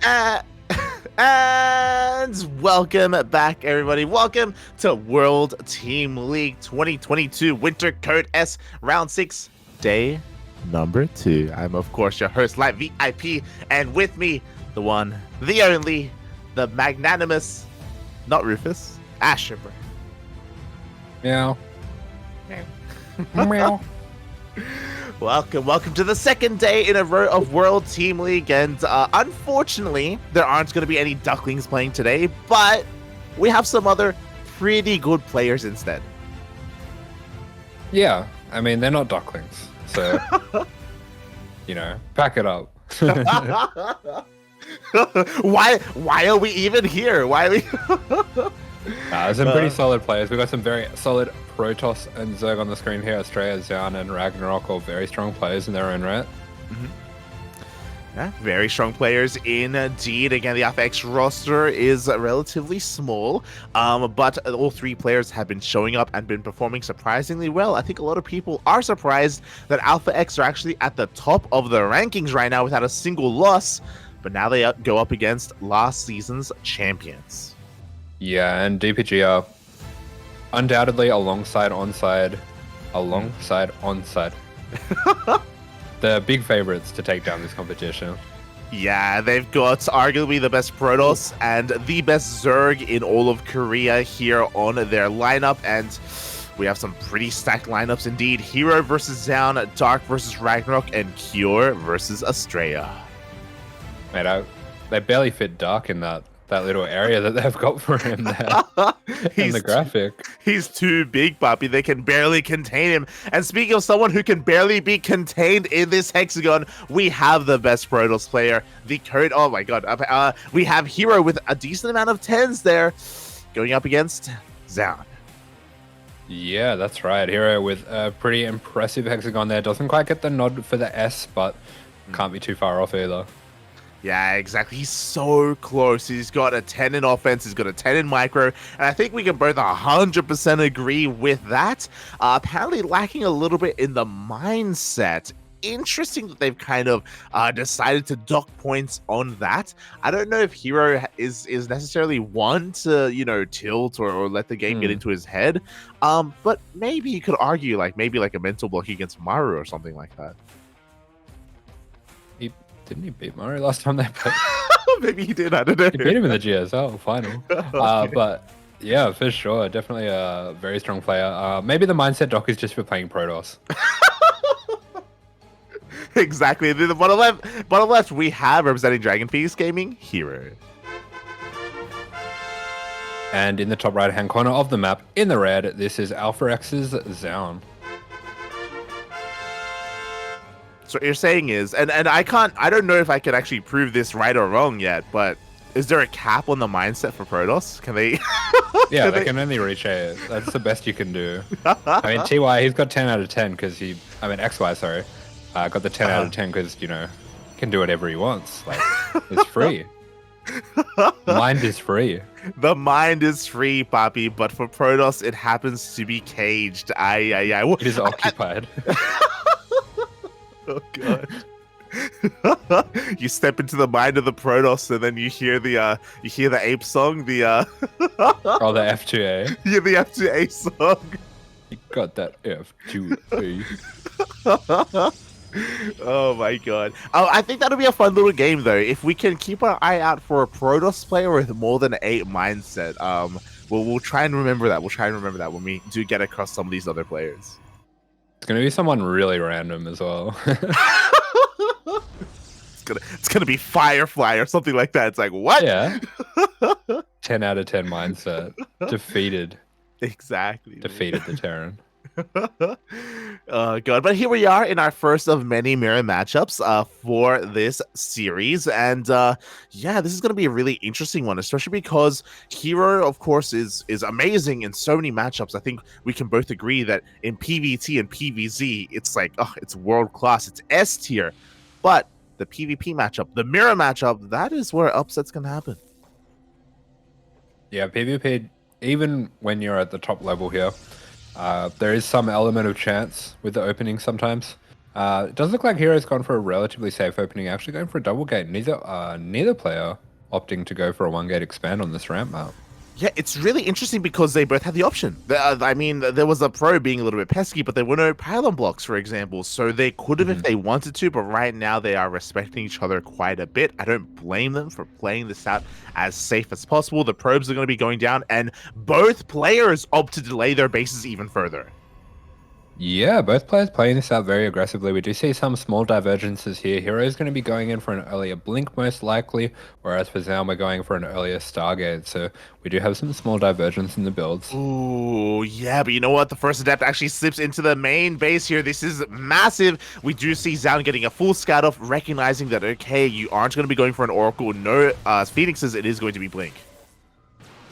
Uh, and welcome back, everybody. Welcome to World Team League 2022 Winter Code S Round 6, Day number 2. I'm, of course, your host, Light VIP, and with me, the one, the only, the magnanimous, not Rufus, AsherBro. Meow. Meow. Welcome to the second day in a row of World Team League, and unfortunately, there aren't going to be any Ducklings playing today, but we have some other pretty good players instead. Yeah, I mean, they're not ducklings, so, pack it up. Why are we even here? Why are we... There's some pretty solid players. We've got some very solid Protoss and Zerg on the screen here. Astrea, Zoun, and RagnaroK, all very strong players in their own right. Mm-hmm. Yeah, very strong players indeed. Again, the FX roster is relatively small, but all three players have been showing up and been performing surprisingly well. I think a lot of people are surprised that Alpha X are actually at the top of the rankings right now without a single loss, but now they go up against last season's champions. Yeah, and DPG are undoubtedly alongside onside. The big favorites to take down this competition. Yeah, they've got arguably the best Protoss and the best Zerg in all of Korea here on their lineup, and we have some pretty stacked lineups indeed. Hero versus Zoun, Dark versus RagnaroK, and Cure versus Astrea. Mate, they barely fit Dark in that little area that they've got for him there. In the graphic. He's too big, puppy. They can barely contain him. And speaking of someone who can barely be contained in this hexagon, we have the best Protoss player, the code. Oh my god. We have Hero with a decent amount of 10s there, going up against Zoun. Yeah, that's right. Hero with a pretty impressive hexagon there. Doesn't quite get the nod for the S, but can't be too far off either. Yeah, exactly. He's so close. He's got a 10 in offense. He's got a 10 in micro. And I think we can both 100% agree with that. Apparently lacking a little bit in the mindset. Interesting that they've kind of decided to dock points on that. I don't know if Hero is necessarily one to, tilt or let the game get into his head. But maybe you could argue maybe a mental block against Maru or something like that. Didn't he beat Mario last time they played? Maybe he did, I don't know. He beat him in the GSL final. Okay. But yeah, for sure. Definitely a very strong player. Maybe the mindset dock is just for playing Protoss. Exactly. The bottom left, we have representing Dragon Feast Gaming, Hero. And in the top right-hand corner of the map, in the red, this is Alpha X's Zoun. So what you're saying is, and I don't know if I can actually prove this right or wrong yet, but is there a cap on the mindset for Protoss? Can they? Yeah, they can only reach 8. That's the best you can do. I mean, TY, he's got 10 out of 10 because XY, sorry, got the 10 out of 10 because, can do whatever he wants. It's free. Mind is free. The mind is free, Papi, but for Protoss, it happens to be caged. It is occupied. Oh god. You step into the mind of the Protoss and then you hear the ape song, the Oh, the F2A. Yeah, the F2A song. You got that F2A. Oh my god. I think that'll be a fun little game though. If we can keep our eye out for a Protoss player with more than 8 mindset, we'll try and remember that. We'll try and remember that when we do get across some of these other players. It's gonna be someone really random as well. It's gonna be Firefly or something like that. It's like, what? Yeah. 10 out of 10 mindset. Defeated. Exactly. Defeated the Terran. Oh god, but here we are in our first of many mirror matchups for this series, and yeah, this is going to be a really interesting one, especially because Hero, of course, is amazing in so many matchups. I think we can both agree that in PvT and PvZ, it's it's world class, it's S tier, but the PvP matchup, the mirror matchup, that is where upsets can happen. Yeah, PvP, even when you're at the top level here, there is some element of chance with the opening sometimes. It does look like Hero's gone for a relatively safe opening, actually going for a double gate. Neither player opting to go for a one gate expand on this ramp map. Yeah, it's really interesting because they both had the option. I mean, there was a pro being a little bit pesky, but there were no pylon blocks, for example, so they could have if they wanted to, but right now they are respecting each other quite a bit. I don't blame them for playing this out as safe as possible. The probes are going to be going down, and both players opt to delay their bases even further. Yeah, both players playing this out very aggressively. We do see some small divergences here. Hero is going to be going in for an earlier blink most likely, whereas for Zoun we're going for an earlier Stargate. So we do have some small divergence in the builds. Ooh, yeah, but you know what? The first adept actually slips into the main base here. This is massive. We do see Zoun getting a full scout off, recognizing that, okay, you aren't going to be going for an Oracle. No Phoenixes, it is going to be Blink.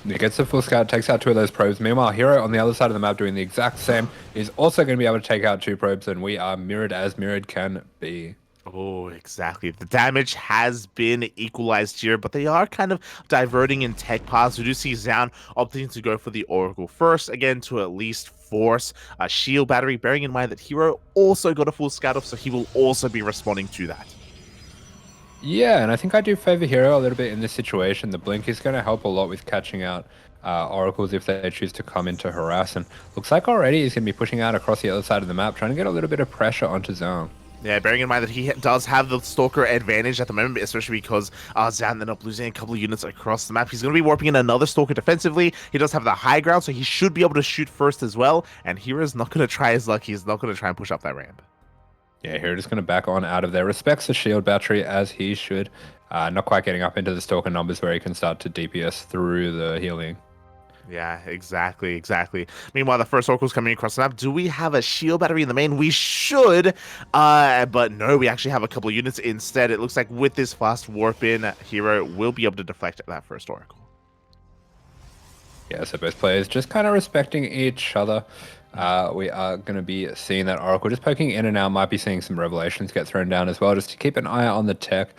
He gets the full scout, takes out two of those probes. Meanwhile, Hero on the other side of the map doing the exact same is also going to be able to take out two probes, and we are mirrored as mirrored can be. Oh, exactly. The damage has been equalized here, but they are kind of diverting in tech paths. We do see Zoun opting to go for the Oracle first, again, to at least force a shield battery, bearing in mind that Hero also got a full scout off, so he will also be responding to that. Yeah, and I think I do favor Hero a little bit in this situation. The blink is going to help a lot with catching out Oracles if they choose to come in to harass. And looks like already he's going to be pushing out across the other side of the map, trying to get a little bit of pressure onto Zoun. Yeah, bearing in mind that he does have the Stalker advantage at the moment, especially because Zoun ended up losing a couple of units across the map. He's going to be warping in another Stalker defensively. He does have the high ground, so he should be able to shoot first as well. And Hero's not going to try his luck. He's not going to try and push up that ramp. Yeah, Hero just going to back on out of there. Respects the shield battery as he should. Not quite getting up into the Stalker numbers where he can start to DPS through the healing. Yeah, exactly. Meanwhile, the first Oracle's coming across the map. Do we have a shield battery in the main? We should, but no, we actually have a couple of units instead. It looks like with this fast warp in, Hero will be able to deflect that first Oracle. Yeah, so both players just kind of respecting each other. We are going to be seeing that Oracle just poking in and out. Might be seeing some Revelations get thrown down as well, just to keep an eye on the tech,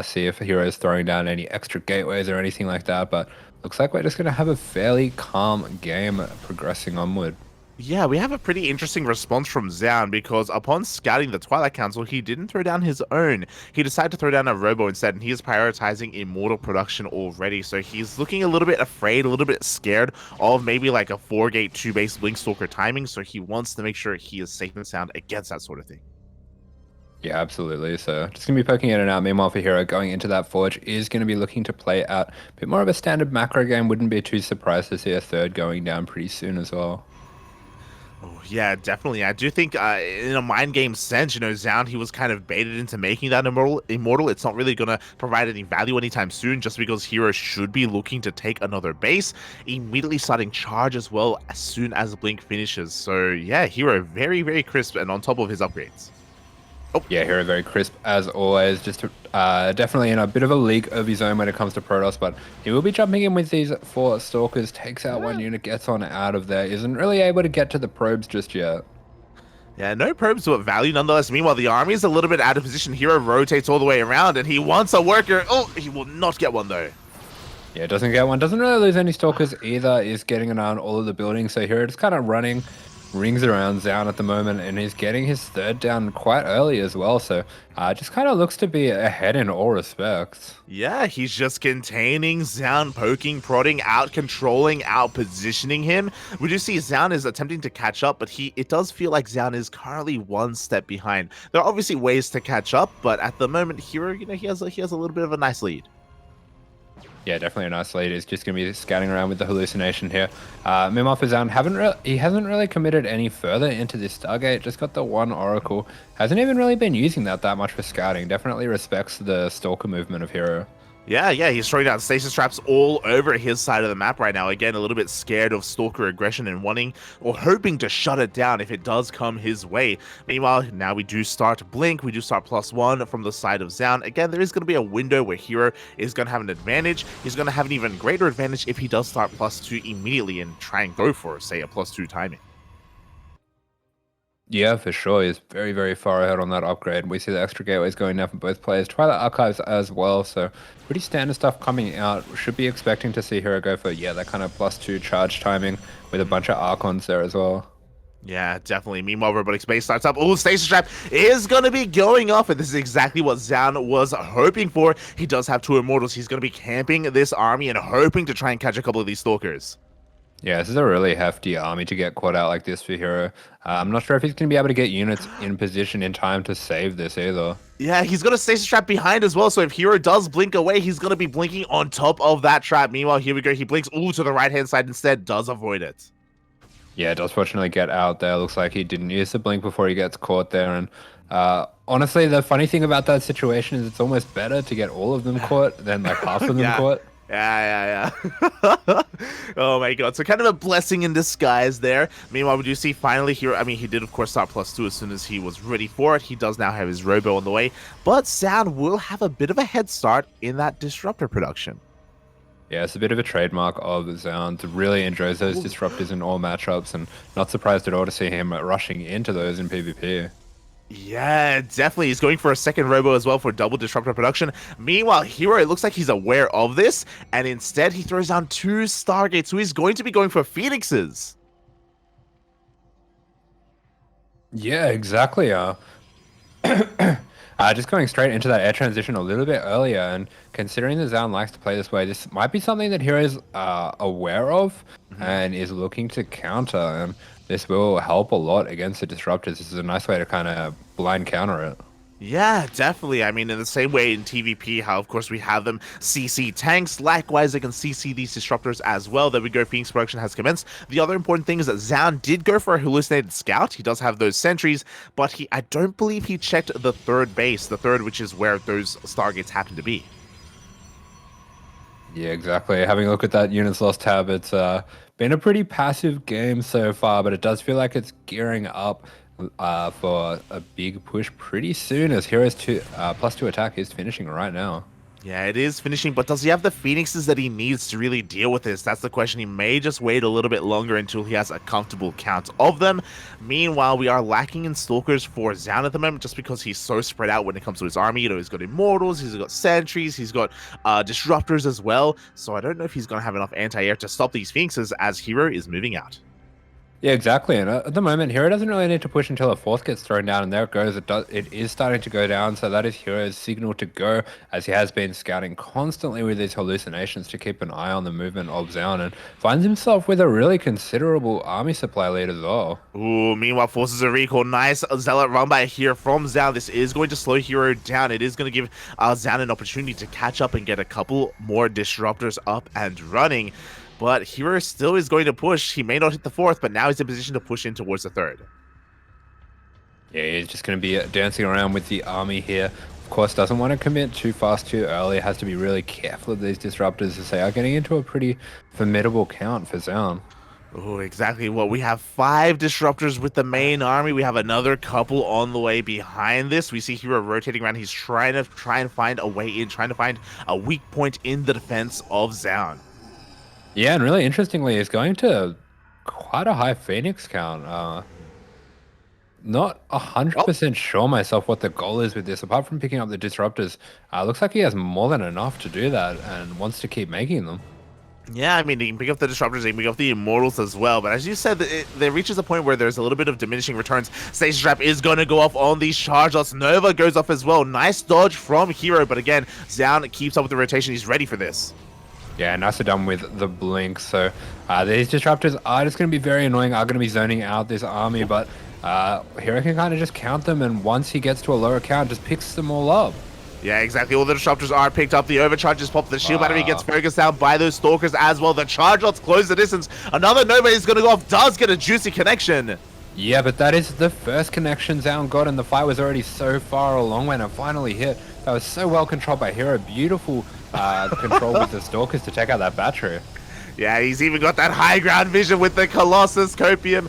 see if Hero is throwing down any extra gateways or anything like that. But looks like we're just going to have a fairly calm game progressing onward. Yeah, we have a pretty interesting response from Zoun because upon scouting the Twilight Council, he didn't throw down his own. He decided to throw down a Robo instead, and he is prioritizing Immortal production already. So he's looking a little bit afraid, a little bit scared of maybe like a 4-gate 2-base Blink Stalker timing. So he wants to make sure he is safe and sound against that sort of thing. Yeah, absolutely. So just going to be poking in and out. Meanwhile, for Hero, going into that Forge is going to be looking to play out a bit more of a standard macro game. Wouldn't be too surprised to see a third going down pretty soon as well. Oh, yeah, definitely. I do think in a mind game sense, Zoun, he was kind of baited into making that immortal. It's not really going to provide any value anytime soon, just because Hero should be looking to take another base, immediately starting charge as well as soon as Blink finishes. So yeah, Hero very, very crisp and on top of his upgrades. Oh. Yeah, Hero very crisp as always. Just definitely in a bit of a league of his own when it comes to Protoss, but he will be jumping in with these 4 Stalkers, takes out one unit, gets on out of there, isn't really able to get to the probes just yet. Yeah, no probes, but value nonetheless. Meanwhile, the army is a little bit out of position. Hero rotates all the way around, and he wants a worker. Oh, he will not get one, though. Yeah, doesn't get one. Doesn't really lose any Stalkers either. Is getting around all of the buildings. So Hero just kind of running rings around Zoun at the moment, and he's getting his third down quite early as well. So just kind of looks to be ahead in all respects. Yeah, he's just containing Zoun, poking, prodding, out controlling, out positioning him. We do see Zoun is attempting to catch up, but it does feel like Zoun is currently one step behind. There are obviously ways to catch up, but at the moment, Hero, he has a little bit of a nice lead. Yeah, definitely a nice lead. He's just going to be scouting around with the hallucination here. Meanwhile, for Zoun, he hasn't really committed any further into this Stargate. Just got the one Oracle. Hasn't even really been using that much for scouting. Definitely respects the Stalker movement of Hero. Yeah, he's throwing down stasis traps all over his side of the map right now. Again, a little bit scared of Stalker aggression and wanting or hoping to shut it down if it does come his way. Meanwhile, now we do start Blink. We do start +1 from the side of Zoun. Again, there is going to be a window where Hero is going to have an advantage. He's going to have an even greater advantage if he does start +2 immediately and try and go for, say, a +2 timing. Yeah, for sure. He's very, very far ahead on that upgrade. We see the extra gateways going down for both players. Twilight Archives as well, so pretty standard stuff coming out. Should be expecting to see Hero go for, that kind of +2 charge timing with a bunch of Archons there as well. Yeah, definitely. Meanwhile, Robotic Space starts up. Oh, Stasis Trap is going to be going off, and this is exactly what Zoun was hoping for. He does have two Immortals. He's going to be camping this army and hoping to try and catch a couple of these Stalkers. Yeah, this is a really hefty army to get caught out like this for Hero. I'm not sure if he's going to be able to get units in position in time to save this either. Yeah, he's got a Stasis Trap behind as well, so if Hero does blink away, he's going to be blinking on top of that trap. Meanwhile, here we go. He blinks, to the right-hand side instead, does avoid it. Yeah, does fortunately get out there. Looks like he didn't use the blink before he gets caught there. And honestly, the funny thing about that situation is it's almost better to get all of them caught than like half of them Yeah. caught. Yeah. Oh my god. So kind of a blessing in disguise there. Meanwhile, we do see finally here, I mean, he did of course start +2 as soon as he was ready for it. He does now have his Robo on the way, but Zoun will have a bit of a head start in that Disruptor production. Yeah, it's a bit of a trademark of Zoun. Really enjoys those disruptors in all matchups, and not surprised at all to see him rushing into those in PvP. Yeah, definitely. He's going for a second Robo as well for double Disruptor production. Meanwhile, Hero, it looks like he's aware of this, and instead he throws down 2 Stargates, so he's going to be going for Phoenixes. Yeah, exactly. Just going straight into that air transition a little bit earlier, and considering that Zoun likes to play this way, this might be something that Hero's aware of and is looking to counter, and this will help a lot against the Disruptors. This is a nice way to kind of blind counter it. Yeah, definitely. I mean, in the same way in TVP, how of course we have them CC tanks, likewise they can CC these disruptors as well. There we go, Phoenix production has commenced. The other important thing is that Zoun did go for a hallucinated scout. He does have those sentries, but I don't believe he checked the third base, the third which is where those Stargates happen to be. Yeah, exactly. Having a look at that units lost tab, it's been a pretty passive game so far, but it does feel like it's gearing up for a big push pretty soon, as Hero's +2 attack is finishing right now. Yeah, it is finishing, but does he have the Phoenixes that he needs to really deal with this? That's the question. He may just wait a little bit longer until he has a comfortable count of them. Meanwhile, we are lacking in Stalkers for Zoun at the moment just because he's so spread out when it comes to his army. You know, he's got Immortals, he's got Sentries, he's got Disruptors as well. So I don't know if he's going to have enough anti-air to stop these Phoenixes as Hero is moving out. Yeah, exactly. And at the moment, Hero doesn't really need to push until a fourth gets thrown down, and there it goes. It is starting to go down, so that is Hero's signal to go, as he has been scouting constantly with these hallucinations to keep an eye on the movement of Zoun, and finds himself with a really considerable army supply lead as well. Ooh, meanwhile, forces a recall. Nice Zealot run by here from Zoun. This is going to slow Hero down. It is going to give Zoun an opportunity to catch up and get a couple more Disruptors up and running. But Hero still is going to push. He may not hit the fourth, but now he's in position to push in towards the third. Yeah, he's just going to be dancing around with the army here. Of course, doesn't want to commit too fast too early. Has to be really careful of these Disruptors, as they are getting into a pretty formidable count for Zoun. Oh, exactly. Well, we have 5 Disruptors with the main army. We have another couple on the way behind this. We see Hero rotating around. He's trying to find a way in, trying to find a weak point in the defense of Zoun. Yeah, and really interestingly, he's going to quite a high Phoenix count. Not 100% sure myself what the goal is with this, apart from picking up the Disruptors. Looks like he has more than enough to do that and wants to keep making them. Yeah, I mean, he can pick up the Disruptors, he can pick up the Immortals as well, but as you said, there reaches a point where there's a little bit of diminishing returns. Stasis Trap is going to go off on these charge lots. Nova goes off as well. Nice dodge from Hero, but again, Zoun keeps up with the rotation. He's ready for this. Yeah, nicely done with the blink. So these Disruptors are just going to be very annoying, are going to be zoning out this army, but Hero can kind of just count them, and once he gets to a lower count, just picks them all up. Yeah, exactly. All the Disruptors are picked up. The overcharges pop. The shield battery gets focused down by those Stalkers as well. The charge lots close the distance. Another Nova is going to go off. Does get a juicy connection. Yeah, but that is the first connection Zoun got, and the fight was already so far along when it finally hit. That was so well controlled by Hero. Beautiful control with the Stalkers to take out that battery. Yeah, he's even got that high ground vision with the Colossus Copium.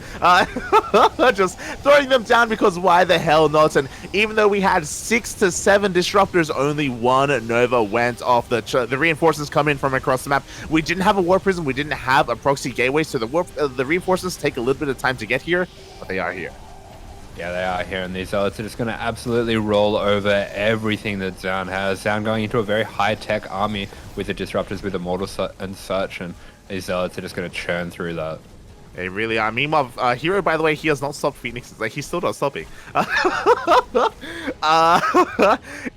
Just throwing them down because why the hell not? And even though we had 6 to 7 Disruptors, only 1 Nova went off. The reinforcements come in from across the map. We didn't have a Warp Prism. We didn't have a Proxy Gateway, so the reinforcements take a little bit of time to get here, but they are here. Yeah, they are here, and these Zealots are just going to absolutely roll over everything that Zoun has. Zoun going into a very high-tech army with the Disruptors, with Immortals and such, and these Zealots are just going to churn through that. They really are. Meanwhile, Hero, by the way, he has not stopped Phoenixes. Like, he's still not stopping.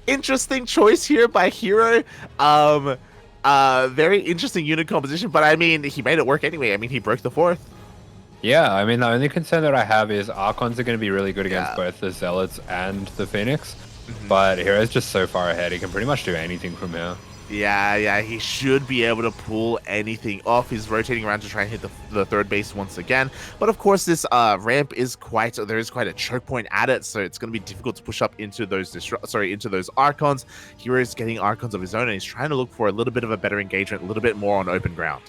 Interesting choice here by Hero. Very interesting unit composition, but I mean, he made it work anyway. I mean, he broke the fourth. Yeah, I mean, the only concern that I have is Archons are going to be really good against Yeah. both the Zealots and the Phoenix. Mhm. But Hero's just so far ahead, he can pretty much do anything from here. Yeah, he should be able to pull anything off. He's rotating around to try and hit the third base once again. But of course, this ramp is there is quite a choke point at it, so it's going to be difficult to push up into those into those Archons. Hero is getting Archons of his own, and he's trying to look for a little bit of a better engagement, a little bit more on open ground.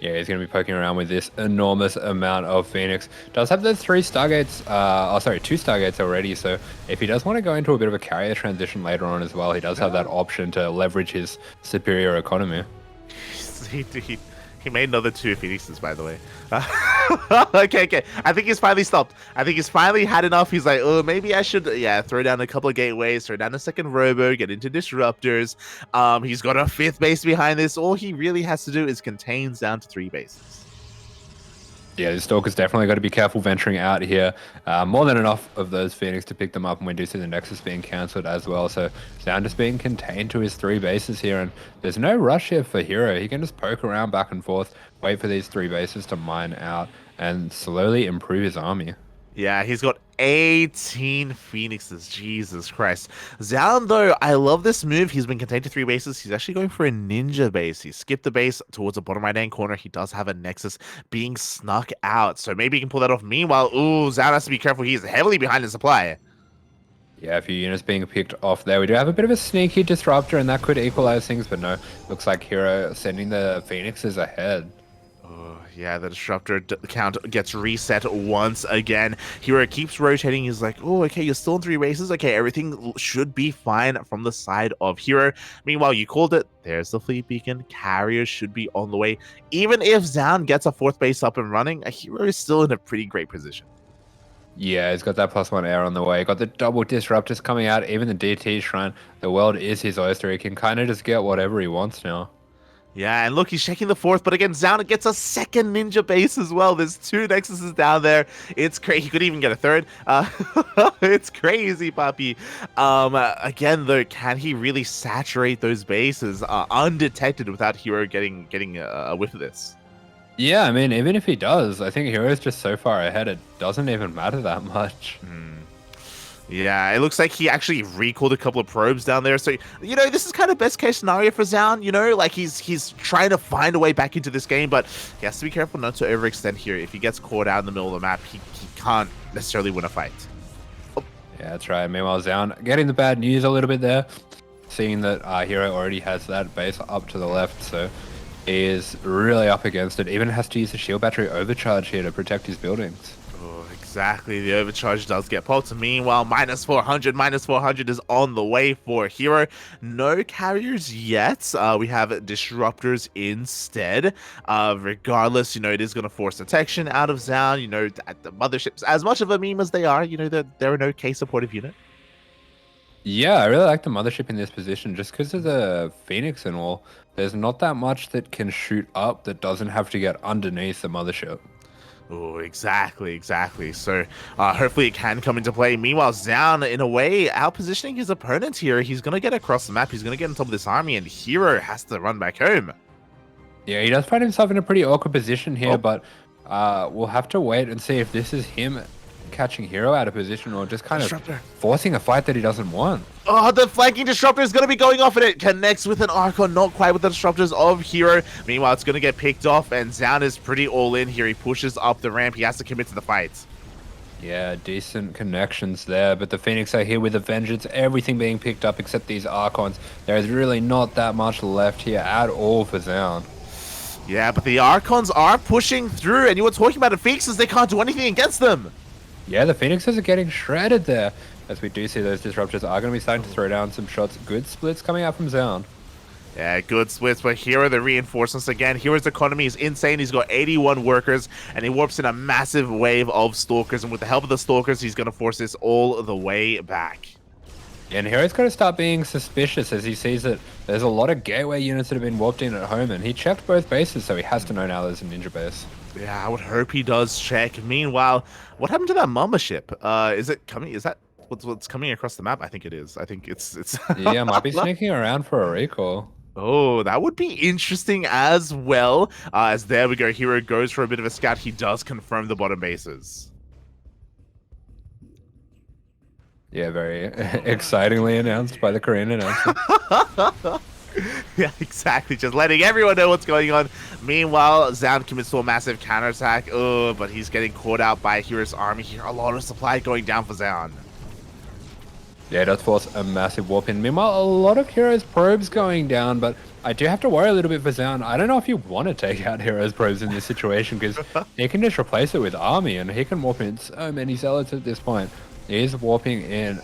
Yeah, he's going to be poking around with this enormous amount of Phoenix. Does have those 2 Stargates already, so if he does want to go into a bit of a carrier transition later on as well, he does have that option to leverage his superior economy. He made another 2 Phoenixes, by the way. Okay. I think he's finally stopped. I think he's finally had enough. He's like, oh, maybe I should, throw down a couple of gateways, throw down a second robo, get into disruptors. He's got a 5th base behind this. All he really has to do is contain down to 3 bases. Yeah, the Stalker's definitely got to be careful venturing out here. More than enough of those Phoenix to pick them up, and we do see the Nexus being cancelled as well. So Zoun just being contained to his 3 bases here, and there's no rush here for Hero. He can just poke around back and forth, wait for these 3 bases to mine out, and slowly improve his army. Yeah, he's got 18 Phoenixes. Jesus Christ. Zoun, though, I love this move. He's been contained to 3 bases. He's actually going for a ninja base. He skipped the base towards the bottom right-hand corner. He does have a Nexus being snuck out, so maybe he can pull that off. Meanwhile, Zoun has to be careful. He's heavily behind in supply. Yeah, a few units being picked off there. We do have a bit of a sneaky disruptor, and that could equalize things, but no. Looks like Hero sending the Phoenixes ahead. Yeah, the disruptor count gets reset once again. Hero keeps rotating. He's like, oh, okay, you're still in 3 races. Okay, everything should be fine from the side of Hero. Meanwhile, you called it. There's the fleet beacon. Carriers should be on the way. Even if Zoun gets a 4th base up and running, Hero is still in a pretty great position. Yeah, he's got that +1 air on the way. Got the double disruptors coming out. Even the DT Shrine. The world is his oyster. He can kind of just get whatever he wants now. Yeah, and look, he's checking the 4th, but again, Zoun gets a 2nd ninja base as well. There's 2 Nexuses down there. It's crazy. He could even get a 3rd. It's crazy, puppy. Again, though, can he really saturate those bases undetected without Hero getting a whiff of this? Yeah, I mean, even if he does, I think Hero's just so far ahead, it doesn't even matter that much. Yeah, it looks like he actually recalled a couple of probes down there. So, this is kind of best case scenario for Zoun, like he's trying to find a way back into this game, but he has to be careful not to overextend here. If he gets caught out in the middle of the map, he can't necessarily win a fight. Oh. Yeah, that's right. Meanwhile, Zoun getting the bad news a little bit there, seeing that Hero already has that base up to the left, so he is really up against it. Even has to use the shield battery overcharge here to protect his buildings. Exactly, the overcharge does get popped. Meanwhile, -400 is on the way for Hero. No carriers yet. We have disruptors instead. Regardless, it is going to force detection out of Zoun. The motherships, as much of a meme as they are, they're an okay supportive unit. Yeah, I really like the mothership in this position just because of the Phoenix and all. There's not that much that can shoot up that doesn't have to get underneath the mothership. Oh, exactly. So hopefully it can come into play. Meanwhile, Zoun, in a way, out-positioning his opponents here. He's going to get across the map. He's going to get on top of this army, and Hero has to run back home. Yeah, he does find himself in a pretty awkward position here, but we'll have to wait and see if this is him catching Hero out of position or just kind of forcing a fight that he doesn't want. Oh, the flanking disruptor is going to be going off, and it connects with an Archon, not quite with the disruptors of Hero. Meanwhile, it's going to get picked off, and Zoun is pretty all in here. He pushes up the ramp. He has to commit to the fight. Yeah, decent connections there, but the Phoenix are here with a vengeance, everything being picked up except these Archons. There is really not that much left here at all for Zoun. Yeah, but the Archons are pushing through, and you were talking about the Phoenixes, they can't do anything against them. Yeah, the Phoenixes are getting shredded there, as we do see those disruptors are going to be starting to throw down some shots. Good splits coming out from Zoun. Yeah, good splits, but here are the reinforcements again. Hero's economy is insane. He's got 81 workers, and he warps in a massive wave of Stalkers, and with the help of the Stalkers, he's going to force this all the way back. And Hero's got to start being suspicious as he sees that there's a lot of gateway units that have been warped in at home, and he checked both bases, so he has to know now there's a ninja base. Yeah, I would hope he does check. Meanwhile, what happened to that mama ship? Is it coming? Is that what's coming across the map? I think it is. I think it's. Yeah, might be sneaking around for a recall. Oh, that would be interesting as well. As there we go, Hero goes for a bit of a scout. He does confirm the bottom bases. Yeah, very excitingly announced by the Korean announcer. Yeah, exactly. Just letting everyone know what's going on. Meanwhile, Zoun commits to a massive counterattack. Oh, but he's getting caught out by Hero's army here. A lot of supply going down for Zoun. Yeah, it does force a massive warp in. Meanwhile, a lot of Hero's probes going down, but I do have to worry a little bit for Zoun. I don't know if you want to take out Hero's probes in this situation, because he can just replace it with army, and he can warp in so many zealots at this point. He's warping in,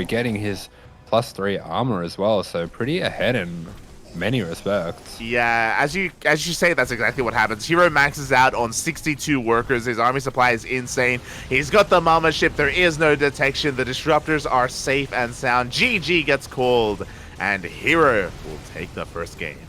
getting his +3 armor as well, so pretty ahead in many respects. Yeah, as you say, that's exactly what happens. Hero maxes out on 62 workers. His army supply is insane. He's got the mama ship. There is no detection. The disruptors are safe and sound. GG gets called, and Hero will take the first game.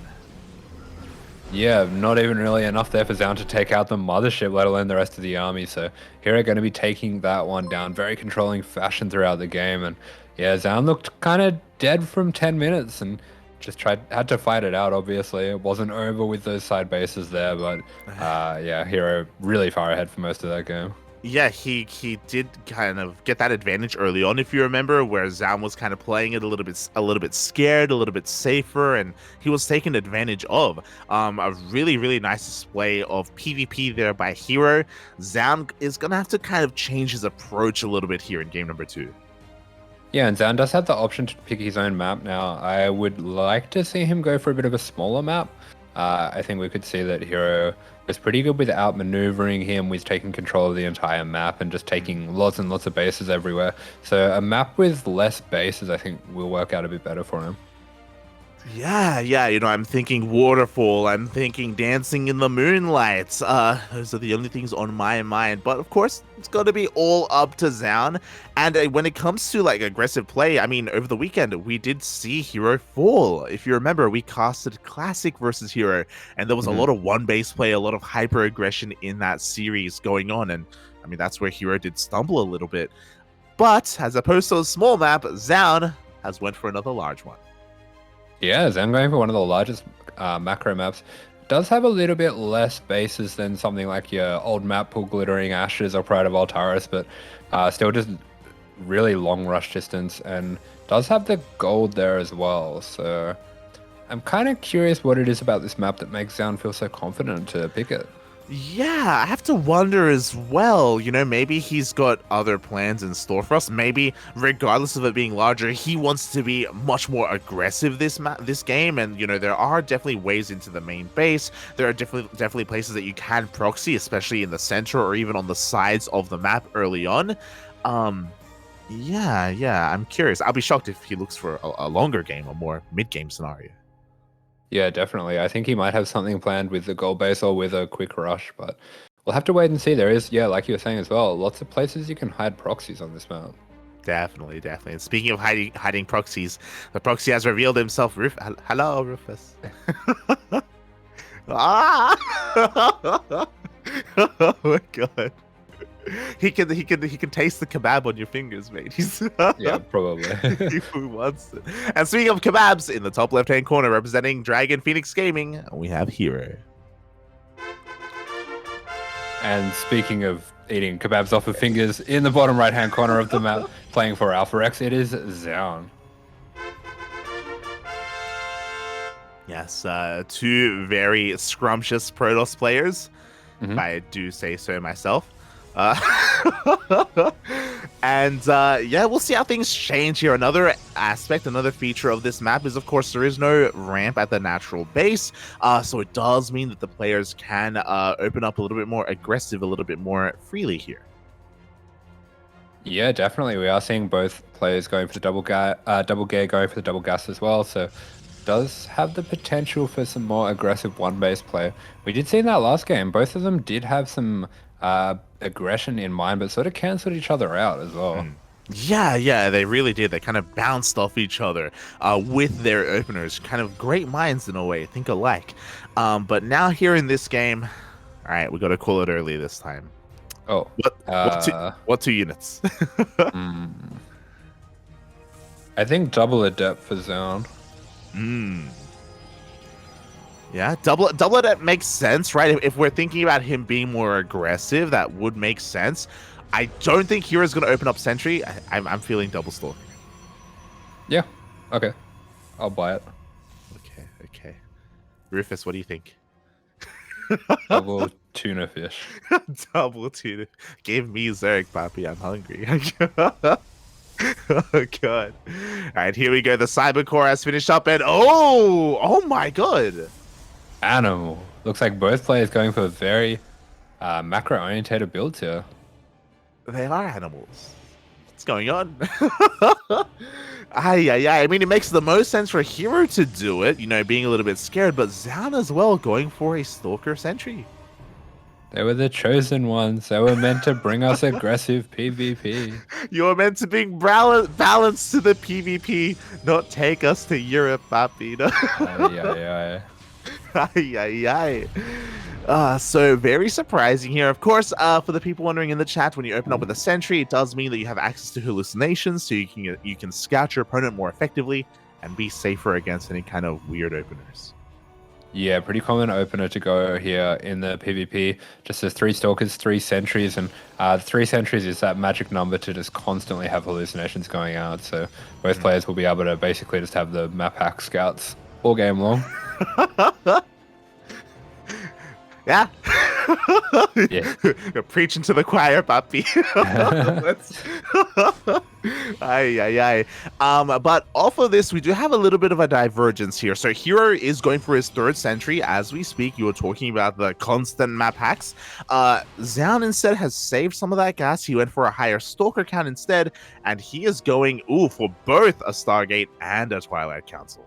Yeah, not even really enough there for Zoun to take out the mothership, let alone the rest of the army. So Hero going to be taking that one down, very controlling fashion throughout the game. And yeah, Zoun looked kind of dead from 10 minutes and just had to fight it out, obviously. It wasn't over with those side bases there, but yeah, Hero really far ahead for most of that game. Yeah, he did kind of get that advantage early on, if you remember, where Zoun was kind of playing it a little bit scared, a little bit safer, and he was taken advantage of. A really nice display of PvP there by Hero. Zoun is gonna have to kind of change his approach a little bit here in game number 2. Yeah, and Zoun does have the option to pick his own map now. I would like to see him go for a bit of a smaller map. I think we could see that Hero was pretty good with outmaneuvering him, with taking control of the entire map and just taking lots and lots of bases everywhere. So a map with less bases, I think, will work out a bit better for him. Yeah, I'm thinking waterfall, I'm thinking dancing in the moonlight. Those are the only things on my mind. But of course, it's got to be all up to Zoun. And when it comes to like aggressive play, I mean, over the weekend, we did see Hero fall. If you remember, we casted Classic versus Hero, and there was a lot of one-base play, a lot of hyper-aggression in that series going on. And I mean, that's where Hero did stumble a little bit. But as opposed to a small map, Zoun has went for another large one. Yeah, Zoun going for one of the largest macro maps. Does have a little bit less bases than something like your old map pool glittering ashes or Pride of Altaris, but still just really long rush distance, and does have the gold there as well. So I'm kind of curious what it is about this map that makes Zoun feel so confident to pick it. Yeah, I have to wonder as well. You know, maybe he's got other plans in store for us. Maybe, regardless of it being larger, he wants to be much more aggressive this game. And you know, there are definitely ways into the main base. There are definitely places that you can proxy, especially in the center or even on the sides of the map early on. Yeah, I'm curious. I'll be shocked if he looks for a longer game, a more mid-game scenario. Yeah, definitely. I think he might have something planned with the gold base or with a quick rush, but we'll have to wait and see. There is, yeah, like you were saying as well, lots of places you can hide proxies on this map. Definitely. And speaking of hiding proxies, the proxy has revealed himself. Hello, Rufus. Ah! Oh my god. He can taste the kebab on your fingers, mate. Yeah, probably. Who wants it? And speaking of kebabs, in the top left-hand corner, representing Dragon Phoenix Gaming, we have Hero. And speaking of eating kebabs off of fingers, in the bottom right-hand corner of the map, playing for Alpha X, it is Zoun. Yes, two very scrumptious Protoss players, if I do say so myself. And yeah, we'll see how things change here. Another aspect, another feature of this map is, of course, there is no ramp at the natural base, so it does mean that the players can open up a little bit more aggressive, a little bit more freely here. Yeah, definitely. We are seeing both players going for the double gear, going for the double gas as well, so does have the potential for some more aggressive one-base play. We did see in that last game, both of them did have some aggression in mind, but sort of cancelled each other out as well. Yeah, they really did. They kind of bounced off each other with their openers. Kind of great minds in a way, think alike. But now here in this game, all right, we got to call it early this time. Oh, What two units? hmm. I think double adept for Zoun. Yeah, double adept makes sense, right? If we're thinking about him being more aggressive, that would make sense. I don't think Hero's going to open up Sentry. I'm feeling double stalk. Yeah. Okay. I'll buy it. Okay. Rufus, what do you think? Double tuna fish. Double tuna. Give me Zerg, papi. I'm hungry. Oh god. Alright, here we go. The Cyber Core has finished up and oh my god. Animal. Looks like both players going for very macro-orientated builds here. They are animals. What's going on? I mean, it makes the most sense for Hero to do it, you know, being a little bit scared, but Zoun as well going for a Stalker Sentry. They were the chosen ones. They were meant to bring us aggressive PvP. You were meant to bring balance to the PvP, not take us to Europe, papi. No? So very surprising here. Of course, for the people wondering in the chat, when you open up with a sentry, it does mean that you have access to hallucinations, so you can scout your opponent more effectively and be safer against any kind of weird openers. Yeah, pretty common opener to go here in the PvP. Just as 3 stalkers, 3 sentries, and 3 sentries is that magic number to just constantly have hallucinations going out. So both players will be able to basically just have the map hack scouts all game long. Yeah. Yeah. You're preaching to the choir, papi. But off of this, we do have a little bit of a divergence here. So Hero is going for his 3rd sentry as we speak. You were talking about the constant map hacks. Zoun instead has saved some of that gas. He went for a higher stalker count instead, and he is going for both a Stargate and a Twilight Council.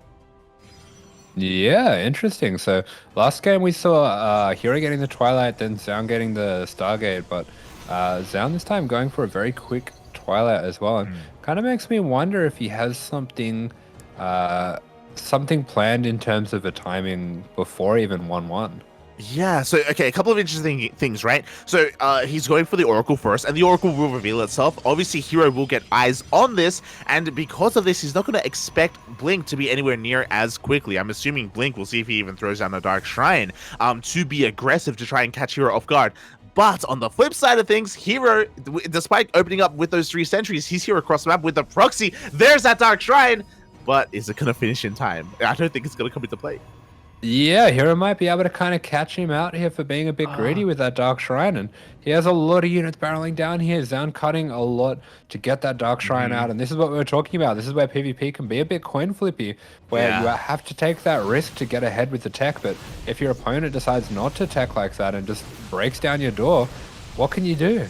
Yeah, interesting. So last game we saw Hero getting the Twilight, then Zoun getting the Stargate, but Zoun this time going for a very quick Twilight as well. And kind of makes me wonder if he has something planned in terms of a timing before even 1-1. Yeah, so, okay, a couple of interesting things, right? So, he's going for the Oracle first, and the Oracle will reveal itself. Obviously, Hero will get eyes on this, and because of this, he's not going to expect Blink to be anywhere near as quickly. I'm assuming Blink will see if he even throws down a Dark Shrine to be aggressive to try and catch Hero off guard. But on the flip side of things, Hero, despite opening up with those 3 sentries, he's here across the map with the proxy. There's that Dark Shrine, but is it going to finish in time? I don't think it's going to come into play. Yeah, Hero might be able to kind of catch him out here for being a bit greedy with that Dark Shrine, and he has a lot of units barreling down here. Zoun cutting a lot to get that Dark Shrine out, and this is what we were talking about. This is where PvP can be a bit coin flippy, where you have to take that risk to get ahead with the tech, but if your opponent decides not to tech like that and just breaks down your door, what can you do?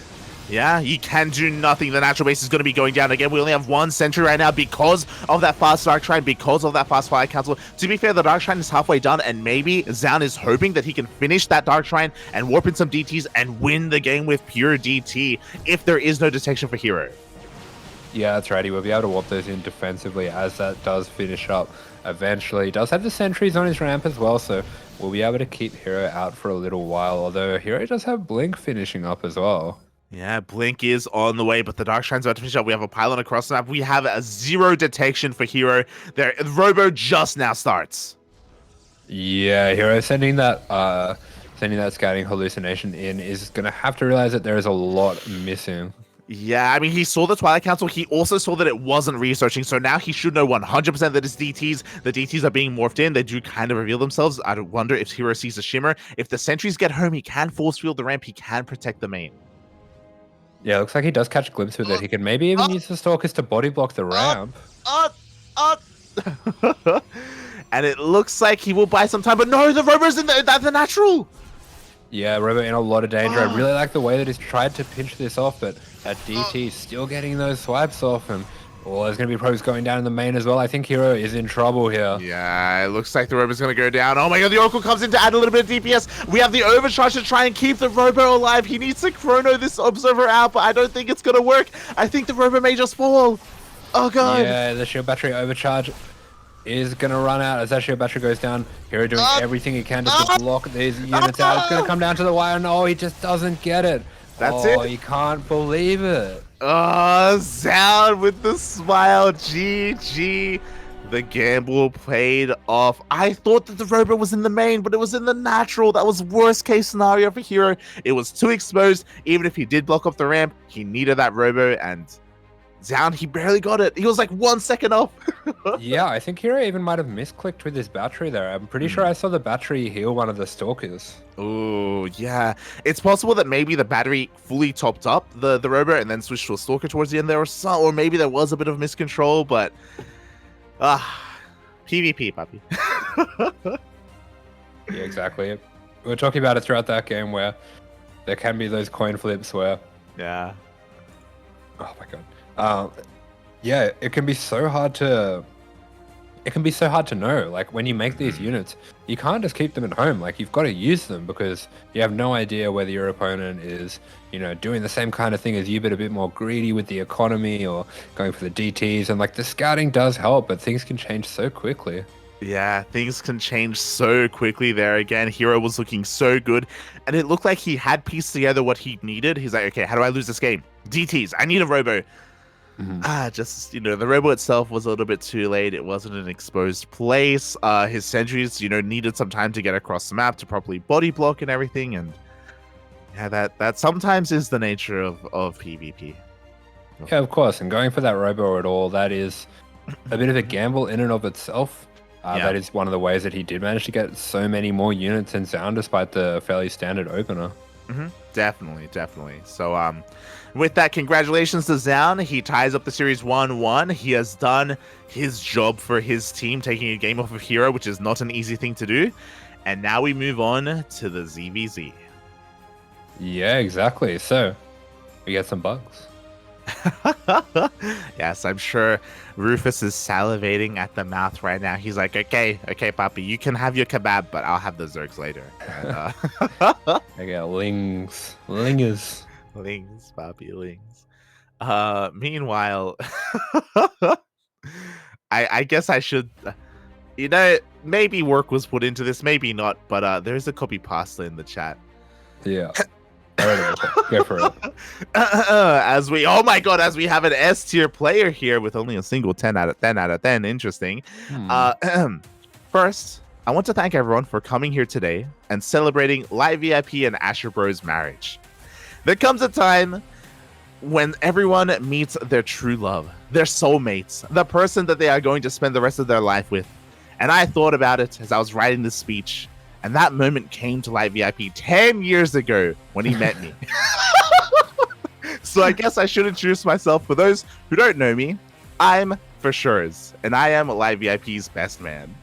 Yeah, you can do nothing. The natural base is going to be going down again. We only have 1 sentry right now because of that fast Dark Shrine, because of that fast Fire Council. To be fair, the Dark Shrine is halfway done, and maybe Zoun is hoping that he can finish that Dark Shrine and warp in some DTs and win the game with pure DT if there is no detection for Hero. Yeah, that's right. He will be able to warp those in defensively as that does finish up eventually. He does have the sentries on his ramp as well, so we'll be able to keep Hero out for a little while, although Hero does have Blink finishing up as well. Yeah, Blink is on the way, but the Dark Shrine's about to finish up. We have a pylon across the map. We have a 0 detection for Hero. There, Robo just now starts. Yeah, Hero sending that scouting hallucination in is going to have to realize that there is a lot missing. Yeah, I mean, he saw the Twilight Council. He also saw that it wasn't researching, so now he should know 100% that it's DTs. The DTs are being morphed in. They do kind of reveal themselves. I wonder if Hero sees a shimmer. If the sentries get home, he can force field the ramp. He can protect the main. Yeah, looks like he does catch a glimpse with it. He can maybe even use the Stalkers to body block the ramp. And it looks like he will buy some time, but no, the Robo's in the natural. Yeah, Robo in a lot of danger. I really like the way that he's tried to pinch this off, but that DT is still getting those swipes off, and Oh, there's going to be probes going down in the main as well. I think Hero is in trouble here. Yeah, it looks like the Robo's going to go down. Oh my god, the Oracle comes in to add a little bit of DPS. We have the Overcharge to try and keep the Robo alive. He needs to chrono this Observer out, but I don't think it's going to work. I think the Robo may just fall. Oh god. Yeah, the shield battery overcharge is going to run out as that shield battery goes down. Hero doing everything he can to block these units out. It's going to come down to the wire. No, he just doesn't get it. That's it. Oh, you can't believe it. Oh, Zoun with the smile. GG. The gamble played off. I thought that the Robo was in the main, but it was in the natural. That was worst case scenario for Hero. It was too exposed. Even if he did block up the ramp, he needed that Robo, and Zoun, he barely got it. He was like 1 second off. Yeah, I think Hero even might have misclicked with his battery there. I'm pretty sure I saw the battery heal one of the Stalkers. Oh, yeah. It's possible that maybe the battery fully topped up the Robo and then switched to a Stalker towards the end there, or maybe there was a bit of miscontrol, but PvP, puppy. Yeah, exactly. We were talking about it throughout that game where there can be those coin flips where... Yeah. Oh my god. Yeah, it can be so hard to... It can be so hard to know. Like, when you make these units, you can't just keep them at home. Like, you've got to use them because you have no idea whether your opponent is, you know, doing the same kind of thing as you, but a bit more greedy with the economy or going for the DTs. And, like, the scouting does help, but things can change so quickly. Yeah, things can change so quickly there. Again, Hero was looking so good, and it looked like he had pieced together what he needed. He's like, okay, how do I lose this game? DTs, I need a Robo. Just, you know, the Robo itself was a little bit too late. It wasn't an exposed place. His sentries, you know, needed some time to get across the map to properly body block and everything. And yeah, that sometimes is the nature of PvP. Yeah, of course. And going for that Robo at all, that is a bit of a gamble in and of itself. That is one of the ways that he did manage to get so many more units in Zoun despite the fairly standard opener. Definitely. So, with that, congratulations to Zoun. He ties up the series 1-1. He has done his job for his team, taking a game off of Hero, which is not an easy thing to do. And now we move on to the ZVZ. Yeah, exactly. So, we get some bugs. Yes, I'm sure Rufus is salivating at the mouth right now. He's like, okay, Papi, you can have your kebab, but I'll have the Zergs later. And, I got lingers. Lings, Papi, lings. Meanwhile, I guess I should, you know, maybe work was put into this, maybe not, but there's a copy pasta in the chat. Yeah. Go for it. As we have an S tier player here with only a single 10 out of 10. Interesting. First, I want to thank everyone for coming here today and celebrating Live VIP and AsherBro's marriage. There comes a time when everyone meets their true love, their soulmates, the person that they are going to spend the rest of their life with. And I thought about it as I was writing this speech. And that moment came to Live VIP 10 years ago when he met me. So I guess I should introduce myself. For those who don't know me, I'm For Sure's, and I am Live VIP's best man.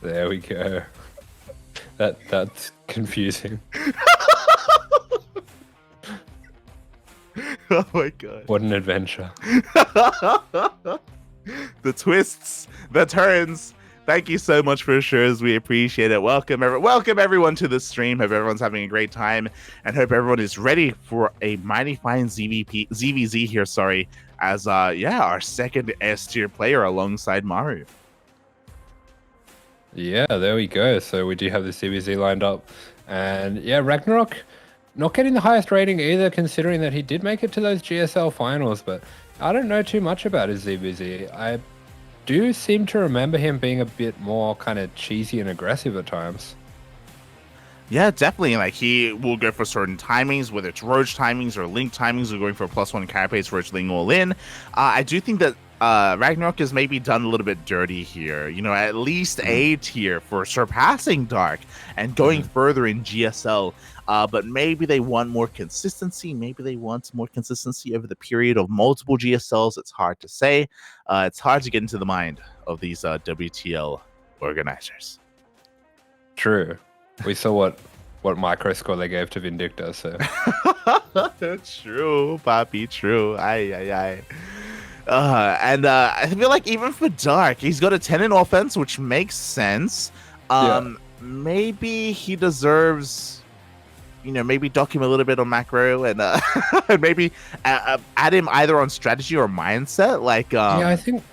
There we go. That's confusing. Oh my god. What an adventure. The twists, the turns. Thank you so much for Sure's. We appreciate it. Welcome everyone to the stream. Hope everyone's having a great time, and hope everyone is ready for a mighty fine ZVZ here. Sorry, as our second S tier player alongside Maru. Yeah, there we go. So we do have the CBZ lined up, and yeah, RagnaroK not getting the highest rating either, considering that he did make it to those GSL finals. But I don't know too much about his ZBZ. I do seem to remember him being a bit more kind of cheesy and aggressive at times. Yeah, definitely. Like, he will go for certain timings, whether it's Roach timings or Link timings, or going for a +1 carapace, Roach, Link all in. I do think that RagnaroK has maybe done a little bit dirty here. You know, at least A tier for surpassing Dark and going further in GSL. But maybe they want more consistency. Maybe they want more consistency over the period of multiple GSLs. It's hard to say. It's hard to get into the mind of these WTL organizers. True. We saw what micro score they gave to Vindicta, so. True, Papi, true. Aye. I feel like even for Dark, he's got a 10 in offense, which makes sense. Yeah. Maybe he deserves, maybe dock him a little bit on macro and and maybe add him either on strategy or mindset. Like, Yeah, I think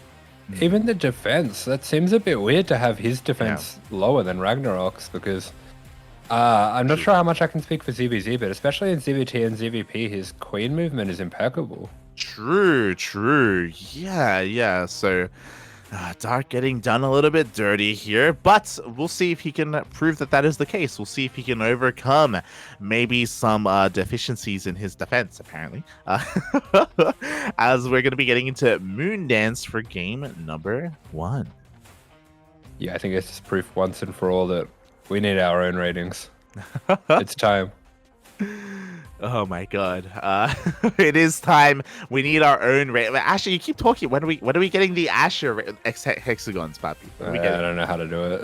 even the defense, that seems a bit weird to have his defense lower than RagnaroK's because I'm not sure how much I can speak for ZVZ, but especially in ZVT and ZVP, his queen movement is impeccable. True. Yeah. So, Dark getting done a little bit dirty here, but we'll see if he can prove that is the case. We'll see if he can overcome maybe some deficiencies in his defense, apparently. As we're going to be getting into Moondance for game number 1. Yeah, I think it's just proof once and for all that we need our own ratings. It's time. Oh my god. It is time. We need our own Asher, you keep talking. When are we getting the Asher hexagons, Papi? I don't know how to do it.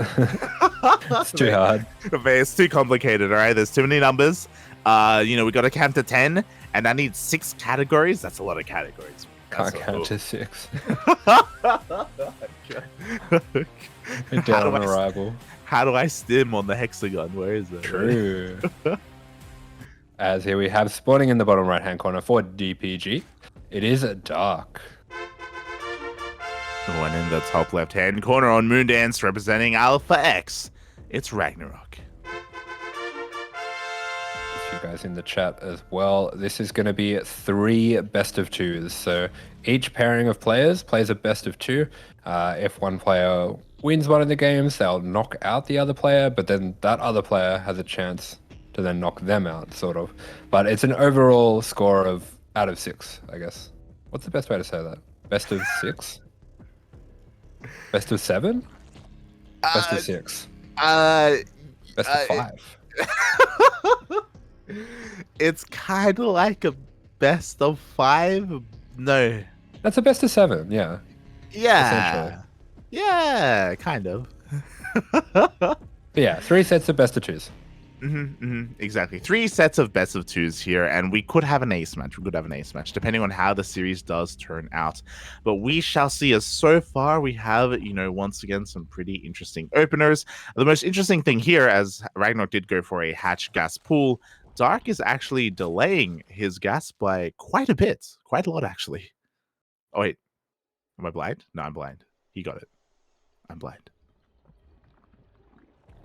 It's too hard. It's too complicated, all right? There's too many numbers. We got to count to 10, and I need 6 categories. That's a lot of categories. Can't count to 6. Down on arrival. How do I stim on the hexagon? Where is it? True. As here we have spawning in the bottom right-hand corner for DPG. It is a Dark. The one in the top left-hand corner on Moondance representing Alpha X. It's RagnaroK. You guys in the chat as well. This is going to be 3 best of 2s. So each pairing of players plays a best of 2. If one player wins one of the games, they'll knock out the other player, but then that other player has a chance to then knock them out, sort of. But it's an overall score of out of 6, I guess. What's the best way to say that? Best of 6? Best of 7? Best of 6? Best of 5? It's kind of like a best of 5. No. That's a best of 7, yeah. Yeah. Yeah, kind of. But yeah, 3 sets of best of 2s. Exactly. 3 sets of best of 2s here, and we could have an ace match. Depending on how the series does turn out. But we shall see. As so far, we have, once again, some pretty interesting openers. The most interesting thing here, as RagnaroK did go for a hatch gas pool, Dark is actually delaying his gas by quite a bit. Quite a lot, actually. Oh, wait. Am I blind? No, I'm blind. He got it. I'm blind.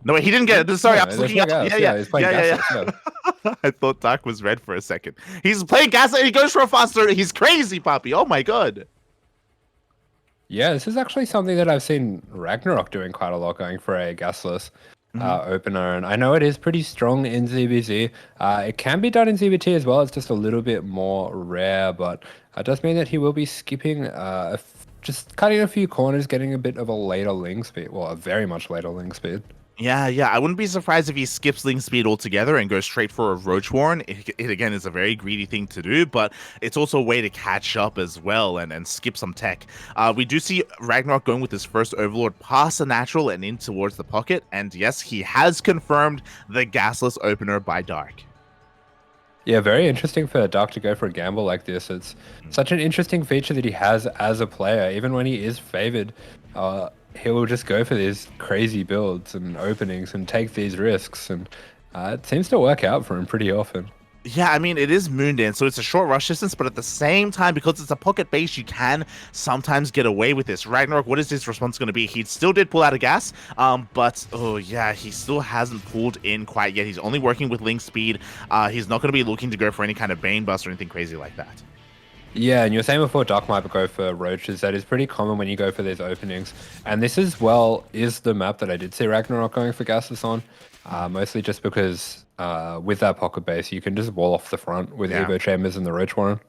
No, wait, he didn't get it. Sorry, I was looking up. Yeah. He's playing gas. I thought Dark was red for a second. He's playing gas and he goes for a faster. He's crazy, Poppy. Oh my god. Yeah, this is actually something that I've seen RagnaroK doing quite a lot, going for a gasless opener. And I know it is pretty strong in ZBZ. It can be done in ZBT as well. It's just a little bit more rare, but it does mean that he will be skipping just cutting a few corners, getting a bit of a later ling speed. Well, a very much later ling speed. Yeah. I wouldn't be surprised if he skips ling speed altogether and goes straight for a Roach Warren. It again is a very greedy thing to do, but it's also a way to catch up as well and skip some tech. We do see RagnaroK going with his first Overlord past the natural and in towards the pocket, and yes, he has confirmed the gasless opener by Dark. Yeah, very interesting for Dark to go for a gamble like this. It's such an interesting feature that he has as a player. Even when he is favored, he'll just go for these crazy builds and openings and take these risks, and it seems to work out for him pretty often. Yeah, I mean, it is Moondance, so it's a short rush distance, but at the same time, because it's a pocket base, you can sometimes get away with this. RagnaroK, what is his response going to be? He still did pull out a gas, but, oh yeah, he still hasn't pulled in quite yet. He's only working with Link speed. He's not going to be looking to go for any kind of Bane Bust or anything crazy like that. Yeah, and you were saying before Dark might go for roaches. That is pretty common when you go for these openings. And this as well is the map that I did see RagnaroK going for gasless on. Mostly just because with that pocket base, you can just wall off the front with Evo Chambers and the Roach Warren.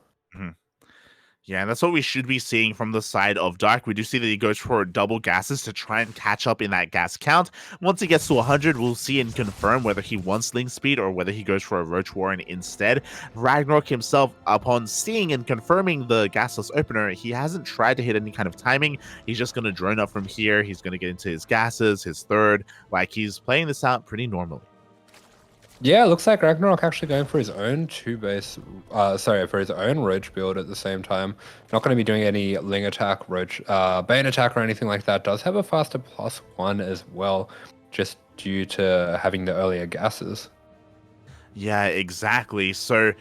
Yeah, and that's what we should be seeing from the side of Dark. We do see that he goes for double gases to try and catch up in that gas count. Once he gets to 100, we'll see and confirm whether he wants Link Speed or whether he goes for a Roach Warren instead. RagnaroK himself, upon seeing and confirming the gasless opener, he hasn't tried to hit any kind of timing. He's just going to drone up from here. He's going to get into his gases, his third. Like, he's playing this out pretty normally. Yeah, it looks like RagnaroK actually going for his own for his own Roach build at the same time. Not going to be doing any Ling attack, Roach, Bane attack or anything like that. Does have a faster +1 as well, just due to having the earlier gases. Yeah, exactly. So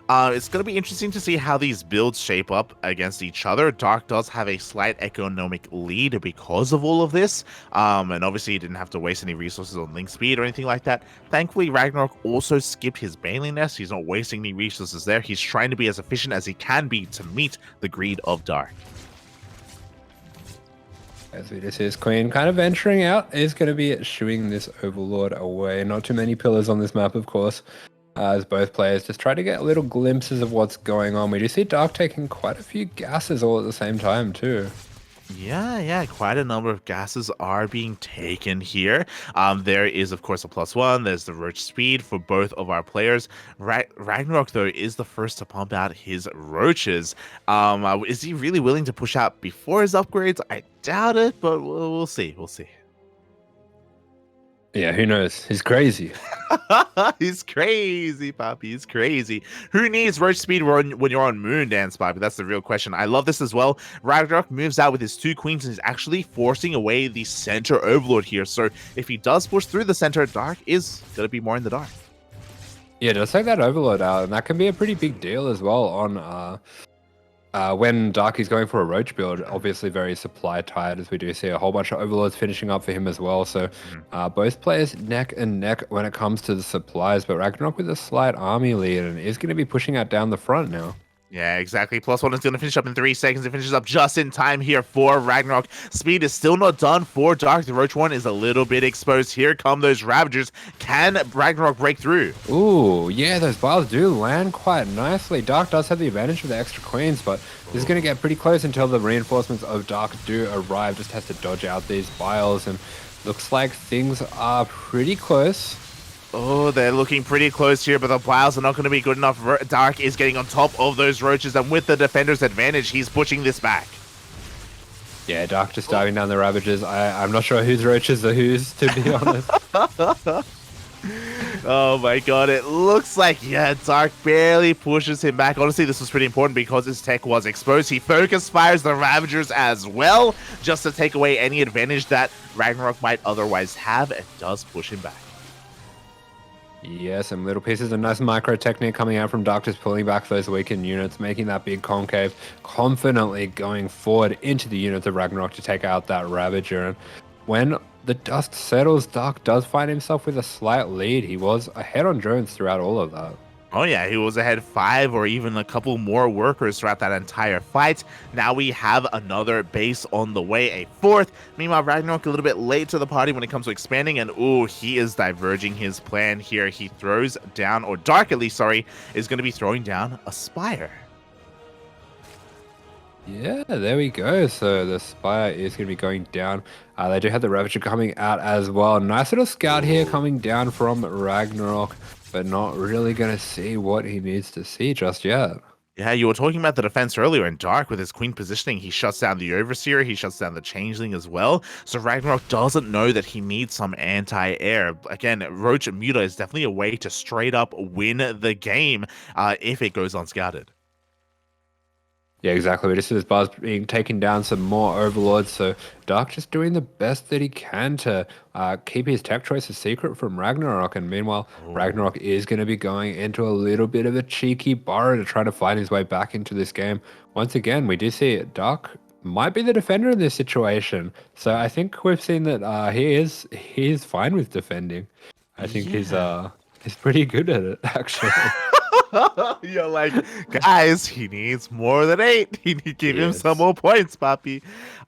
it's going to be interesting to see how these builds shape up against each other. Dark does have a slight economic lead because of all of this. And obviously, he didn't have to waste any resources on link speed or anything like that. Thankfully, RagnaroK also skipped his Baneling nest. He's not wasting any resources there. He's trying to be as efficient as he can be to meet the greed of Dark. As we just see his queen kind of venturing out, is going to be shooing this Overlord away. Not too many pillars on this map, of course, as both players just try to get little glimpses of what's going on. We do see Dark taking quite a few gases all at the same time, too. Yeah, quite a number of gases are being taken here. There is, of course, a +1. There's the Roach speed for both of our players. RagnaroK, though, is the first to pump out his Roaches. Is he really willing to push out before his upgrades? I doubt it, but we'll see. We'll see. Yeah, who knows? He's crazy. He's crazy, Poppy. He's crazy. Who needs Roach speed when you're on Moon Dance, Poppy? That's the real question. I love this as well. RagnaroK moves out with his 2 queens and is actually forcing away the center Overlord here. So if he does push through the center, Dark is going to be more in the dark. Yeah, just take that Overlord out, and that can be a pretty big deal as well on when Dark is going for a Roach build. Obviously very supply tight, as we do see a whole bunch of Overlords finishing up for him as well. So both players neck and neck when it comes to the supplies, but RagnaroK with a slight army lead and is going to be pushing out down the front now. Yeah, exactly. +1 is going to finish up in 3 seconds. It finishes up just in time here for RagnaroK. Speed is still not done for Dark. The Roach one is a little bit exposed. Here come those Ravagers. Can RagnaroK break through? Ooh, yeah, those biles do land quite nicely. Dark does have the advantage with the extra queens, but this is going to get pretty close until the reinforcements of Dark do arrive. Just has to dodge out these biles, and looks like things are pretty close. Oh, they're looking pretty close here, but the plows are not going to be good enough. Dark is getting on top of those Roaches, and with the defender's advantage, he's pushing this back. Yeah, Dark just diving down the Ravagers. I'm not sure whose Roaches are whose, to be honest. Oh my god, it looks like, yeah, Dark barely pushes him back. Honestly, this was pretty important because his tech was exposed. He focus fires the Ravagers as well, just to take away any advantage that RagnaroK might otherwise have, and does push him back. Yeah, some little pieces of nice micro technique coming out from Dark, just pulling back those weakened units, making that big concave, confidently going forward into the units of RagnaroK to take out that Ravager. And when the dust settles, Dark does find himself with a slight lead. He was ahead on drones throughout all of that. Oh yeah, he was ahead 5 or even a couple more workers throughout that entire fight. Now we have another base on the way, a 4th. Meanwhile, RagnaroK a little bit late to the party when it comes to expanding, and ooh, he is diverging his plan here. He throws down, or Dark at least, sorry, is going to be throwing down a Spire. Yeah, there we go. So the Spire is going to be going down. They do have the Ravager coming out as well. Nice little scout here coming down from RagnaroK, but not really going to see what he needs to see just yet. Yeah, you were talking about the defense earlier, in Dark with his queen positioning, he shuts down the Overseer, he shuts down the Changeling as well. So RagnaroK doesn't know that he needs some anti-air. Again, Roach Muta is definitely a way to straight up win the game if it goes unscouted. Yeah, exactly. We just see this Buzz being taken down some more Overlords, so Dark just doing the best that he can to keep his tech choices secret from RagnaroK, and meanwhile, RagnaroK is going to be going into a little bit of a cheeky burrow to try to find his way back into this game. Once again, we do see Dark might be the defender in this situation, so I think we've seen that he is fine with defending. I think he's pretty good at it, actually. You're like, guys, he needs more than 8. You need to give him some more points, Poppy.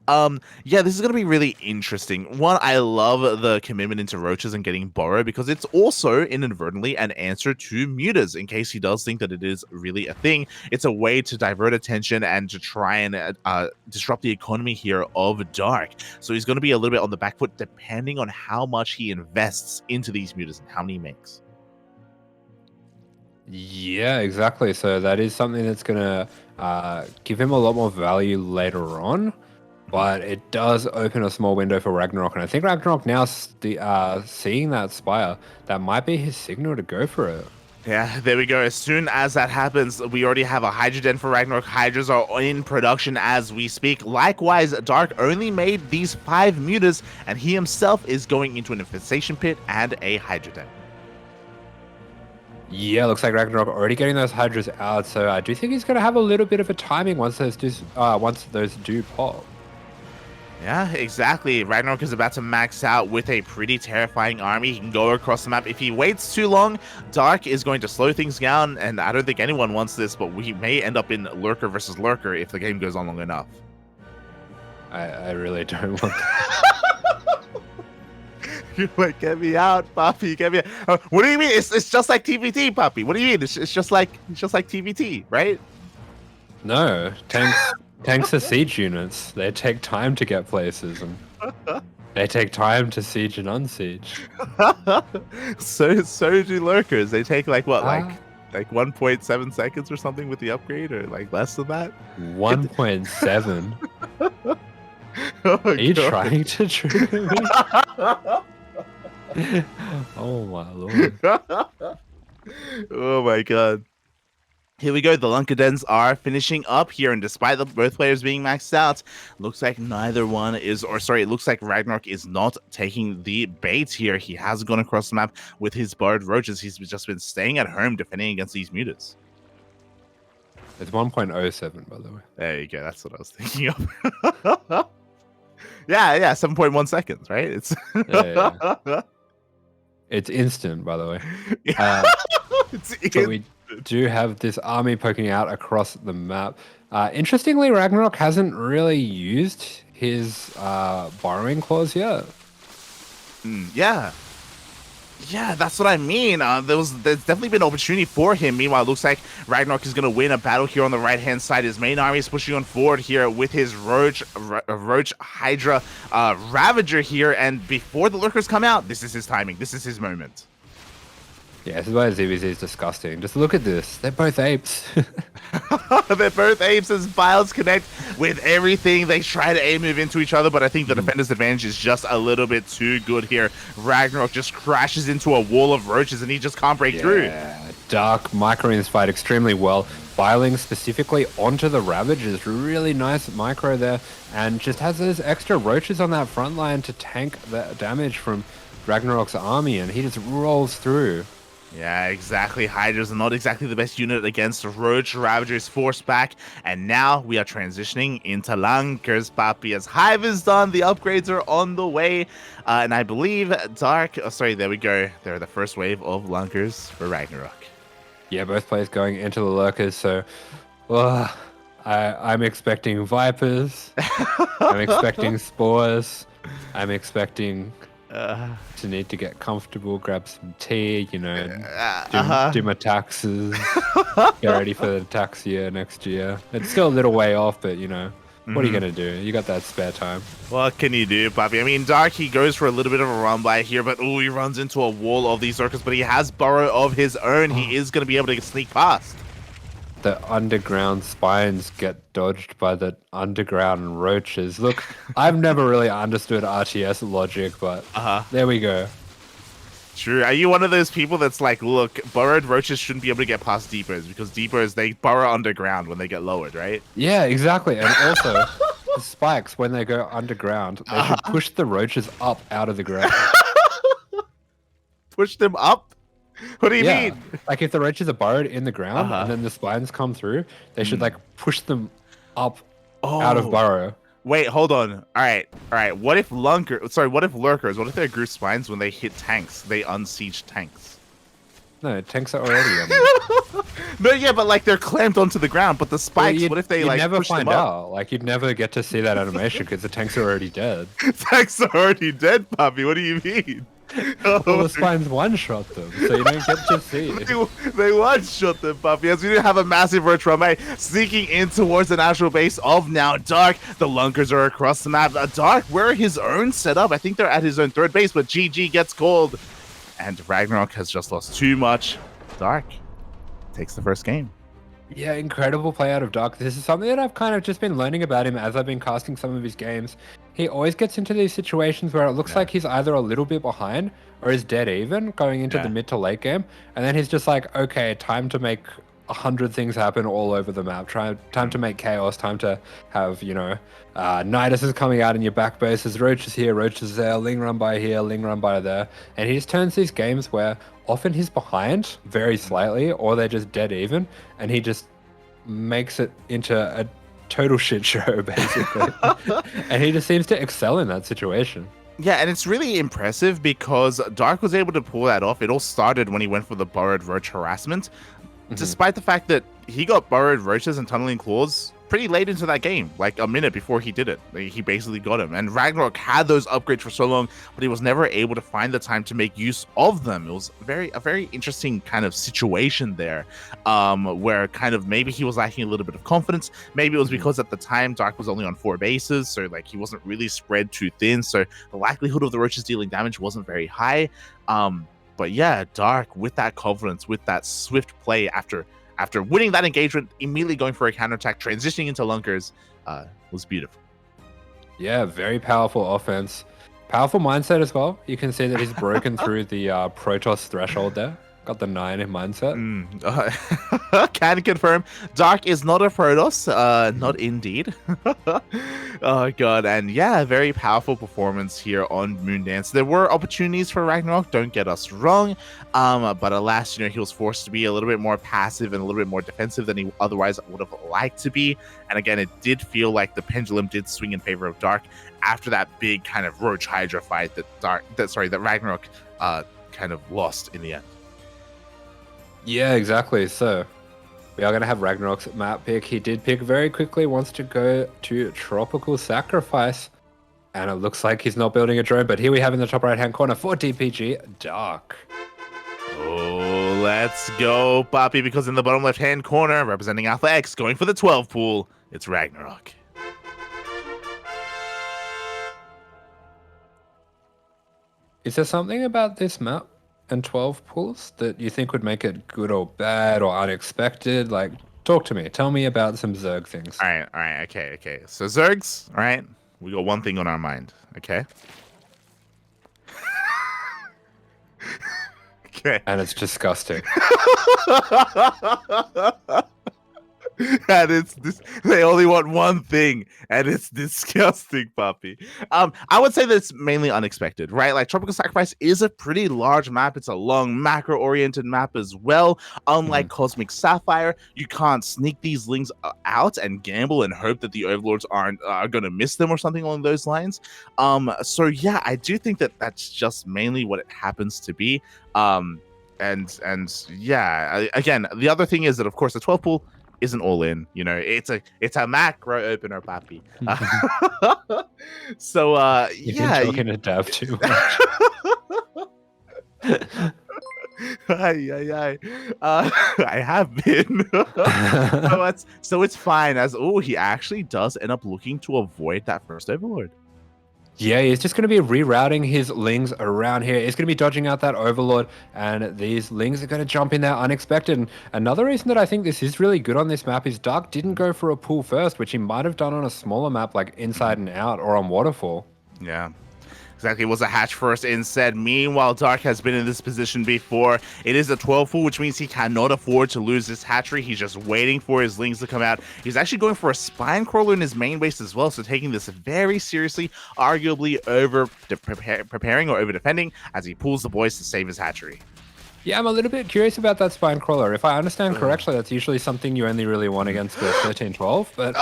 Yeah, this is gonna be really interesting. One, I love the commitment into Roaches and getting Borrow, because it's also inadvertently an answer to mutas. In case he does think that it is really a thing, it's a way to divert attention and to try and disrupt the economy here of Dark. So he's gonna be a little bit on the back foot depending on how much he invests into these mutas and how many he makes. Yeah, exactly. So that is something that's going to give him a lot more value later on. But it does open a small window for RagnaroK, and I think RagnaroK now seeing that Spire, that might be his signal to go for it. Yeah, there we go. As soon as that happens, we already have a Hydra Den for RagnaroK. Hydras are in production as we speak. Likewise, Dark only made these 5 mutas, and he himself is going into an Infestation Pit and a Hydra Den. Yeah, looks like RagnaroK already getting those Hydras out, so I do think he's going to have a little bit of a timing once those do pop. Yeah, exactly. RagnaroK is about to max out with a pretty terrifying army. He can go across the map. If he waits too long, Dark is going to slow things down, and I don't think anyone wants this, but we may end up in Lurker versus Lurker if the game goes on long enough. I really don't want that. You're like, get me out, Poppy, get me out. What do you mean? It's just like TVT, Poppy. What do you mean? It's just like TVT, right? No, tanks are siege units. They take time to get places, and they take time to siege and unsiege. so do Lurkers. They take like what, like 1.7 seconds or something with the upgrade, or like less than that. 1.7. Are you trying to trick me? Oh my lord. Oh my god. Here we go. The Lunkadens are finishing up here, and despite both players being maxed out, looks like neither one is, or sorry, it looks like RagnaroK is not taking the bait here. He has gone across the map with his Burrowed Roaches. He's just been staying at home defending against these mutas. It's 1.07, by the way. There you go. That's what I was thinking of. yeah, 7.1 seconds, right? It's yeah. It's instant, by the way. So we do have this army poking out across the map. Interestingly, RagnaroK hasn't really used his borrowing clause yet. Yeah, that's what I mean. There's definitely been opportunity for him. Meanwhile, it looks like RagnaroK is going to win a battle here on the right-hand side. His main army is pushing on forward here with his Roach Hydra Ravager here. And before the Lurkers come out, this is his timing. This is his moment. Yeah, this is why ZBZ is disgusting. Just look at this. They're both apes. They're both apes as Biles connect with everything. They try to aim move into each other, but I think the defender's advantage is just a little bit too good here. RagnaroK just crashes into a wall of roaches and he just can't break through. Dark microing this fight extremely well. Biling specifically onto the Ravagers. Really nice micro there. And just has those extra roaches on that front line to tank the damage from RagnaroK's army, and he just rolls through. Yeah, exactly. Hydras are not exactly the best unit against Roach. Ravager is forced back, and now we are transitioning into Lunkers, Papi. As Hive is done, the upgrades are on the way, and I believe Dark... Oh, sorry, there we go. They're the first wave of Lunkers for RagnaroK. Yeah, both players going into the Lurkers, so... I'm expecting Vipers. I'm expecting Spores. I'm expecting... to need to get comfortable, grab some tea, you know, do my taxes, get ready for the tax year next year. It's still a little way off, but you know, what are you gonna do? You got that spare time. What can you do, Bobby? I mean, Dark, he goes for a little bit of a run by here, but he runs into a wall of these Lurkers, but he has Burrow of his own. He is gonna be able to sneak past. The underground spines get dodged by the underground roaches. Look, I've never really understood RTS logic, but there we go. True. Are you one of those people that's like, look, burrowed roaches shouldn't be able to get past deepers because deepers, they burrow underground when they get lowered, right? Yeah, exactly. And also, the spikes, when they go underground, they should push the roaches up out of the ground. Push them up? What do you mean? Like if the roaches are burrowed in the ground and then the spines come through, they should like push them up out of burrow. Wait, hold on. All right. What if Lurkers, what if they're group spines when they hit tanks? They unsiege tanks. No, tanks are already on there. No, yeah, but like they're clamped onto the ground, but the spikes, what if they like never push find them up? out. Like you'd never get to see that animation because the tanks are already dead. Tanks are already dead, Poppy. What do you mean? Well, the spines one-shot them, so you don't get to see. They one-shot them, Puppy, as we do have a massive Roach Rumble sneaking in towards the natural base of now Dark. The Lunkers are across the map. Dark, where his own setup. I think they're at his own third base, but GG gets called. And RagnaroK has just lost too much. Dark takes the first game. Yeah, incredible play out of Doc. This is something that I've kind of just been learning about him as I've been casting some of his games. He always gets into these situations where it looks Yeah, like he's either a little bit behind or is dead even going into the yeah. mid to late game. And then he's just like, okay, time to make 100 things happen all over the map. Time to make chaos. Time to have, Nidus is coming out in your back bases. Roach is here, Roach is there. Ling run by here, Ling run by there. And he just turns these games where often he's behind very slightly or they're just dead even. And he just makes it into a total shit show, basically. And he just seems to excel in that situation. Yeah, and it's really impressive because Dark was able to pull that off. It all started when he went for the Burrowed Roach harassment, despite the fact that he got Burrowed Roaches and Tunneling Claws pretty late into that game, like a minute before he did it. Like, he basically got him. And RagnaroK had those upgrades for so long, but he was never able to find the time to make use of them. It was a very interesting kind of situation there, where kind of maybe he was lacking a little bit of confidence. Maybe it was because at the time Dark was only on 4 bases, so like he wasn't really spread too thin, so the likelihood of the Roaches dealing damage wasn't very high. But yeah, Dark with that confidence, with that swift play after winning that engagement, immediately going for a counterattack, transitioning into lunkers, was beautiful. Yeah, very powerful offense. Powerful mindset as well. You can see that he's broken through the Protoss threshold there. Got the 9 in mindset. Can confirm, Dark is not a Protoss, not indeed. Oh god, and yeah, very powerful performance here on Moondance. There were opportunities for RagnaroK, don't get us wrong, but alas, he was forced to be a little bit more passive and a little bit more defensive than he otherwise would have liked to be. And again, it did feel like the pendulum did swing in favor of Dark after that big kind of Roach Hydra fight that RagnaroK kind of lost in the end. Yeah, exactly. So we are going to have RagnaroK's map pick. He did pick very quickly, wants to go to Tropical Sacrifice. And it looks like he's not building a drone, but here we have in the top right-hand corner for DPG, Dark. Oh, let's go, Papi, because in the bottom left-hand corner, representing Alpha X, going for the 12 pool, it's RagnaroK. Is there something about this map and 12 pools that you think would make it good or bad or unexpected? Like, talk to me. Tell me about some Zerg things. All right, okay. So Zergs, all right, we got one thing on our mind, okay? Okay. And it's disgusting. And it's this, they only want one thing, and it's disgusting, Puppy. I would say that it's mainly unexpected, right? Like, Tropical Sacrifice is a pretty large map. It's a long macro-oriented map as well. Unlike Cosmic Sapphire, you can't sneak these lings out and gamble and hope that the Overlords are going to miss them or something along those lines. So yeah, I do think that that's just mainly what it happens to be. And yeah, again, the other thing is that, of course, the 12 pool isn't all in, it's a macro opener, Papi. So yeah, you're talking to Dav too much. I have been. So it's fine, as he actually does end up looking to avoid that first Overlord. Yeah, he's just going to be rerouting his lings around here. He's going to be dodging out that Overlord, and these lings are going to jump in there unexpected. And another reason that I think this is really good on this map is Dark didn't go for a pool first, which he might have done on a smaller map like Inside and Out or on Waterfall. Yeah. Exactly, it was a hatch first instead. Meanwhile, Dark has been in this position before. It is a 12 pool, which means he cannot afford to lose this hatchery. He's just waiting for his lings to come out. He's actually going for a spine crawler in his main base as well, so taking this very seriously, arguably preparing or over defending as he pulls the boys to save his hatchery. Yeah, I'm a little bit curious about that spine crawler. If I understand correctly, that's usually something you only really want against the 13-12. But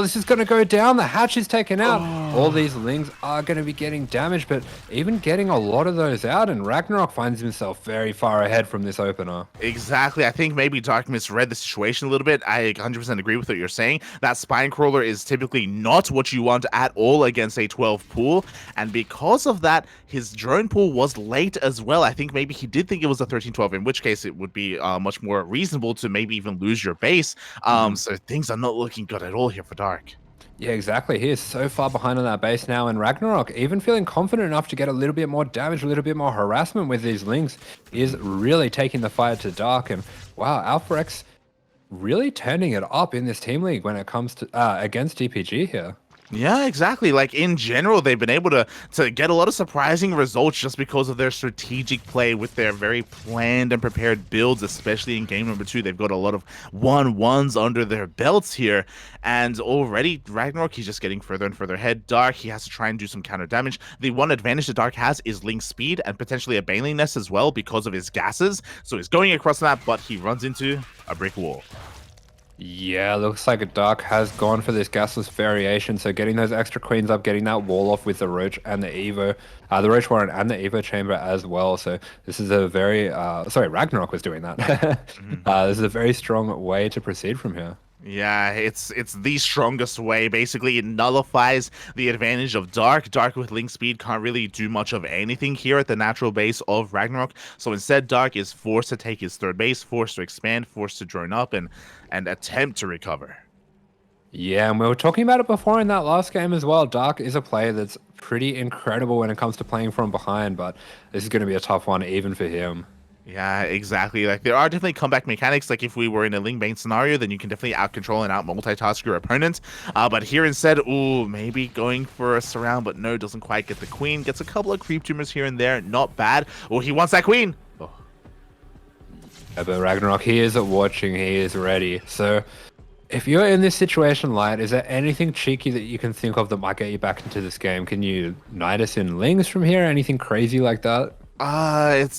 this is going to go down. The hatch is taken out. All these lings are going to be getting damaged, but even getting a lot of those out, and RagnaroK finds himself very far ahead from this opener. Exactly. I think maybe Dark misread the situation a little bit. I 100% agree with what you're saying. That spine crawler is typically not what you want at all against a 12 pool, and because of that, his drone pool was late as well. I think maybe he did think it was a 13-12, in which case it would be much more reasonable to maybe even lose your base. So things are not looking good at all here for Dark. Yeah, exactly. He is so far behind on that base now, and RagnaroK, even feeling confident enough to get a little bit more damage, a little bit more harassment with these lings, is really taking the fight to Dark. And wow, Alpha X really turning it up in this team league when it comes to against DPG here. Yeah, exactly. Like in general, they've been able to get a lot of surprising results just because of their strategic play with their very planned and prepared builds, especially in game number 2. They've got a lot of 1-1s under their belts here. And already RagnaroK, he's just getting further and further ahead. Dark, he has to try and do some counter damage. The one advantage that Dark has is Link speed and potentially a Baneling Nest as well because of his gases. So he's going across that, but he runs into a brick wall. Yeah, looks like Dark has gone for this gasless variation, so getting those extra queens up, getting that wall off with the Roach and the Evo, the Roach Warren and the Evo Chamber as well, so this is a very, sorry, RagnaroK was doing that. This is a very strong way to proceed from here. Yeah, it's the strongest way. Basically, it nullifies the advantage of Dark. Dark with Link speed can't really do much of anything here at the natural base of RagnaroK. So instead, Dark is forced to take his third base, forced to expand, forced to drone up and attempt to recover. Yeah, and we were talking about it before in that last game as well. Dark is a player that's pretty incredible when it comes to playing from behind, but this is going to be a tough one even for him. Yeah, exactly. Like there are definitely comeback mechanics. Like if we were in a Ling Bane scenario, then you can definitely out control and out multitask your opponent. But here instead, ooh, maybe going for a surround, but no, doesn't quite get the queen. Gets a couple of creep tumors here and there, not bad. Oh, he wants that queen. Oh. Yeah, but RagnaroK, he is watching, he is ready. So if you're in this situation, Light, is there anything cheeky that you can think of that might get you back into this game? Can you knight us in Lings from here? Anything crazy like that?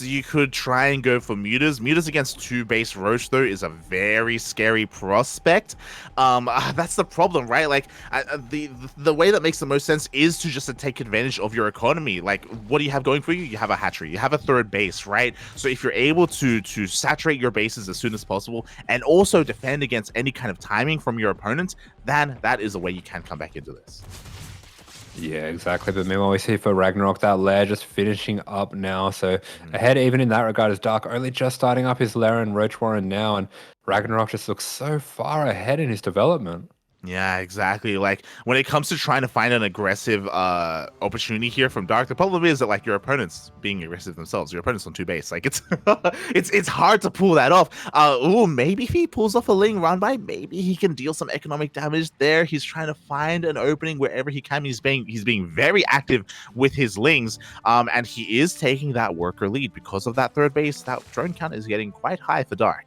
You could try and go for Mutas. Mutas against 2 base Roach though is a very scary prospect. That's the problem, right? Like the way that makes the most sense is to just take advantage of your economy. Like, what do you have going for you? You have a hatchery, you have a third base, right? So if you're able to saturate your bases as soon as possible and also defend against any kind of timing from your opponent, then that is a way you can come back into this. Yeah, exactly. But meanwhile, we see for RagnaroK that lair just finishing up now. So ahead, even in that regard, is Dark only just starting up his lair and Roach Warren now, and RagnaroK just looks so far ahead in his development. Yeah, exactly. Like when it comes to trying to find an aggressive opportunity here from Dark, the problem is that like your opponent's being aggressive themselves. Your opponent's on 2 base. Like it's it's hard to pull that off. Ooh, maybe if he pulls off a Ling run by, maybe he can deal some economic damage there. He's trying to find an opening wherever he can. He's being very active with his Lings. And he is taking that worker lead because of that third base. That drone count is getting quite high for Dark.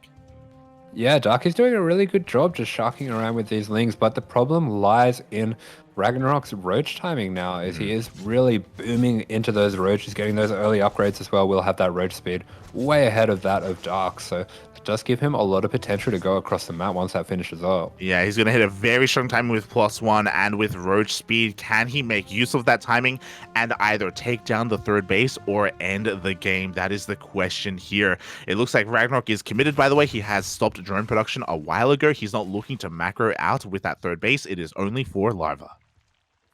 Yeah, Dark is doing a really good job just sharking around with these Lings, but the problem lies in RagnaroK's Roach timing now, is he is really booming into those Roaches, getting those early upgrades as well. Will have that Roach speed way ahead of that of Dark, so it does give him a lot of potential to go across the map once that finishes up. Yeah, he's going to hit a very strong timing with +1 and with Roach speed. Can he make use of that timing and either take down the third base or end the game? That is the question here. It looks like RagnaroK is committed, by the way. He has stopped drone production a while ago. He's not looking to macro out with that third base. It is only for Larva.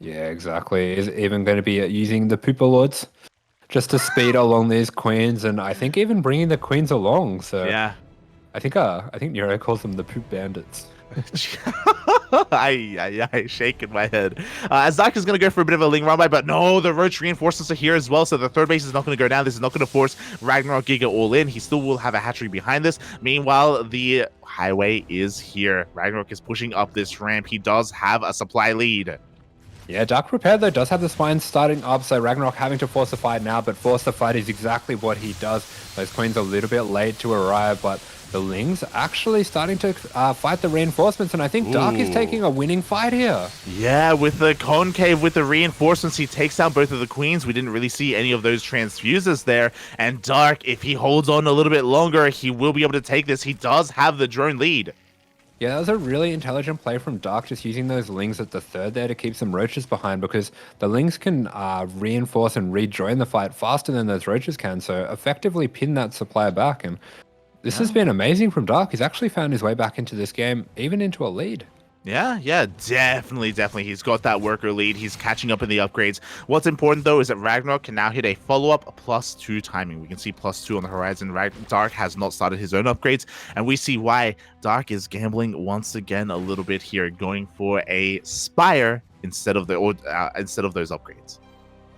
Yeah, exactly. Is even going to be using the Pooper Lords just to speed along these queens, and I think even bringing the queens along. So yeah, I think Nero calls them the Poop Bandits. I shaking my head. As Dark is going to go for a bit of a Ling run by, but no, the Roach reinforcements are here as well, so the third base is not going to go down. This is not going to force RagnaroK Giga all in. He still will have a hatchery behind this. Meanwhile, the highway is here. RagnaroK is pushing up this ramp. He does have a supply lead. Yeah, Dark Prepared though does have the spine starting up, so RagnaroK having to force the fight now, but force the fight is exactly what he does. Those queens are a little bit late to arrive, but the Lings actually starting to fight the reinforcements, and I think Dark is taking a winning fight here. Yeah, with the concave, with the reinforcements, he takes down both of the queens. We didn't really see any of those transfuses there, and Dark, if he holds on a little bit longer, he will be able to take this. He does have the drone lead. Yeah, that was a really intelligent play from Dark, just using those Lings at the third there to keep some Roaches behind, because the Lings can reinforce and rejoin the fight faster than those Roaches can, so effectively pin that supply back. And this has been amazing from Dark. He's actually found his way back into this game, even into a lead. Yeah, definitely. He's got that worker lead. He's catching up in the upgrades. What's important, though, is that RagnaroK can now hit a follow-up +2 timing. We can see +2 on the horizon. Dark has not started his own upgrades, and we see why Dark is gambling once again a little bit here, going for a Spire instead of those upgrades.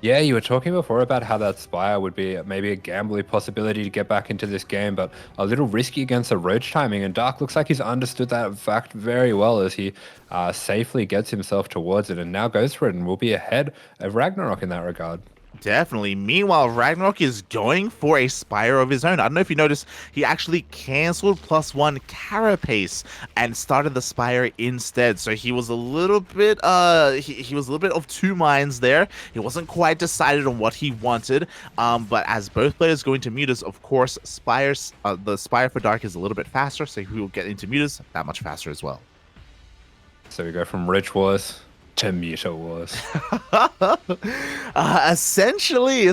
Yeah, you were talking before about how that Spire would be maybe a gambly possibility to get back into this game, but a little risky against the roach timing. And Dark looks like he's understood that fact very well as he safely gets himself towards it and now goes for it and will be ahead of RagnaroK in that regard. Definitely. Meanwhile, RagnaroK is going for a Spire of his own. I don't know if you noticed, he actually canceled +1 Carapace and started the Spire instead. So he was a little bit he was a little bit of two minds there. He wasn't quite decided on what he wanted. But as both players go into Mutas, of course, the Spire for Dark is a little bit faster, so he will get into Mutas that much faster as well. So we go from Rich Wars to Muta Wars. Essentially, and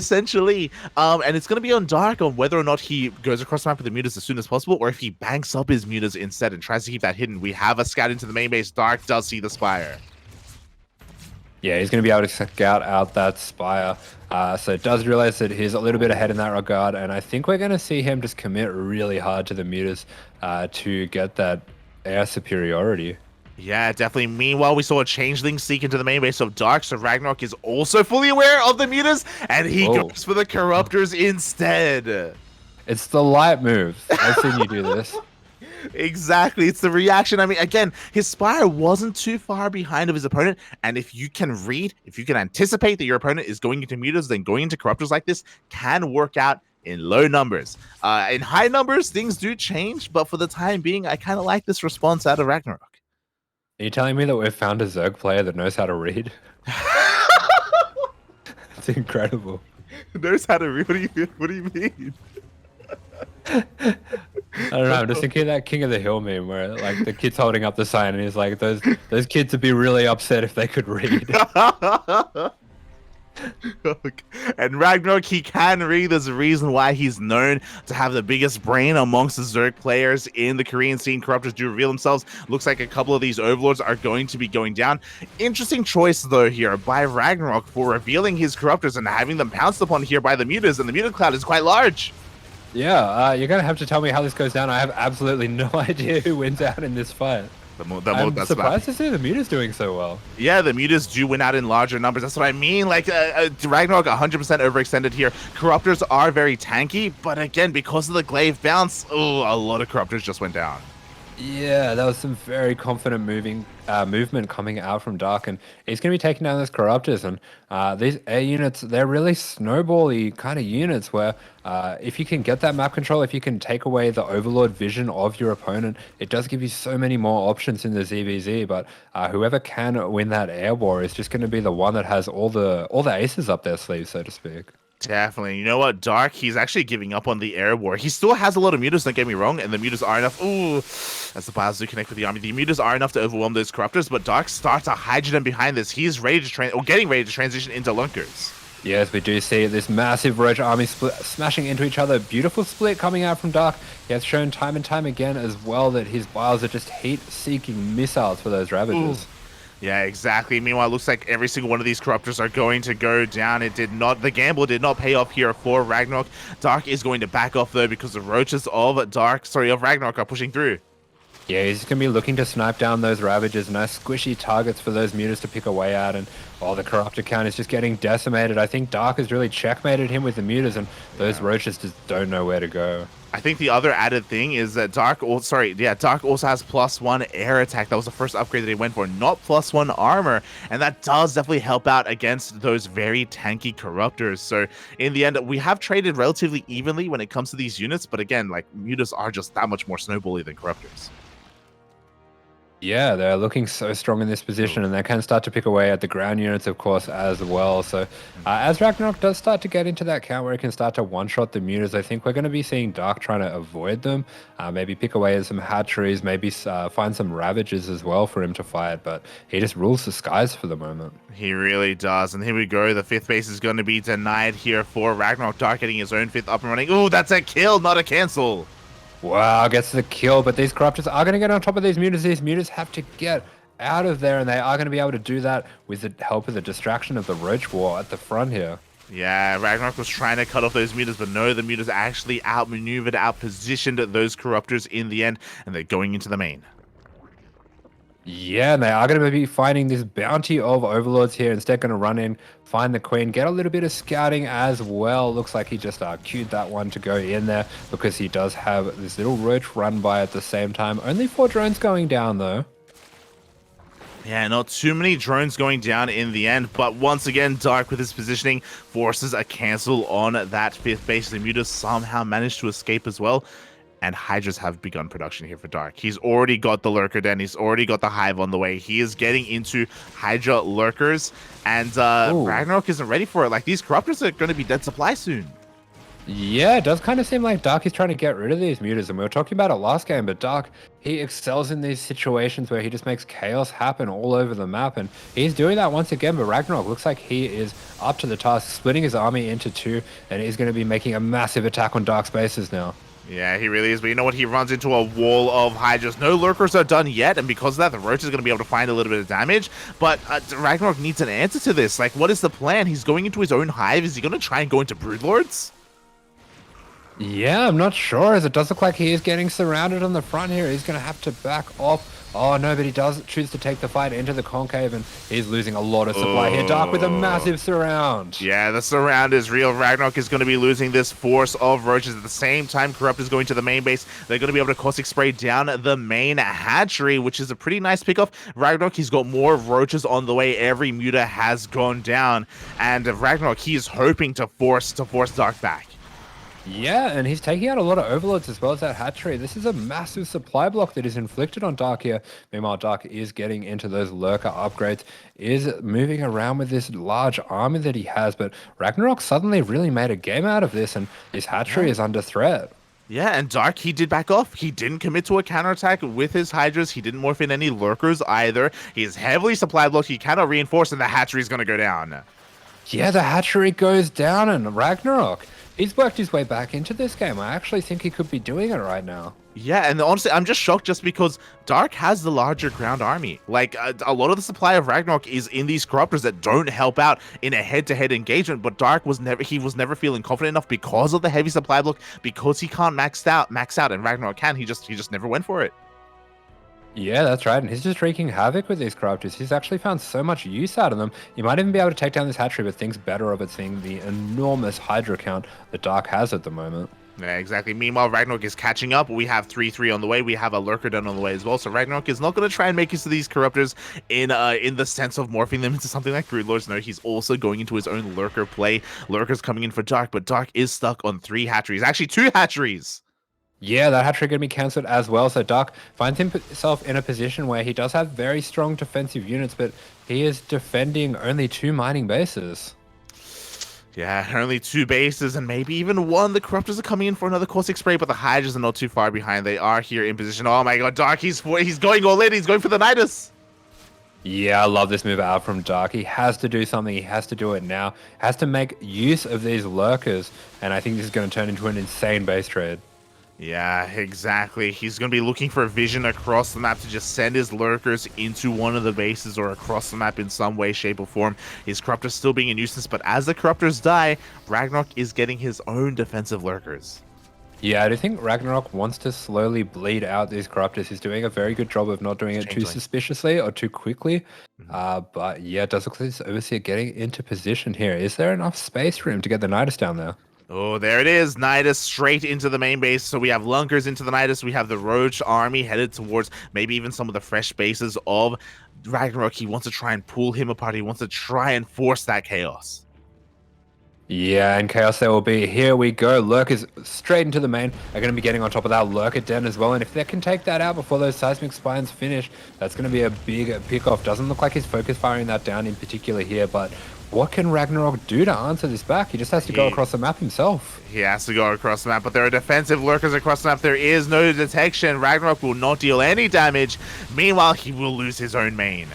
it's going to be on Dark on whether or not he goes across the map with the mutas as soon as possible, or if he banks up his mutas instead and tries to keep that hidden. We have a scout into the main base. Dark does see the Spire. Yeah, he's going to be able to scout out that Spire. So does realize that he's a little bit ahead in that regard, and I think we're going to see him just commit really hard to the mutas to get that air superiority. Yeah, definitely. Meanwhile, we saw a changeling seek into the main base of Dark, so RagnaroK is also fully aware of the mutas, and he goes for the Corruptors instead. It's the light move. I've seen you do this. Exactly, it's the reaction. I mean, again, his Spire wasn't too far behind of his opponent, and if you can anticipate that your opponent is going into mutas, then going into Corruptors like this can work out in low numbers. In high numbers, things do change, but for the time being, I kind of like this response out of RagnaroK. Are you telling me that we've found a Zerg player that knows how to read? It's incredible. Knows how to read? What do you mean? I don't know. I'm just thinking of that King of the Hill meme where like the kid's holding up the sign and he's like, those kids would be really upset if they could read. And RagnaroK, he can read. There's a reason why he's known to have the biggest brain amongst the Zerg players in the Korean scene. Corruptors do reveal themselves. Looks like a couple of these Overlords are going to be going down. Interesting choice, though, here by RagnaroK for revealing his Corruptors and having them pounced upon here by the mutas, and the muta cloud is quite large. Yeah, you're going to have to tell me how this goes down. I have absolutely no idea who wins out in this fight. I'm surprised to see the mutas doing so well. Yeah, the mutas do win out in larger numbers. That's what I mean. Like, RagnaroK 100% overextended here. Corruptors are very tanky, but again, because of the glaive bounce, a lot of Corruptors just went down. Yeah, that was some very confident movement coming out from Dark, and he's going to be taking down those Corruptors. And these air units, they're really snowbally kind of units where if you can get that map control, if you can take away the Overlord vision of your opponent, it does give you so many more options in the ZVZ. But whoever can win that air war is just going to be the one that has all the aces up their sleeve, so to speak. Definitely. You know what? Dark, he's actually giving up on the air war. He still has a lot of mutas, don't get me wrong, and the mutas are enough. Ooh, that's the Bazu connect with the army. The mutas are enough to overwhelm those Corruptors, but Dark starts a hydrogen behind this. He's ready to getting ready to transition into Lunkers. Yes, we do see this massive Roach army smashing into each other. Beautiful split coming out from Dark. He has shown time and time again as well that his biles are just heat-seeking missiles for those Ravagers. Ooh. Yeah, exactly. Meanwhile, it looks like every single one of these Corruptors are going to go down. The gamble did not pay off here for RagnaroK. Dark is going to back off though because the roaches of RagnaroK are pushing through. Yeah, he's going to be looking to snipe down those Ravagers, nice squishy targets for those mutas to pick away at, and while the Corruptor count is just getting decimated, I think Dark has really checkmated him with the mutas, and those roaches just don't know where to go. I think the other added thing is that Dark also has +1 air attack. That was the first upgrade that he went for, not +1 armor, and that does definitely help out against those very tanky Corruptors. So in the end, we have traded relatively evenly when it comes to these units, but again, like, mutas are just that much more snowbally than Corruptors. Yeah, they're looking so strong in this position, and they can start to pick away at the ground units, of course, as well. So as RagnaroK does start to get into that count where he can start to one-shot the mutas, I think we're going to be seeing Dark trying to avoid them, maybe pick away at some hatcheries, maybe find some Ravagers as well for him to fight, but he just rules the skies for the moment. He really does, and here we go. The 5th base is going to be denied here for RagnaroK. Dark getting his own 5th up and running. Ooh, that's a kill, not a cancel. Wow, gets the kill, but these Corruptors are going to get on top of these mutas. These mutas have to get out of there, and they are going to be able to do that with the help of the distraction of the Roach War at the front here. Yeah, RagnaroK was trying to cut off those mutas, but no, the mutas actually outmaneuvered, outpositioned those Corruptors in the end, and they're going into the main. Yeah, and they are going to be finding this bounty of overlords here. Instead, going to run in, find the queen, get a little bit of scouting as well. Looks like he just queued that one to go in there because he does have this little roach run by at the same time. Only 4 drones going down though. Yeah, not too many drones going down in the end, but once again, Dark with his positioning forces a cancel on that 5th base. The Mutas somehow managed to escape as well, and Hydras have begun production here for Dark. He's already got the Lurker Den, he's already got the Hive on the way. He is getting into Hydra Lurkers, and RagnaroK isn't ready for it. Like, these Corruptors are going to be dead supply soon. Yeah, it does kind of seem like Dark is trying to get rid of these mutas, and we were talking about it last game, but Dark, he excels in these situations where he just makes chaos happen all over the map, and he's doing that once again, but RagnaroK looks like he is up to the task, splitting his army into 2, and he's going to be making a massive attack on Dark spaces now. Yeah, he really is, but you know what? He runs into a wall of Hydras. No Lurkers are done yet, and because of that, the Roach is going to be able to find a little bit of damage, but RagnaroK needs an answer to this. Like, what is the plan? He's going into his own Hive. Is he going to try and go into Broodlords? Yeah, I'm not sure, as it does look like he is getting surrounded on the front here. He's going to have to back off. Oh, no, but he does choose to take the fight into the concave, and he's losing a lot of supply here. Dark with a massive surround. Yeah, the surround is real. RagnaroK is going to be losing this force of roaches. At the same time, Corrupt is going to the main base. They're going to be able to caustic spray down the main hatchery, which is a pretty nice pickoff. RagnaroK, he's got more roaches on the way. Every muta has gone down, and RagnaroK, he is hoping to force Dark back. Yeah, and he's taking out a lot of overlords as well as that hatchery. This is a massive supply block that is inflicted on Dark here. Meanwhile, Dark is getting into those lurker upgrades, is moving around with this large army that he has, but RagnaroK suddenly really made a game out of this, and his hatchery is under threat. Yeah, and Dark, he did back off. He didn't commit to a counterattack with his Hydras. He didn't morph in any lurkers either. He is heavily supply blocked. He cannot reinforce, and the hatchery is going to go down. Yeah, the hatchery goes down, and RagnaroK, he's worked his way back into this game. I actually think he could be doing it right now. Yeah, and honestly, I'm just shocked just because Dark has the larger ground army. Like, a lot of the supply of RagnaroK is in these Corruptors that don't help out in a head-to-head engagement, but Dark was never feeling confident enough because of the heavy supply block, because he can't max out, and RagnaroK can. He just never went for it. Yeah, that's right, and he's just wreaking havoc with these Corruptors. He's actually found so much use out of them. You might even be able to take down this hatchery, but thinks better of it seeing the enormous Hydra count that Dark has at the moment. Yeah, exactly. Meanwhile, RagnaroK is catching up. We have 3-3 on the way. We have a Lurker done on the way as well. So RagnaroK is not going to try and make use of these Corruptors in the sense of morphing them into something like Broodlords. No, he's also going into his own Lurker play. Lurker's coming in for Dark, but Dark is stuck on 3 hatcheries. Actually, 2 hatcheries. Yeah, that hatchery going to be cancelled as well. So Dark finds himself in a position where he does have very strong defensive units, but he is defending only 2 mining bases. Yeah, only 2 bases and maybe even 1. The Corruptors are coming in for another caustic spray, but the Hydras are not too far behind. They are here in position. Oh my god, Dark, he's going all in. He's going for the Nidus. Yeah, I love this move out from Dark. He has to do something. He has to do it now. Has to make use of these lurkers, and I think this is going to turn into an insane base trade. Yeah, exactly. He's going to be looking for a vision across the map to just send his lurkers into one of the bases or across the map in some way, shape, or form. His Corruptors still being a nuisance, but as the Corruptors die, RagnaroK is getting his own defensive lurkers. Yeah, I do think RagnaroK wants to slowly bleed out these Corruptors. He's doing a very good job of not doing it too suspiciously or too quickly. But yeah, it does look like this Overseer getting into position here. Is there enough space for him to get the Nidus down there? Oh, there it is. Nidus straight into the main base. So we have Lunkers into the Nidus. We have the Roach army headed towards maybe even some of the fresh bases of RagnaroK. He wants to try and pull him apart. He wants to try and force that chaos. Yeah, and chaos there will be. Here we go. Lurkers straight into the main. Are going to be getting on top of that Lurker Den as well. And if they can take that out before those seismic spines finish, that's going to be a big pick-off. Doesn't look like he's focus firing that down in particular here, but what can RagnaroK do to answer this back? He just has to go across the map himself. He has to go across the map, but there are defensive lurkers across the map. There is no detection. RagnaroK will not deal any damage. Meanwhile, he will lose his own main.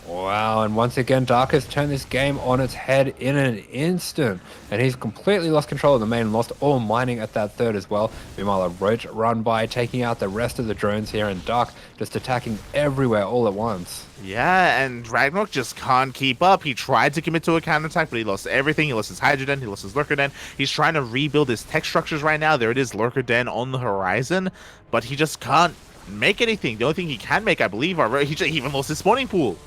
Wow, and once again, Dark has turned this game on its head in an instant. And he's completely lost control of the main, lost all mining at that third as well. Meanwhile, a Roach run by, taking out the rest of the drones here, and Dark just attacking everywhere all at once. Yeah, and RagnaroK just can't keep up. He tried to commit to a counterattack, but he lost everything. He lost his Hydra Den, he lost his Lurker Den. He's trying to rebuild his tech structures right now. There it is, Lurker Den on the horizon, but he just can't make anything. The only thing he can make, I believe, he even lost his spawning pool.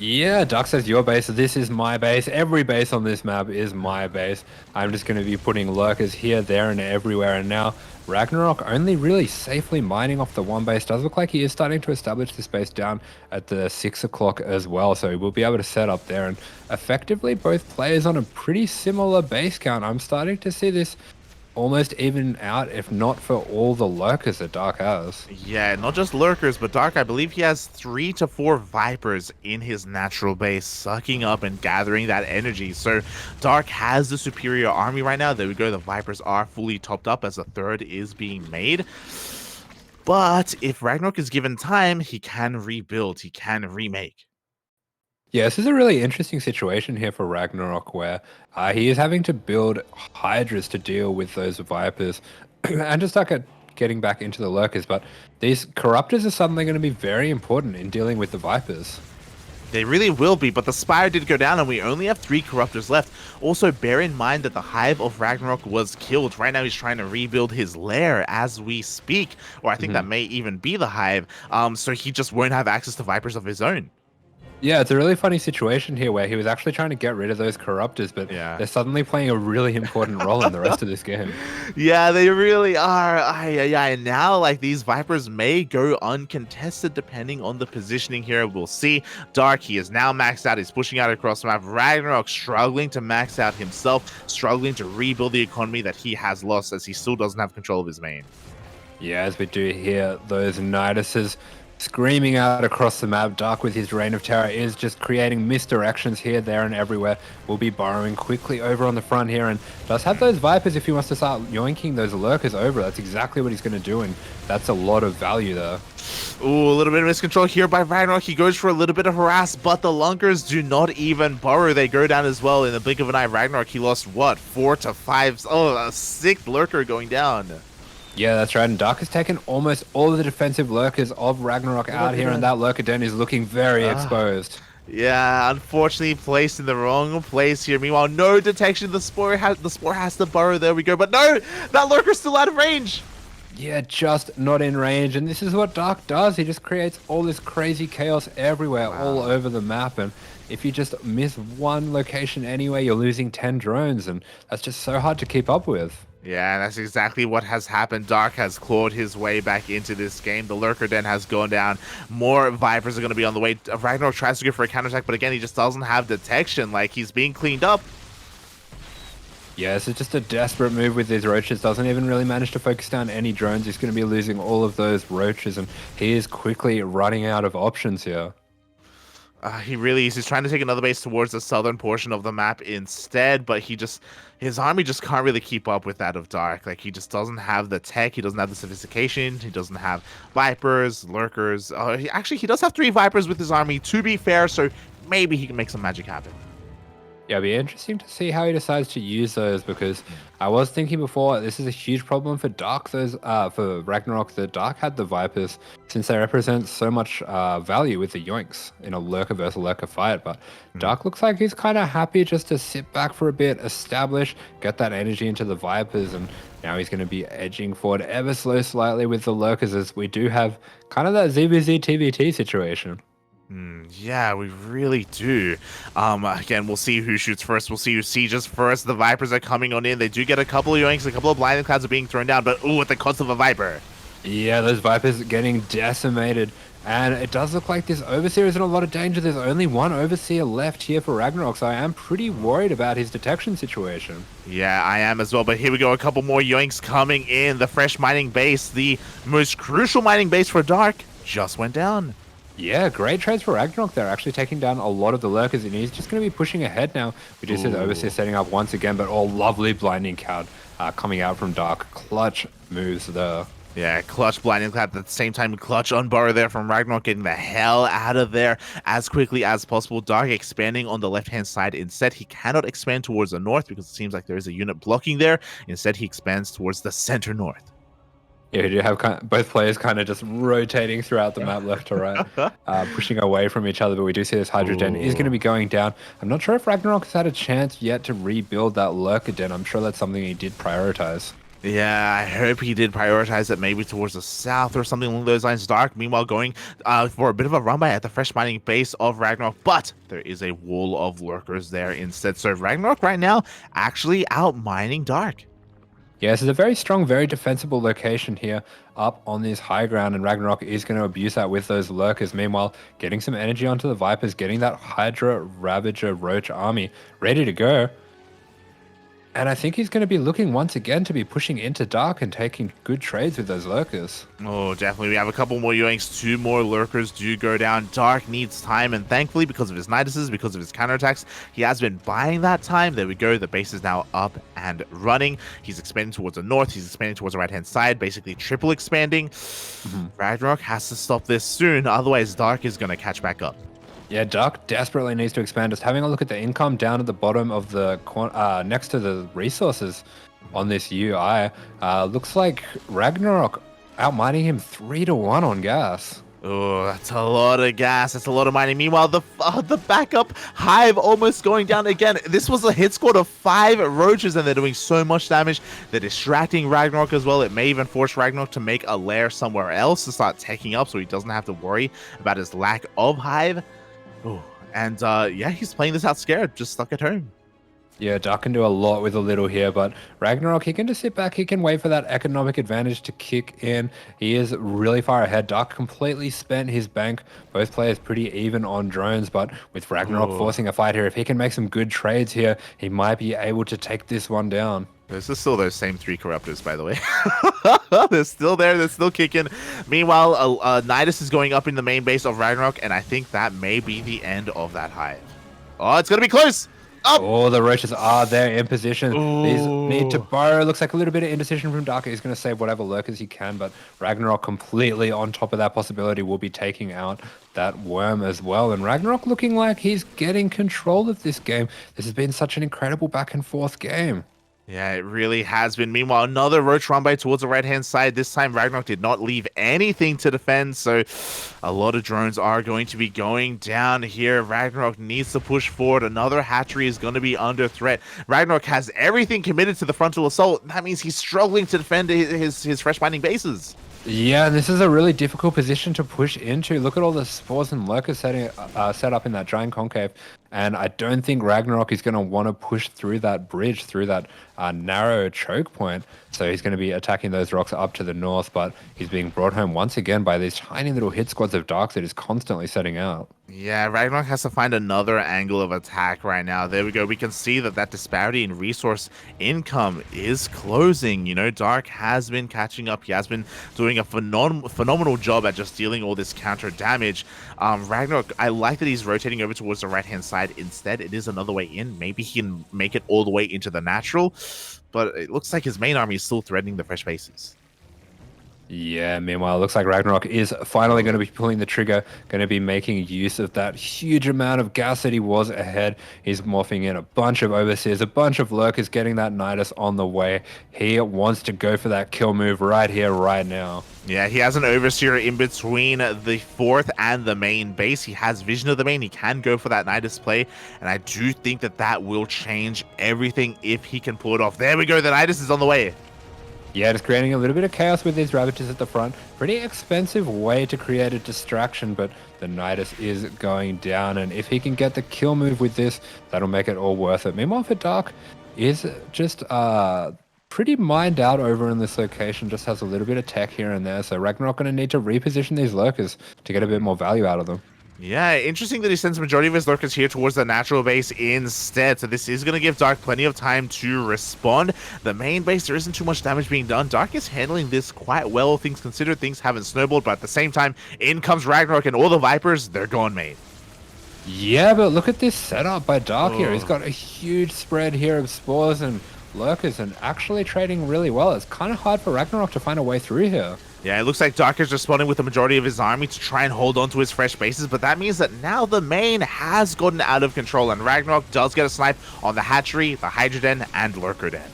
Yeah, Duck says your base, this is my base. Every base on this map is my base. I'm just going to be putting lurkers here, there, and everywhere. And now RagnaroK only really safely mining off the one base. Does look like he is starting to establish this base down at the 6 o'clock as well. So we'll be able to set up there. And effectively, both players on a pretty similar base count. I'm starting to see this almost even out, if not for all the lurkers that Dark has. Yeah, not just lurkers, but Dark, I believe he has 3 to 4 Vipers in his natural base, sucking up and gathering that energy. So Dark has the superior army right now. There we go, the Vipers are fully topped up as a third is being made. But if RagnaroK is given time, he can rebuild, he can remake. Yeah, this is a really interesting situation here for RagnaroK, where he is having to build Hydras to deal with those Vipers and just start getting back into the Lurkers. But these Corruptors are suddenly going to be very important in dealing with the Vipers. They really will be, but the Spire did go down and we only have 3 Corruptors left. Also, bear in mind that the Hive of RagnaroK was killed. Right now, he's trying to rebuild his lair as we speak, or I think that may even be the Hive, so he just won't have access to Vipers of his own. Yeah, it's a really funny situation here where he was actually trying to get rid of those Corruptors, but they're suddenly playing a really important role in the rest of this game. Yeah, they really are. And now, like, these Vipers may go uncontested depending on the positioning here. We'll see. Dark, he is now maxed out. He's pushing out across the map. RagnaroK struggling to max out himself, struggling to rebuild the economy that he has lost as he still doesn't have control of his main. Yeah, as we do hear those Niduses screaming out across the map. Dark with his Reign of Terror is just creating misdirections here, there, and everywhere. Will be burrowing quickly over on the front here, and does have those Vipers if he wants to start yoinking those Lurkers over. That's exactly what he's going to do, and that's a lot of value there. Ooh, a little bit of miscontrol here by RagnaroK. He goes for a little bit of harass, but the Lunkers do not even burrow. They go down as well. In the blink of an eye, RagnaroK, he lost, what, 4 to 5? Oh, a 6th Lurker going down. Yeah, that's right. And Dark has taken almost all of the defensive lurkers of RagnaroK out here, and that lurker den is looking very exposed. Yeah, unfortunately placed in the wrong place here. Meanwhile, no detection. The spore has to burrow. There we go. But no, that lurker's still out of range. Yeah, just not in range. And this is what Dark does. He just creates all this crazy chaos everywhere, all over the map. And if you just miss one location anyway, you're losing 10 drones. And that's just so hard to keep up with. Yeah, that's exactly what has happened. Dark has clawed his way back into this game. The lurker den has gone down. More Vipers are going to be on the way. RagnaroK tries to go for a counterattack, but again, he just doesn't have detection. Like, he's being cleaned up. Yeah, this is just a desperate move with these roaches. Doesn't even really manage to focus down any drones. He's going to be losing all of those roaches, and he is quickly running out of options here. He really is. He's trying to take another base towards the southern portion of the map instead, but his army just can't really keep up with that of Dark. Like, he just doesn't have the tech, he doesn't have the sophistication, he doesn't have Vipers, Lurkers. He does have 3 Vipers with his army, to be fair, so maybe he can make some magic happen. Yeah, it'll be interesting to see how he decides to use those, because I was thinking before, this is a huge problem for Dark, for RagnaroK, that Dark had the Vipers, since they represent so much value with the yoinks in a lurker versus lurker fight. But Dark looks like he's kind of happy just to sit back for a bit, establish, get that energy into the Vipers, and now he's going to be edging forward ever so slightly with the lurkers, as we do have kind of that ZBZ TVT situation. Yeah, we really do. Again, we'll see who shoots first. We'll see who sieges first. The Vipers are coming on in. They do get a couple of yoinks. A couple of blinding clouds are being thrown down, but ooh, at the cost of a Viper. Yeah, those Vipers are getting decimated. And it does look like this Overseer is in a lot of danger. There's only one Overseer left here for RagnaroK, so I am pretty worried about his detection situation. Yeah, I am as well, but here we go. A couple more yoinks coming in. The fresh mining base, the most crucial mining base for Dark, just went down. Yeah, great trades for RagnaroK there, actually taking down a lot of the lurkers, and he's just going to be pushing ahead now. We do see the Overseer setting up once again, but all lovely blinding cloud coming out from Dark. Clutch moves there. Yeah, clutch blinding cloud at the same time. Clutch unbar there from RagnaroK, getting the hell out of there as quickly as possible. Dark expanding on the left-hand side. Instead, he cannot expand towards the north because it seems like there is a unit blocking there. Instead, he expands towards the center north. Yeah, we do have both players kind of just rotating throughout the map left to right, pushing away from each other, but we do see this Hydra Den is going to be going down. I'm not sure if RagnaroK has had a chance yet to rebuild that Lurker Den. I'm sure that's something he did prioritize. Yeah, I hope he did prioritize it maybe towards the south or something along those lines. Dark, meanwhile, going for a bit of a run by at the fresh mining base of RagnaroK, but there is a wall of lurkers there instead. So RagnaroK right now actually out mining Dark. Yeah, this is a very strong, very defensible location here up on this high ground, and RagnaroK is going to abuse that with those lurkers. Meanwhile, getting some energy onto the Vipers, getting that Hydra, Ravager, Roach army ready to go. And I think he's going to be looking once again to be pushing into Dark and taking good trades with those lurkers. Oh, definitely. We have a couple more Yoinks. 2 more lurkers do go down. Dark needs time, and thankfully, because of his Niduses, because of his counterattacks, he has been buying that time. There we go. The base is now up and running. He's expanding towards the north. He's expanding towards the right-hand side, basically triple expanding. RagnaroK has to stop this soon. Otherwise, Dark is going to catch back up. Yeah, Dark desperately needs to expand. Just having a look at the income down at the bottom of the next to the resources on this UI, looks like RagnaroK outmining him 3-1 on gas. Oh, that's a lot of gas. That's a lot of mining. Meanwhile, the backup Hive almost going down again. This was a hit squad of 5 roaches, and they're doing so much damage. They're distracting RagnaroK as well. It may even force RagnaroK to make a lair somewhere else to start taking up, so he doesn't have to worry about his lack of Hive. Oh, and yeah, he's playing this out scared, just stuck at home. Yeah, Dark can do a lot with a little here, but RagnaroK, he can just sit back. He can wait for that economic advantage to kick in. He is really far ahead. Dark completely spent his bank. Both players pretty even on drones, but with RagnaroK forcing a fight here, if he can make some good trades here, he might be able to take this one down. This is still those same 3 corruptors, by the way. They're still there. They're still kicking. Meanwhile, Nidus is going up in the main base of RagnaroK, and I think that may be the end of that hive. Oh, it's going to be close. Oh, the roaches are there in position. Ooh. These need to burrow. Looks like a little bit of indecision from Dark. He's going to save whatever lurkers he can, but RagnaroK completely on top of that possibility will be taking out that worm as well. And RagnaroK looking like he's getting control of this game. This has been such an incredible back and forth game. Yeah, it really has been. Meanwhile, another roach run by towards the right-hand side. This time, RagnaroK did not leave anything to defend, so a lot of drones are going to be going down here. RagnaroK needs to push forward. Another hatchery is going to be under threat. RagnaroK has everything committed to the frontal assault. That means he's struggling to defend his fresh mining bases. Yeah, this is a really difficult position to push into. Look at all the spores and lurkers set up in that giant concave. And I don't think RagnaroK is going to want to push through that bridge, through that narrow choke point. So he's going to be attacking those rocks up to the north, but he's being brought home once again by these tiny little hit squads of Dark that is constantly setting out. Yeah, RagnaroK has to find another angle of attack right now. There we go. We can see that disparity in resource income is closing. You know, Dark has been catching up. He has been doing a phenomenal job at just dealing all this counter damage. RagnaroK, I like that he's rotating over towards the right-hand side. Instead, it is another way in. Maybe he can make it all the way into the natural, but it looks like his main army is still threatening the fresh bases. Yeah, meanwhile, it looks like RagnaroK is finally going to be pulling the trigger, going to be making use of that huge amount of gas that he was ahead. He's morphing in a bunch of overseers, a bunch of lurkers, getting that Nidus on the way. He wants to go for that kill move right here, right now. Yeah, he has an overseer in between the fourth and the main base. He has vision of the main. He can go for that Nidus play, and I do think that will change everything if he can pull it off. There we go. The Nidus is on the way. Yeah, just creating a little bit of chaos with these Ravagers at the front. Pretty expensive way to create a distraction, but the Nidus is going down, and if he can get the kill move with this, that'll make it all worth it. Meanwhile, for Dark is just pretty mined out over in this location, just has a little bit of tech here and there, so RagnaroK going to need to reposition these lurkers to get a bit more value out of them. Yeah, interesting that he sends the majority of his lurkers here towards the natural base instead. So this is going to give Dark plenty of time to respond. The main base, there isn't too much damage being done. Dark is handling this quite well, things considered. Things haven't snowballed, but at the same time, in comes RagnaroK and all the Vipers, they're gone, mate. Yeah, but look at this setup by Dark here. He's got a huge spread here of spores and lurkers and actually trading really well. It's kind of hard for RagnaroK to find a way through here. Yeah, it looks like Dark is responding with the majority of his army to try and hold on to his fresh bases, but that means that now the main has gotten out of control, and RagnaroK does get a snipe on the hatchery, the Hydra Den, and Lurker Den.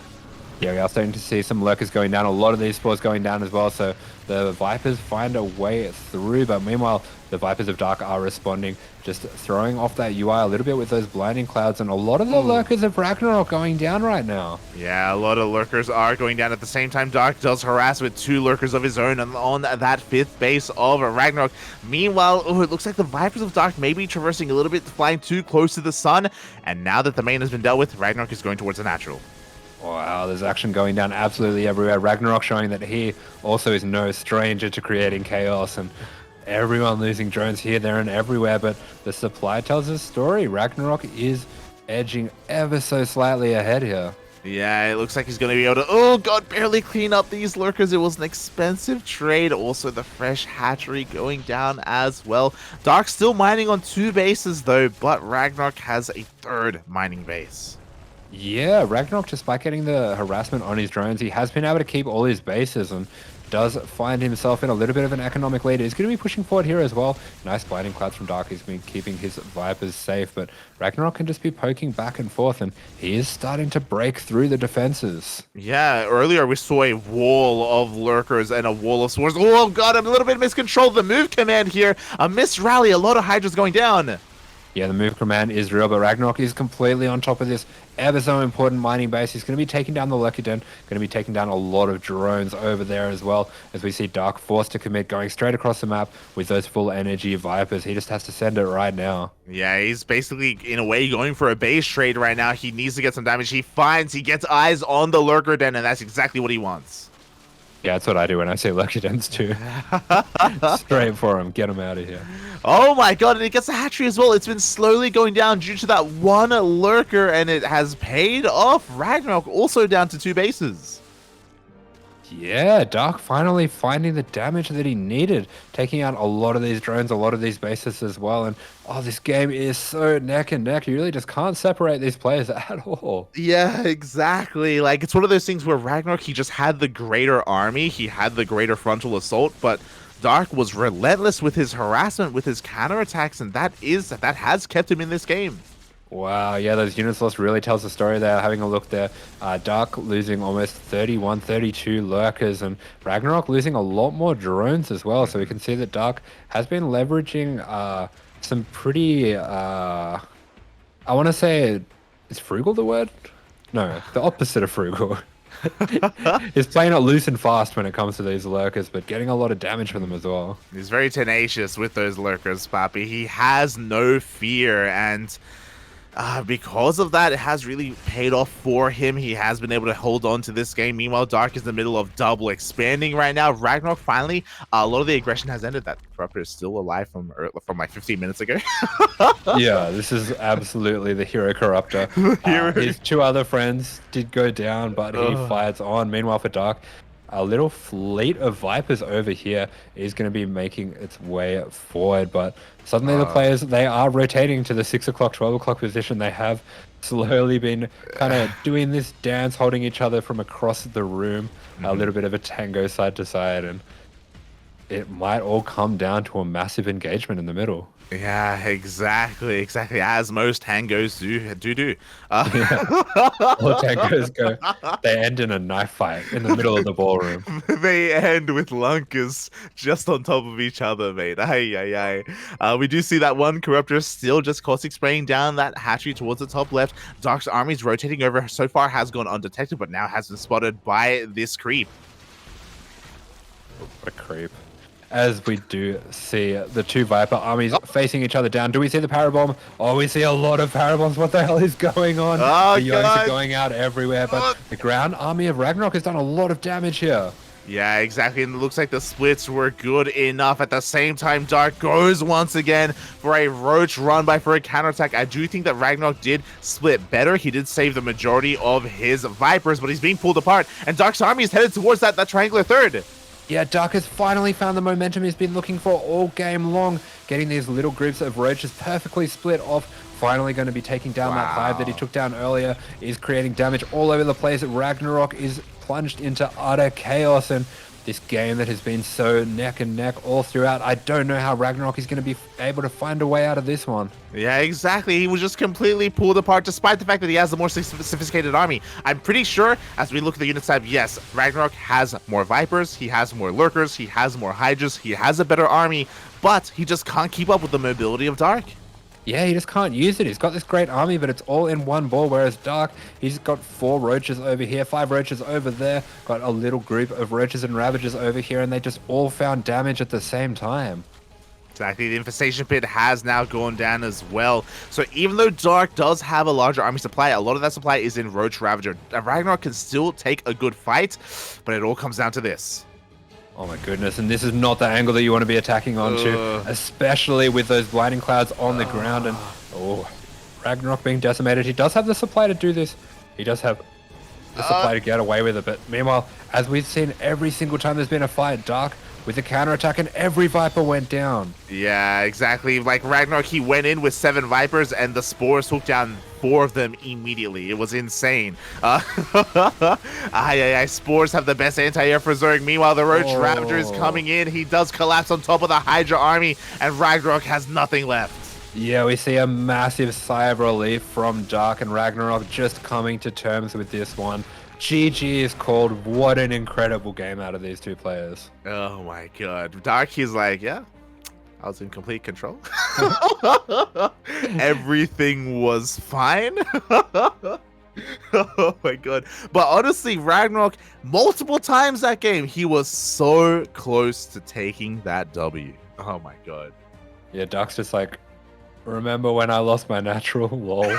Yeah, we are starting to see some lurkers going down, a lot of these spores going down as well, so the Vipers find a way through, but meanwhile, the Vipers of Dark are responding, just throwing off that UI a little bit with those blinding clouds, and a lot of the lurkers of RagnaroK going down right now. Yeah, a lot of lurkers are going down. At the same time, Dark does harass with 2 lurkers of his own on that 5th base of RagnaroK. Meanwhile, it looks like the Vipers of Dark may be traversing a little bit, flying too close to the sun, and now that the main has been dealt with, RagnaroK is going towards the natural. Wow, there's action going down absolutely everywhere. RagnaroK showing that he also is no stranger to creating chaos, and everyone losing drones here, there, and everywhere. But the supply tells a story. RagnaroK is edging ever so slightly ahead here. Yeah, it looks like he's going to be able to, oh god, barely clean up these lurkers. It was an expensive trade. Also, the fresh hatchery going down as well. Dark still mining on 2 bases though, but RagnaroK has a 3rd mining base. Yeah, RagnaroK, despite getting the harassment on his drones, he has been able to keep all his bases and does find himself in a little bit of an economic lead. He's going to be pushing forward here as well. Nice blinding clouds from Dark. He's been keeping his Vipers safe, but RagnaroK can just be poking back and forth, and he is starting to break through the defenses. Yeah, earlier we saw a wall of lurkers and a wall of swords. Oh god, I'm a little bit miscontrolled. The move command here, a missed rally, a lot of Hydras going down. Yeah, the move command is real, but RagnaroK is completely on top of this ever so important mining base. He's going to be taking down the Lurker Den, going to be taking down a lot of drones over there as well, as we see Dark forced to commit, going straight across the map with those full energy Vipers. He just has to send it right now. Yeah, he's basically, in a way, going for a base trade right now. He needs to get some damage. He gets eyes on the Lurker Den, and that's exactly what he wants. Yeah, that's what I do when I see Lurker Dens too. Straight for him, get him out of here. Oh my god, and it gets a hatchery as well. It's been slowly going down due to that one lurker, and it has paid off. RagnaroK also down to 2 bases. Yeah, Dark finally finding the damage that he needed, taking out a lot of these drones, a lot of these bases as well. And oh, this game is so neck and neck. You really just can't separate these players at all. Yeah, exactly. Like, it's one of those things where RagnaroK, he just had the greater army, he had the greater frontal assault, but Dark was relentless with his harassment, with his counterattacks, and that has kept him in this game. Wow, yeah, those units lost really tells the story there. Having a look there, Dark losing almost 31, 32 lurkers, and RagnaroK losing a lot more drones as well. So we can see that Dark has been leveraging some pretty, I want to say, is frugal the word? No, the opposite of frugal. He's playing it loose and fast when it comes to these lurkers, but getting a lot of damage from them as well. He's very tenacious with those lurkers, Papi. He has no fear, and because of that, it has really paid off for him. He has been able to hold on to this game. Meanwhile, Dark is in the middle of double expanding right now. RagnaroK finally, a lot of the aggression has ended. That Corruptor is still alive from like 15 minutes ago. Yeah, this is absolutely the hero Corruptor. His 2 other friends did go down, but he fights on. Meanwhile, for Dark, a little fleet of Vipers over here is going to be making its way forward, but suddenly the players, they are rotating to the 6 o'clock, 12 o'clock position. They have slowly been kind of doing this dance, holding each other from across the room, a little bit of a tango side to side, and it might all come down to a massive engagement in the middle. Yeah, exactly, as most tangos do. All tangos go, they end in a knife fight in the middle of the ballroom. They end with lunkers just on top of each other, mate. We do see that one Corruptor still just caustic spraying down that hatchery towards the top left. Dark's army's rotating over. So far has gone undetected, but now has been spotted by this creep. What a creep. As we do see the 2 Viper armies facing each other down. Do we see the Parabomb? Oh, we see a lot of Parabombs. What the hell is going on? Oh, the Youngs are going out everywhere, but the ground army of RagnaroK has done a lot of damage here. Yeah, exactly, and it looks like the splits were good enough. At the same time, Dark goes once again for a roach run by for a counterattack. I do think that RagnaroK did split better. He did save the majority of his Vipers, but he's being pulled apart, and Dark's army is headed towards that triangular third. Yeah, Dark has finally found the momentum he's been looking for all game long. Getting these little groups of roaches perfectly split off. Finally going to be taking down that hive that he took down earlier. Is creating damage all over the place. RagnaroK is plunged into utter chaos, and this game that has been so neck and neck all throughout. I don't know how RagnaroK is going to be able to find a way out of this one. Yeah, exactly. He was just completely pulled apart, despite the fact that he has the more sophisticated army. I'm pretty sure, as we look at the unit type, yes, RagnaroK has more Vipers, he has more Lurkers, he has more Hydras, he has a better army, but he just can't keep up with the mobility of Dark. Yeah, he just can't use it. He's got this great army, but it's all in one ball, whereas Dark, he's got 4 Roaches over here, 5 Roaches over there, got a little group of Roaches and Ravagers over here, and they just all found damage at the same time. Exactly, the Infestation Pit has now gone down as well. So even though Dark does have a larger army supply, a lot of that supply is in Roach Ravager. RagnaroK can still take a good fight, but it all comes down to this. Oh my goodness, and this is not the angle that you want to be attacking onto, especially with those blinding clouds on the ground. And RagnaroK being decimated. He does have the supply to do this. He does have the supply to get away with it. But meanwhile, as we've seen every single time there's been a fight, Dark with the counterattack, and every Viper went down. Yeah, exactly. Like RagnaroK, he went in with 7 Vipers, and the Spores took down 4 of them immediately. It was insane. Spores have the best anti-air for Zerg. Meanwhile, the Roach Ravager is coming in. He does collapse on top of the Hydra army, and RagnaroK has nothing left. Yeah, we see a massive sigh of relief from Dark, and RagnaroK just coming to terms with this one. GG is called. What an incredible game out of these two players. Oh my god. Dark, he's like, yeah, I was in complete control. Everything was fine. Oh my god. But honestly, RagnaroK, multiple times that game, he was so close to taking that W. Oh my god. Yeah, Dark's just like, remember when I lost my natural? Lol.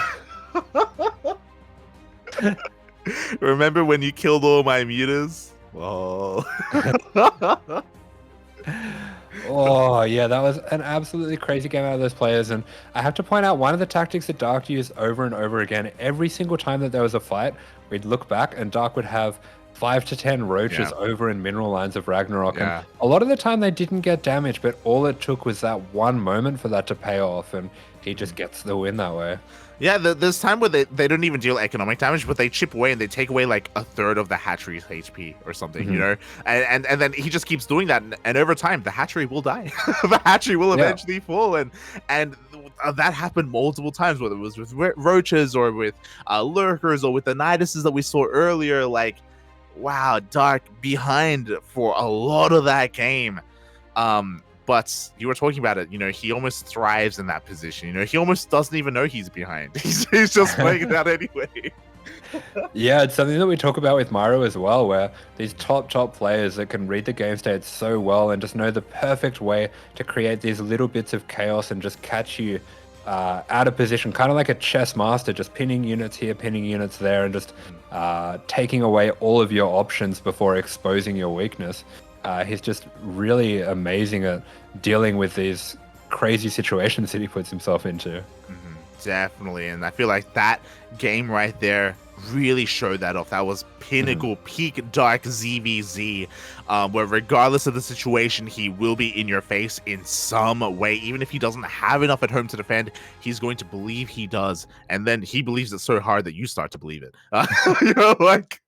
Remember when you killed all my mutas? Oh. Oh, yeah, that was an absolutely crazy game out of those players. And I have to point out one of the tactics that Dark used over and over again. Every single time that there was a fight, we'd look back and Dark would have 5 to 10 Roaches over in mineral lines of RagnaroK. And a lot of the time they didn't get damaged, but all it took was that one moment for that to pay off. And he just gets the win that way. Yeah, there's time where they don't even deal economic damage, but they chip away and they take away like a third of the hatchery's HP or something, you know? And then he just keeps doing that, and over time, the hatchery will die. The hatchery will eventually fall, and that happened multiple times, whether it was with Roaches or with Lurkers or with the Niduses that we saw earlier. Like, wow, Dark behind for a lot of that game. But you were talking about it, you know, he almost thrives in that position. You know, he almost doesn't even know he's behind. He's just playing it out anyway. Yeah, it's something that we talk about with Mario as well, where these top players that can read the game state so well and just know the perfect way to create these little bits of chaos and just catch you out of position, kind of like a chess master, just pinning units here, pinning units there, and just taking away all of your options before exposing your weakness. He's just really amazing at dealing with these crazy situations that he puts himself into. Definitely, and I feel like that game right there really showed that off. That was pinnacle, peak Dark ZVZ, where regardless of the situation, he will be in your face in some way. Even if he doesn't have enough at home to defend, he's going to believe he does, and then he believes it so hard that you start to believe it. You know, like,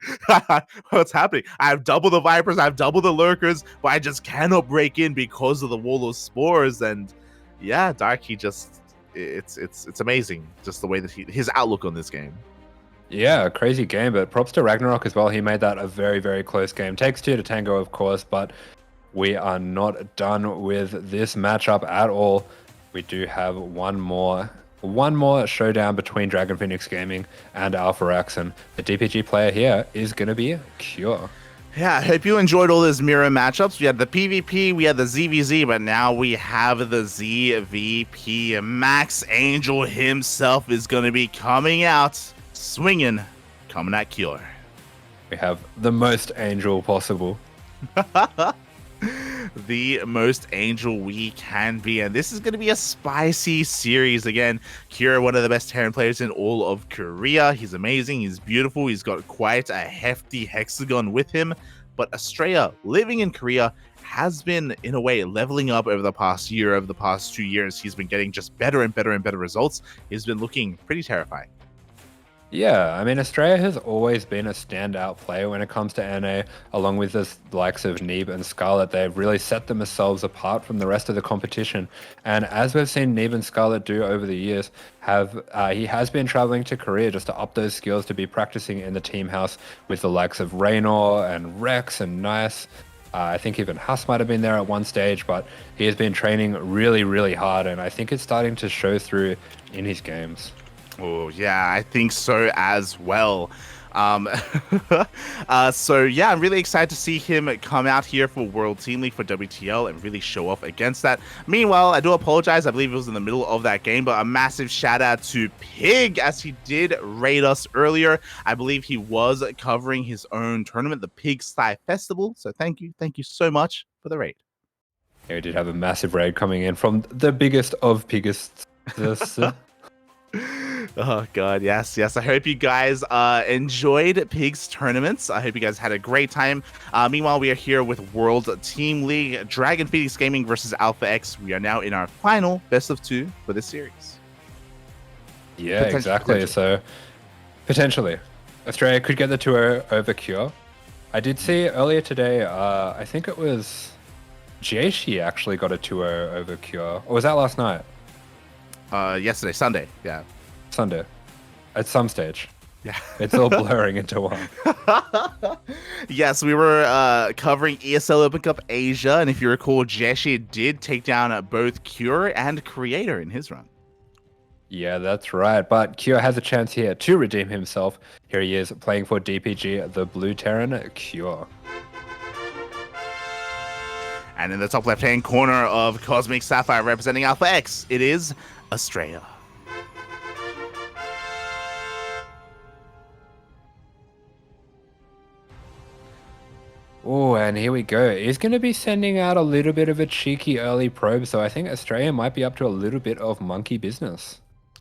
what's happening? I have double the Vipers, I have double the Lurkers, but I just cannot break in because of the wall of spores. And yeah, Dark, he just, it's amazing just the way that his outlook on this game. Yeah, crazy game, but props to RagnaroK as well. He made that a very, very close game. Takes 2 to tango, of course, but we are not done with this matchup at all. We do have one more showdown between Dragon Phoenix Gaming and AlphaX, and the DPG player here is going to be Cure. Yeah, I hope you enjoyed all those mirror matchups. We had the PvP, we had the ZVZ, but now we have the ZVP. Max Angel himself is going to be coming out swinging, coming at Cure. We have the most angel possible. The most angel we can be, and this is going to be a spicy series again. Cure, one of the best Terran players in all of Korea. He's amazing, he's beautiful, he's got quite a hefty hexagon with him. But Astrea, living in Korea, has been, in a way, leveling up over the past year, over the past 2 years. He's been getting just better and better and better results. He's been looking pretty terrifying. Yeah, I mean, Astrea has always been a standout player when it comes to NA, along with the likes of Neeb and Scarlet. They've really set themselves apart from the rest of the competition. And as we've seen Neeb and Scarlet do over the years, he has been traveling to Korea just to up those skills, to be practicing in the team house with the likes of Raynor and Rex and Nice. I think even Huss might have been there at one stage, but he has been training really, really hard, and I think it's starting to show through in his games. Oh, yeah, I think so as well. Um, so yeah, I'm really excited to see him come out here for World Team League for WTL and really show off against that. Meanwhile, I do apologize. I believe it was in the middle of that game, but a massive shout out to Pig as he did raid us earlier. I believe he was covering his own tournament, the Pig Sty Festival. So thank you so much for the raid. Yeah, we did have a massive raid coming in from the biggest of piggists. Oh god, yes. I hope you guys enjoyed Pig's tournaments. I hope you guys had a great time. Meanwhile, we are here with World Team League, Dragon Phoenix Gaming versus Alpha X. We are now in our final best of 2 for this series. Yeah, exactly. So potentially, Australia could get the 2-0 over Cure. I did see earlier today. I think it was Jaishi actually got a 2-0 over Cure, or was that last night? Yesterday, Sunday. Yeah. Sunday. At some stage. Yeah. It's all blurring into one. Yes, we were covering ESL Open Cup Asia, and if you recall, Jeshi did take down both Cure and Creator in his run. Yeah, that's right. But Cure has a chance here to redeem himself. Here he is playing for DPG, the Blue Terran Cure. And in the top left-hand corner of Cosmic Sapphire representing Alpha X, it is Astrea. Oh, and here we go. He's going to be sending out a little bit of a cheeky early probe, so I think Australia might be up to a little bit of monkey business.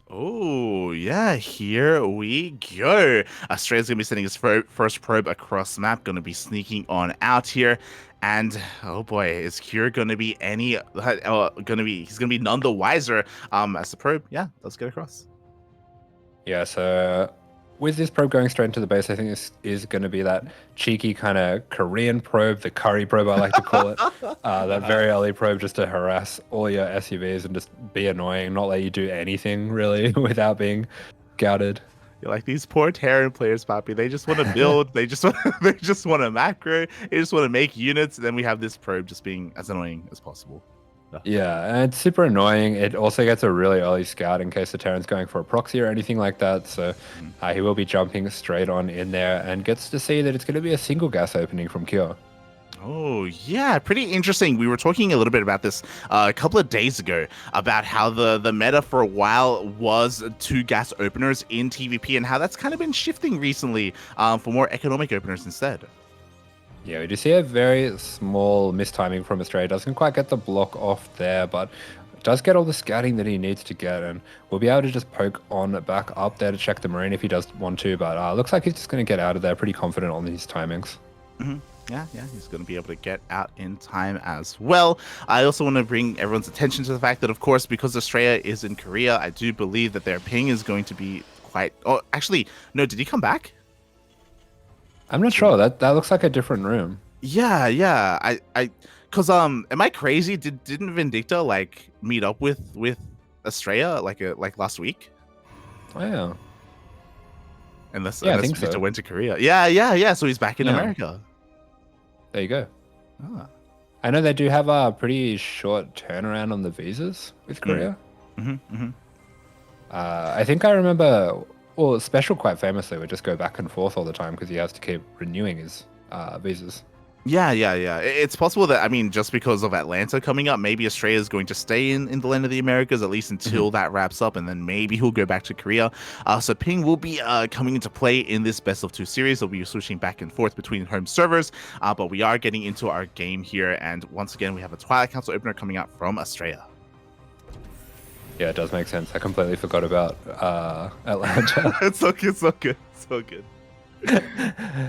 Oh, yeah, here we go. Australia's going to be sending his first probe across the map, going to be sneaking on out here. And oh boy, is Cure going to be he's going to be none the wiser as the probe, yeah, let's get across. Yeah, so with this probe going straight into the base, I think this is going to be that cheeky kind of Korean probe, the curry probe I like to call it. That very early probe just to harass all your SUVs and just be annoying, not let you do anything really without being gouted. You're like, these poor Terran players, Poppy. They just want to build. they just want to macro. They just want to make units. And then we have this probe just being as annoying as possible. Yeah, and it's super annoying. It also gets a really early scout in case the Terran's going for a proxy or anything like that. So he will be jumping straight on in there and gets to see that it's going to be a single gas opening from Cure. Oh, yeah, pretty interesting. We were talking a little bit about this a couple of days ago about how the meta for a while was 2 gas openers in TVP and how that's kind of been shifting recently for more economic openers instead. Yeah, we do see a very small mistiming from Astrea. Doesn't quite get the block off there, but does get all the scouting that he needs to get, and we'll be able to just poke on back up there to check the Marine if he does want to, but looks like he's just going to get out of there pretty confident on these timings. Mm-hmm. Yeah, he's going to be able to get out in time as well. I also want to bring everyone's attention to the fact that, of course, because Astrea is in Korea, I do believe that their ping is going to be quite... Oh, actually, no, did he come back? I'm not sure. That looks like a different room. Yeah. Cause am I crazy? Didn't Vindicta like meet up with Astrea like last week? Oh yeah. Unless I think Vindicta so. went to Korea. Yeah. So he's back in America. There you go. I know they do have a pretty short turnaround on the visas with Korea. I think I remember. Well, Special quite famously would just go back and forth all the time because he has to keep renewing his visas. Yeah. It's possible that, I mean, just because of Atlanta coming up, maybe Astrea is going to stay in the land of the Americas, at least until that wraps up, and then maybe he'll go back to Korea. So Ping will be coming into play in this best of 2 series. They'll be switching back and forth between home servers, but we are getting into our game here, and once again, we have a Twilight Council opener coming out from Astrea. Yeah, it does make sense. I completely forgot about Atlanta. It's so good.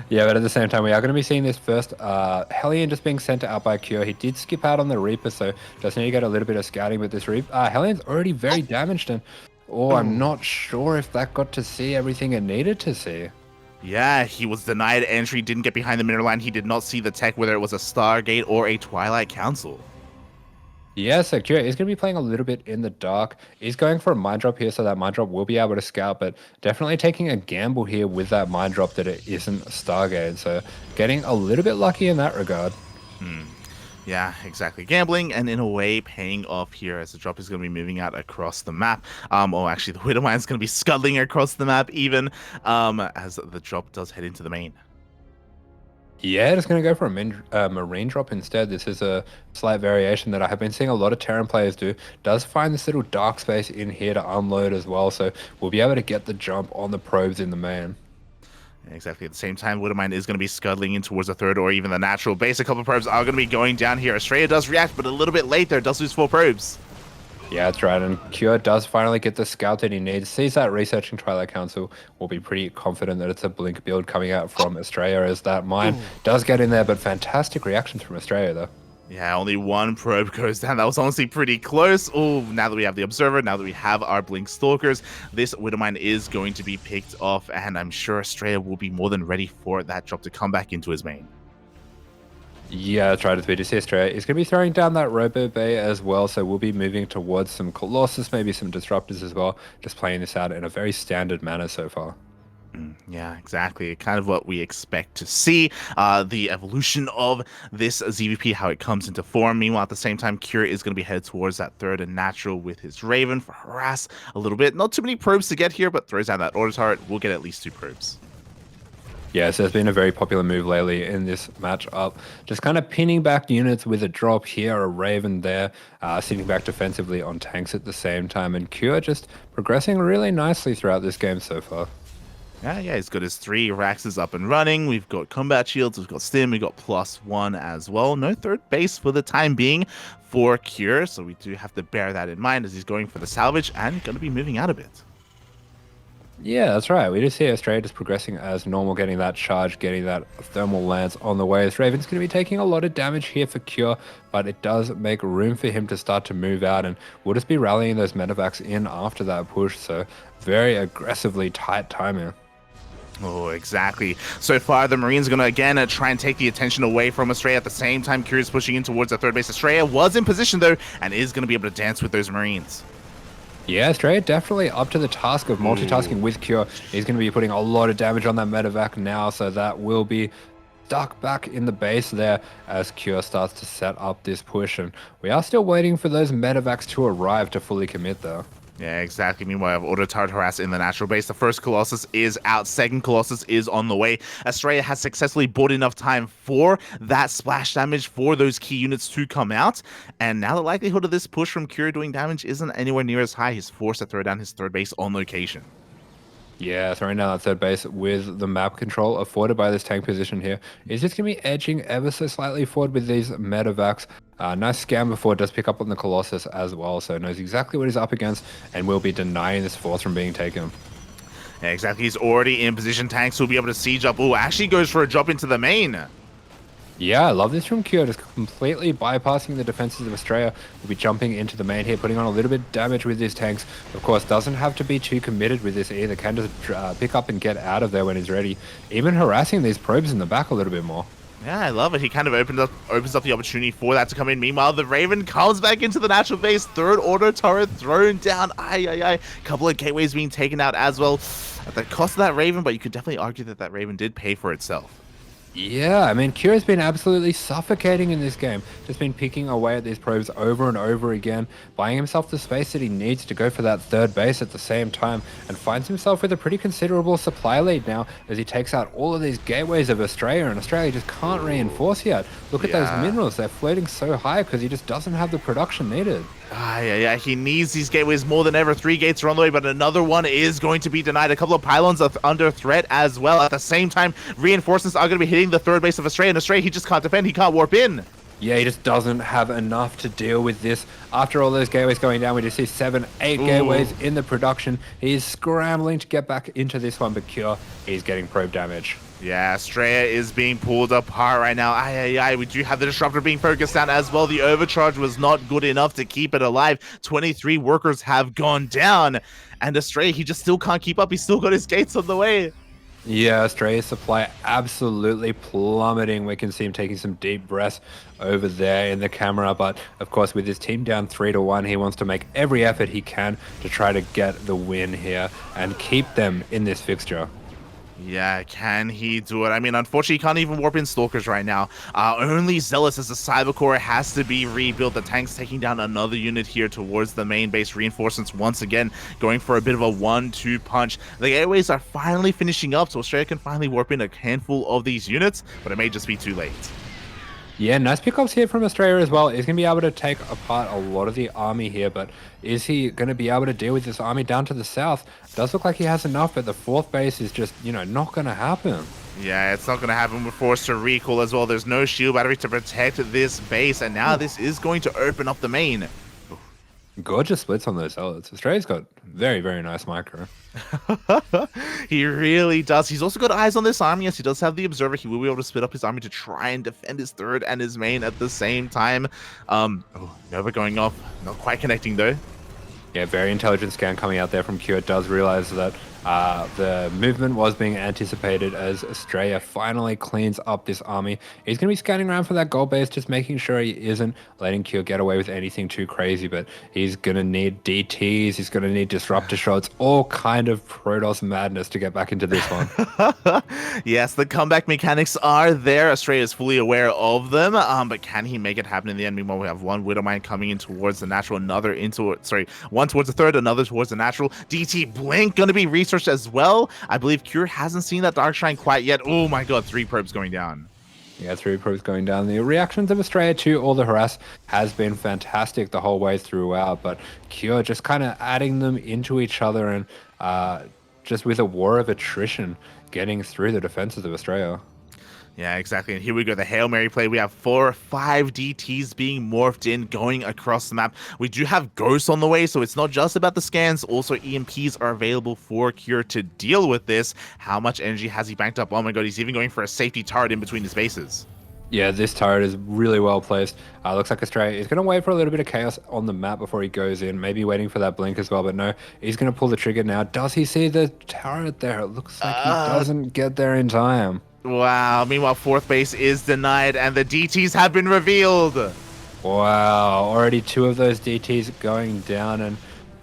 Yeah, but at the same time, we are going to be seeing this first Hellion just being sent out by Cure. He did skip out on the Reaper, so just need to get a little bit of scouting with this Reaper. Hellion's already very damaged, and Oh, I'm Ooh. not sure if that got to see everything it needed to see. Yeah, he was denied entry, didn't get behind the mirror line. He did not see the tech, whether it was a Stargate or a Twilight Council. Yeah, so Kira is going to be playing a little bit in the dark. He's going for a mind drop here, so that mind drop will be able to scout, but definitely taking a gamble here with that mind drop that it isn't Stargate. So getting a little bit lucky in that regard. Yeah, exactly. Gambling and in a way paying off here as the drop is going to be moving out across the map. Or actually, the Widowmine is going to be scuttling across the map even as the drop does head into the main. Yeah, just going to go for a marine drop instead. This is a slight variation that I have been seeing a lot of Terran players do. Does find this little dark space in here to unload as well, so we'll be able to get the jump on the probes in the main. Exactly. At the same time, Widowmine is going to be scuttling in towards the third or even the natural base. A couple of probes are going to be going down here. Astrea does react, but a little bit late there. Does lose 4 probes. Yeah, that's right. And Cure does finally get the scout that he needs. Sees that researching Twilight Council. Will be pretty confident that it's a blink build coming out from Astrea as that mine does get in there, but fantastic reactions from Astrea though. Yeah, only 1 probe goes down. That was honestly pretty close. Oh, now that we have the Observer, now that we have our Blink Stalkers, this Widowmine is going to be picked off, and I'm sure Astrea will be more than ready for that drop to come back into his main. Yeah, that's right. It's BDC Astrea. He's going to be throwing down that Robo Bay as well, so we'll be moving towards some Colossus, maybe some Disruptors as well. Just playing this out in a very standard manner so far. Yeah, exactly. Kind of what we expect to see. The evolution of this ZVP, how it comes into form. Meanwhile, at the same time, Cure is going to be headed towards that third and natural with his Raven for harass a little bit. Not too many probes to get here, but throws down that auto turret. We'll get at least 2 probes. Yeah, so it's been a very popular move lately in this matchup. Just kind of pinning back units with a drop here, a Raven there, sitting back defensively on tanks at the same time. And Cure just progressing really nicely throughout this game so far. Yeah, he's got his 3 Raxes up and running. We've got combat shields, we've got stim, we've got +1 as well. No third base for the time being for Cure, so we do have to bear that in mind as he's going for the salvage and going to be moving out a bit. Yeah, that's right. We just see Astrea just progressing as normal, getting that charge, getting that thermal lance on the way. As Raven's going to be taking a lot of damage here for Cure, but it does make room for him to start to move out, and we'll just be rallying those medevacs in after that push, so very aggressively tight timing. Oh, exactly. So far, the Marines going to, again, try and take the attention away from Astrea. At the same time, Cure is pushing in towards the third base. Astrea was in position, though, and is going to be able to dance with those Marines. Yeah, Astrea definitely up to the task of multitasking with Cure. He's going to be putting a lot of damage on that medevac now, so that will be stuck back in the base there as Cure starts to set up this push. And we are still waiting for those medevacs to arrive to fully commit, though. Yeah, exactly. Meanwhile, I have auto turret harass in the natural base. The first Colossus is out. Second Colossus is on the way. Astrea has successfully bought enough time for that splash damage for those key units to come out. And now the likelihood of this push from Cure doing damage isn't anywhere near as high. He's forced to throw down his third base on location. Yeah, throwing down that third base with the map control afforded by this tank position here. He's just going to be edging ever so slightly forward with these medevacs. Nice scan before it does pick up on the Colossus as well, so knows exactly what he's up against and will be denying this force from being taken. Yeah, exactly. He's already in position. Tanks will be able to siege up. Oh, actually goes for a drop into the main. Yeah, I love this from Cure, just completely bypassing the defenses of Astrea. Will be jumping into the main here, putting on a little bit of damage with his tanks. Of course, doesn't have to be too committed with this either. Can just pick up and get out of there when he's ready. Even harassing these probes in the back a little bit more. Yeah, I love it. He kind of opens up the opportunity for that to come in. Meanwhile, the Raven comes back into the natural base. Third auto turret thrown down. Couple of gateways being taken out as well at the cost of that Raven, but you could definitely argue that that Raven did pay for itself. Yeah, I mean, Cure's been absolutely suffocating in this game. Just been picking away at these probes over and over again, buying himself the space that he needs to go for that third base at the same time, and finds himself with a pretty considerable supply lead now as he takes out all of these gateways of Astrea, and Astrea just can't reinforce yet. Look at those minerals, they're floating so high because he just doesn't have the production needed. Yeah, he needs these gateways more than ever. 3 gates are on the way, but another one is going to be denied. A couple of pylons are under threat as well. At the same time, reinforcements are going to be hitting the third base of Astrea, and Astrea, he just can't defend. He can't warp in. Yeah, he just doesn't have enough to deal with this. After all those gateways going down, we just see 7, 8 gateways in the production. He's scrambling to get back into this one, but Cure, he's getting probe damage. Yeah, Astrea is being pulled apart right now. We do have the Disruptor being focused down as well. The overcharge was not good enough to keep it alive. 23 workers have gone down. And Astrea, he just still can't keep up. He's still got his gates on the way. Yeah, Astrea's supply absolutely plummeting. We can see him taking some deep breaths over there in the camera. But of course, with his team down 3-1, he wants to make every effort he can to try to get the win here and keep them in this fixture. Yeah, can he do it? I mean, unfortunately, he can't even warp in Stalkers right now. Only Zealous as the Cyber Core has to be rebuilt. The tank's taking down another unit here towards the main base. Reinforcements once again going for a bit of a 1-2 punch. The airways are finally finishing up, so Australia can finally warp in a handful of these units, but it may just be too late. Yeah, nice pickups here from Astrea as well. He's going to be able to take apart a lot of the army here, but is he going to be able to deal with this army down to the south? Does look like he has enough, but the fourth base is just, not going to happen. Yeah, it's not going to happen. We're forced to recall as well. There's no shield battery to protect this base, and now this is going to open up the main. Gorgeous splits on those zealots. Astrea's got very, very nice micro. He really does. He's also got eyes on this army. Yes, he does have the observer. He will be able to split up his army to try and defend his third and his main at the same time. Nova going off. Not quite connecting though. Yeah, very intelligent scan coming out there from Q. It does realize that the movement was being anticipated as Astrea finally cleans up this army. He's going to be scanning around for that gold base, just making sure he isn't letting Q get away with anything too crazy, but he's going to need DTs, he's going to need disruptor shots, all kind of Protoss madness to get back into this one. Yes, the comeback mechanics are there. Astrea is fully aware of them, but can he make it happen in the end? Meanwhile, we have one Widowmine coming in towards the natural, another into, one towards the third, another towards the natural. DT Blink going to be researched as well. I believe Cure hasn't seen that Dark Shrine quite yet. Oh my god, 3 probes going down. Yeah, 3 probes going down. The reactions of Astrea to all the harass has been fantastic the whole way throughout, but Cure just kind of adding them into each other and just with a war of attrition getting through the defenses of Astrea. Yeah, exactly. And here we go, the Hail Mary play. We have 4 or 5 DTs being morphed in, going across the map. We do have Ghosts on the way, so it's not just about the scans. Also, EMPs are available for Cure to deal with this. How much energy has he banked up? Oh my god, he's even going for a safety turret in between his bases. Yeah, this turret is really well placed. Looks like Astrea is going to wait for a little bit of chaos on the map before he goes in. Maybe waiting for that blink as well, but no, he's going to pull the trigger now. Does he see the turret there? It looks like he doesn't get there in time. Wow, meanwhile, 4th base is denied, and the DTs have been revealed. Wow, already 2 of those DTs going down, and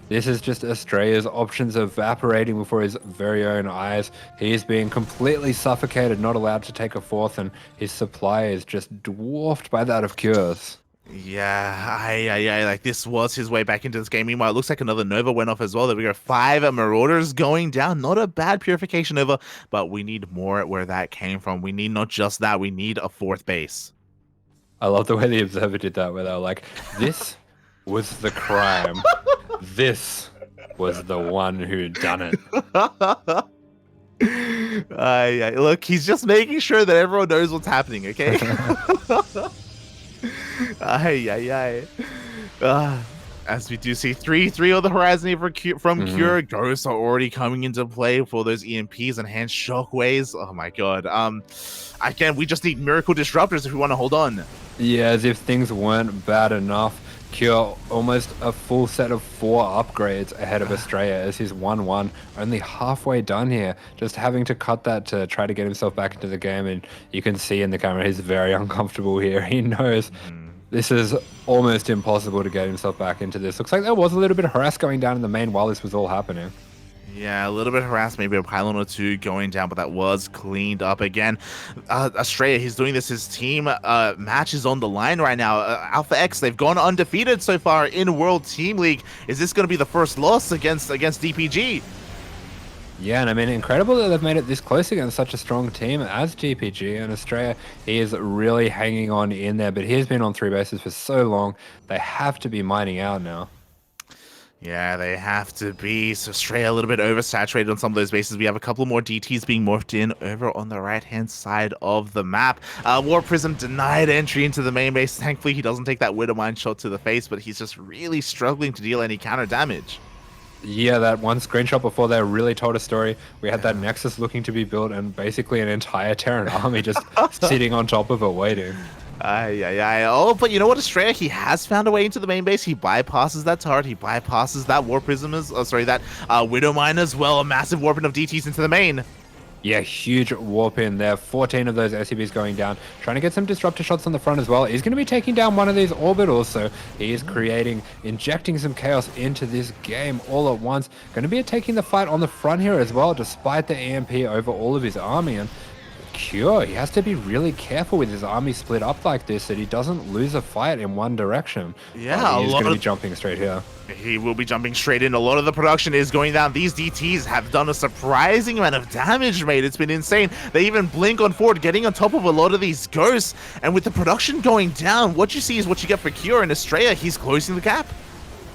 this is just Astrea's options evaporating before his very own eyes. He is being completely suffocated, not allowed to take a 4th, and his supply is just dwarfed by that of Cure's. Yeah, like this was his way back into this game. Meanwhile, it looks like another Nova went off as well. There we go, 5 Marauders going down. Not a bad Purification Nova, but we need more where that came from. We need not just that, we need a 4th base. I love the way the Observer did that, where they were like, this was the crime. This was the one who done it. Look, he's just making sure that everyone knows what's happening, okay? As we do see 3 on the horizon here from Cure. Ghosts are already coming into play for those EMPs and hand shockwaves. Oh my god. Again, we just need miracle disruptors if we want to hold on. Yeah, as if things weren't bad enough. Cure almost a full set of 4 upgrades ahead of Astrea as he's 1-1, only halfway done here, just having to cut that to try to get himself back into the game. And you can see in the camera he's very uncomfortable here. He knows this is almost impossible to get himself back into this. Looks like there was a little bit of harass going down in the main while this was all happening. Yeah, a little bit harassed, maybe a pylon or 2 going down, but that was cleaned up again. Astrea, he's doing this. His team match is on the line right now. Alpha X, they've gone undefeated so far in World Team League. Is this going to be the first loss against DPG? Yeah, and I mean, incredible that they've made it this close against such a strong team as DPG. And Astrea, he is really hanging on in there, but he's been on 3 bases for so long, they have to be mining out now. Yeah, they have to be. So Astrea a little bit oversaturated on some of those bases. We have a couple more DTs being morphed in over on the right-hand side of the map. War Prism denied entry into the main base. Thankfully, he doesn't take that Widowmine shot to the face, but he's just really struggling to deal any counter damage. Yeah, that one screenshot before there really told a story. We had that Nexus looking to be built and basically an entire Terran army just sitting on top of it waiting. Ay, ay, ay. Oh, but you know what, Astrea? He has found a way into the main base. He bypasses that turret. He bypasses that War Prism that Widow Mine as well. A massive warping of DTs into the main. Yeah, huge warp in there. 14 of those SCBs going down. Trying to get some disruptor shots on the front as well. He's going to be taking down one of these orbitals, so he is injecting some chaos into this game all at once. Going to be taking the fight on the front here as well, despite the EMP over all of his army. And Cure, he has to be really careful with his army split up like this, that he doesn't lose a fight in one direction. Yeah, he's going to be jumping straight here. He will be jumping straight in. A lot of the production is going down. These DTs have done a surprising amount of damage, mate. It's been insane. They even blink on forward, getting on top of a lot of these ghosts. And with the production going down, what you see is what you get for Cure and Astrea. He's closing the gap.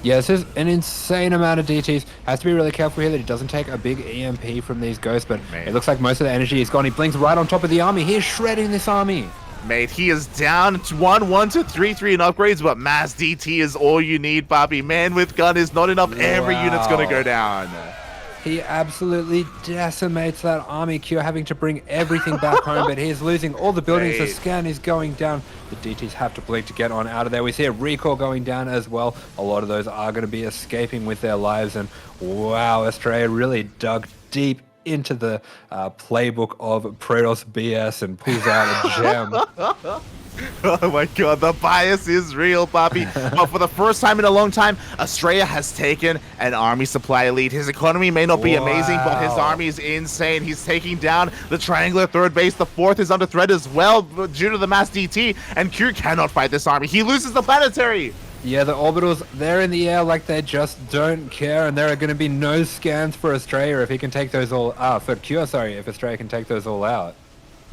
Yeah, this is an insane amount of DTs. Has to be really careful here that he doesn't take a big EMP from these ghosts, but it looks like most of the energy is gone. He blinks right on top of the army. He is shredding this army. Mate, he is down to 1 to 3 in upgrades, but mass DT is all you need, Bobby. Man with gun is not enough. Every unit's gonna go down. He absolutely decimates that army. Cure having to bring everything back home, but he is losing all the buildings. The scan is going down. The DTs have to blink to get on out of there. We see a recall going down as well. A lot of those are going to be escaping with their lives. And wow, Astrea really dug deep into the playbook of Protoss BS and pulls out a gem. Oh my god, the bias is real, Bobby. But for the first time in a long time, Astrea has taken an army supply lead. His economy may not be amazing, but his army is insane. He's taking down the triangular third base. The fourth is under threat as well due to the mass DT, and Cure cannot fight this army. He loses the planetary. Yeah, the orbitals, they're in the air like they just don't care, and there are going to be no scans for Astrea if he can take those all for Cure, sorry, if Astrea can take those all out.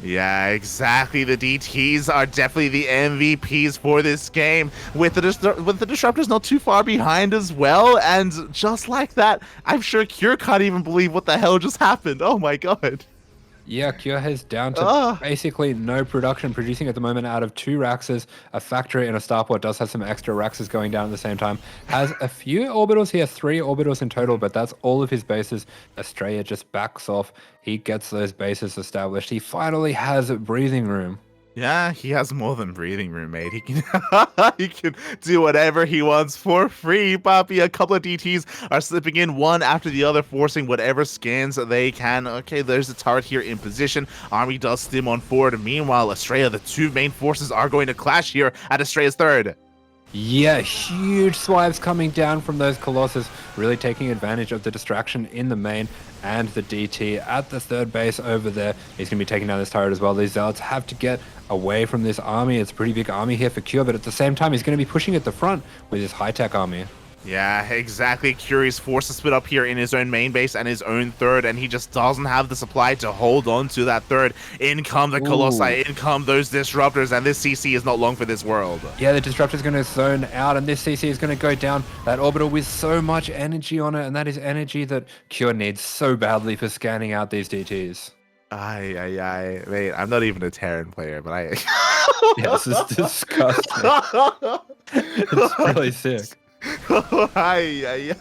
Yeah, exactly. The DTs are definitely the MVPs for this game, with the disruptors not too far behind as well. And just like that, I'm sure Cure can't even believe what the hell just happened. Oh my god. Yeah, Cure has down to basically no production, producing at the moment out of 2 Raxes, a factory, and a starport. Does have some extra Raxes going down at the same time. Has a few orbitals here, 3 orbitals in total, but that's all of his bases. Astrea just backs off. He gets those bases established. He finally has breathing room. Yeah, he has more than breathing room, mate. He can he can do whatever he wants for free, Poppy. A couple of DTs are slipping in one after the other, forcing whatever scans they can. Okay, there's the turret here in position. Army does stim on forward. Meanwhile, Astrea, the 2 main forces are going to clash here at Astrea's third. Yeah, huge swipes coming down from those Colossus, really taking advantage of the distraction in the main and the DT at the third base over there. He's going to be taking down this turret as well. These Zealots have to get away from this army. It's a pretty big army here for Cure, but at the same time, he's going to be pushing at the front with his high-tech army. Yeah, exactly. Curious forced to split up here in his own main base and his own third, and he just doesn't have the supply to hold on to that third. In come the Colossi, in come those disruptors, and this CC is not long for this world. Yeah, the disruptor is going to zone out, and this CC is going to go down. That orbital with so much energy on it, and that is energy that Cure needs so badly for scanning out these DTs. Aye. Mate, I'm not even a Terran player, but I... Yeah, this is disgusting. It's really sick. Aye.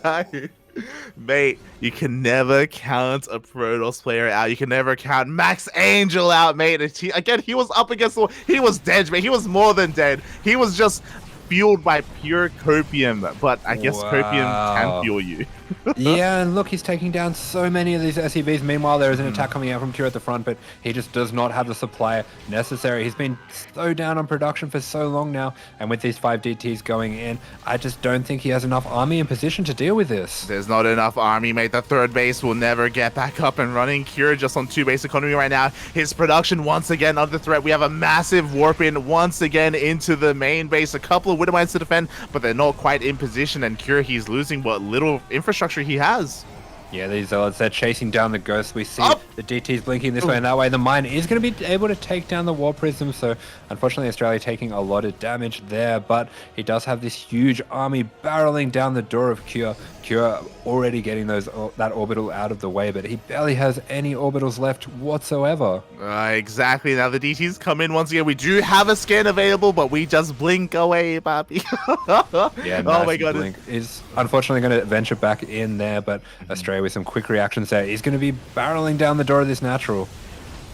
Mate, you can never count a Protoss player out. You can never count Max Angel out, mate. Again, he was up against the... He was dead, mate. He was more than dead. He was just fueled by pure copium, but I guess copium can fuel you. Yeah, and look, he's taking down so many of these SCVs. Meanwhile, there is an attack coming out from Cure at the front, but he just does not have the supply necessary. He's been so down on production for so long now, and with these 5 DTs going in, I just don't think he has enough army in position to deal with this. There's not enough army, mate. The third base will never get back up and running. Cure just on 2 base economy right now. His production once again under threat. We have a massive warp in once again into the main base. A couple of Widow Mines to defend, but they're not quite in position, and Cure, he's losing what little infrastructure he has. Yeah, these Zealots, they're chasing down the ghosts. We see the DTs blinking this way and that way. The mine is going to be able to take down the War Prism, so unfortunately Australia taking a lot of damage there, but he does have this huge army barreling down the door of Cure. Cure already getting that orbital out of the way, but he barely has any orbitals left whatsoever. Exactly. Now the DTs come in once again. We do have a scan available, but we just blink away, Bobby. Yeah, Oh my god. Blink is unfortunately going to venture back in there, but Astrea with some quick reactions there. He's going to be barreling down the door of this natural.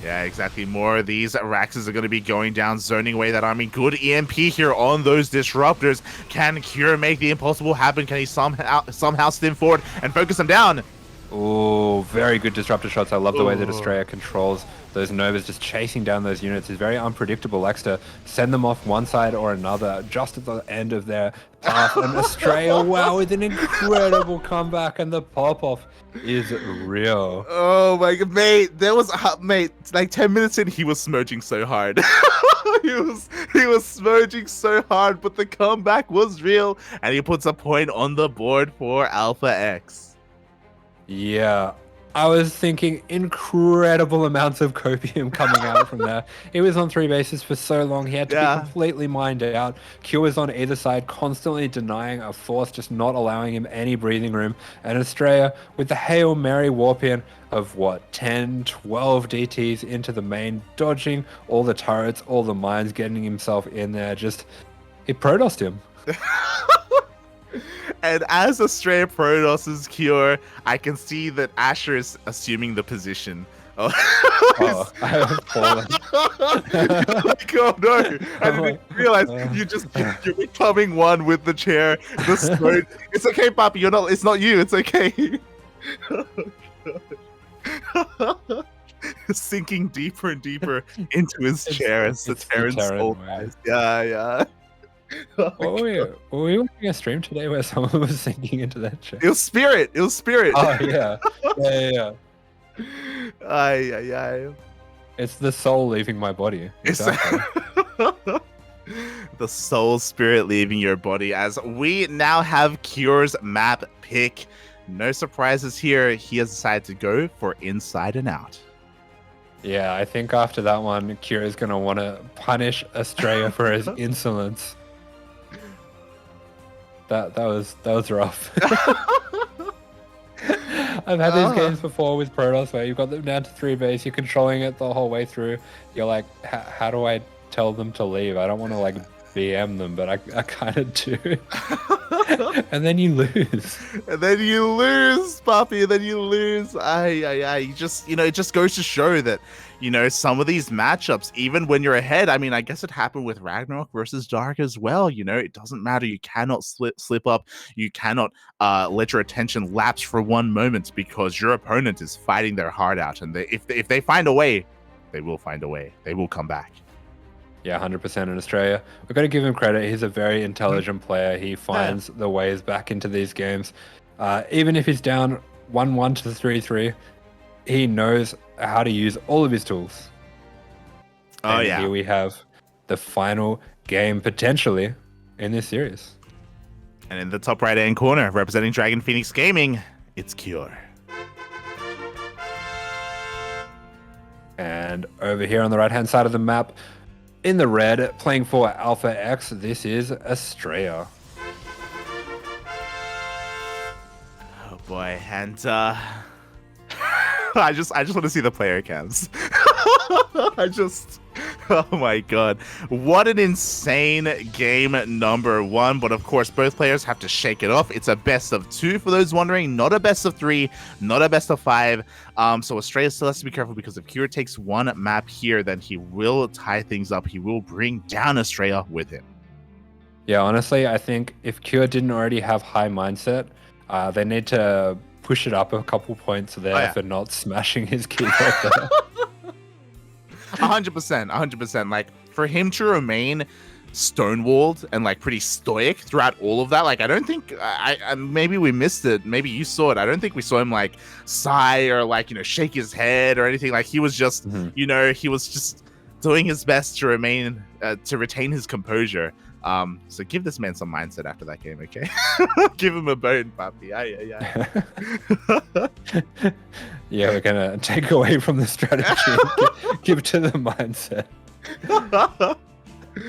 Yeah, exactly. More of these Raxes are going to be going down, zoning away that army. Good EMP here on those disruptors. Can Cure make the impossible happen? Can he somehow stim forward and focus them down? Oh, very good disruptor shots. I love the way that Astrea controls those Novas, just chasing down those units. He's very unpredictable, likes to send them off one side or another just at the end of their path. And Astrea, wow, with an incredible comeback, and the pop-off is real. Oh my god, mate, there was mate, like 10 minutes in, he was smudging so hard. he was smudging so hard, but the comeback was real, and he puts a point on the board for Alpha X. Yeah, I was thinking incredible amounts of copium coming out from there. He was on 3 bases for so long, he had to be completely mined out. Q was on either side, constantly denying a force, just not allowing him any breathing room. And Astrea, with the Hail Mary warp in of what, 10, 12 DTs into the main, dodging all the turrets, all the mines, getting himself in there, just, he Protossed him. And as Astrea Protosses Cure, I can see that Asher is assuming the position. I have fallen. Like, oh no! I didn't realize you're becoming one with the chair. It's okay, Papi. You're not. It's not you. It's okay. Sinking deeper and deeper into his chair as the Terran soul dies. Yeah. Were we watching a stream today where someone was sinking into that chair? It was Spirit. Oh yeah. Aye. It's the soul leaving my body. Exactly. The soul spirit leaving your body, as we now have Cure's map pick. No surprises here. He has decided to go for Inside and Out. Yeah, I think after that one, Cure is going to want to punish Astrea for his insolence. That was rough. I've had these games before with Protoss where you've got them down to 3 base, you're controlling it the whole way through. You're like, how do I tell them to leave? I don't want to like BM them, but I kind of do. And then you lose. Papi. And then you lose. You just, it just goes to show that, some of these matchups, even when you're ahead, I mean, I guess it happened with RagnaroK versus Dark as well. It doesn't matter. You cannot slip up. You cannot let your attention lapse for one moment, because your opponent is fighting their heart out. And if they find a way, they will find a way. They will come back. Yeah, 100% in Australia. We've got to give him credit. He's a very intelligent player. He finds the ways back into these games. Even if he's down 1-1 to 3-3, he knows how to use all of his tools. And here we have the final game, potentially, in this series. And in the top right-hand corner, representing Dragon Phoenix Gaming, it's Cure. And over here on the right-hand side of the map, in the red, playing for Alpha X, this is Astrea. Oh boy, and I just want to see the player cams. Oh my god. What an insane game number 1. But of course, both players have to shake it off. It's a best of 2 for those wondering, not a best of 3, not a best of 5. So Astrea still has to be careful, because if Cure takes one map here, then he will tie things up. He will bring down Astrea with him. Yeah, honestly, I think if Cure didn't already have high mindset, they need to push it up a couple points there for not smashing his keyboard there. 100%. Like, for him to remain stonewalled and like pretty stoic throughout all of that, like, I don't think I maybe we missed it, maybe you saw it, I don't think we saw him like sigh or like shake his head or anything. Like, he was just he was just doing his best to retain his composure. So give this man some mindset after that game, okay? Give him a bone, Papi. Yeah, we're gonna take away from the strategy and give to the mindset.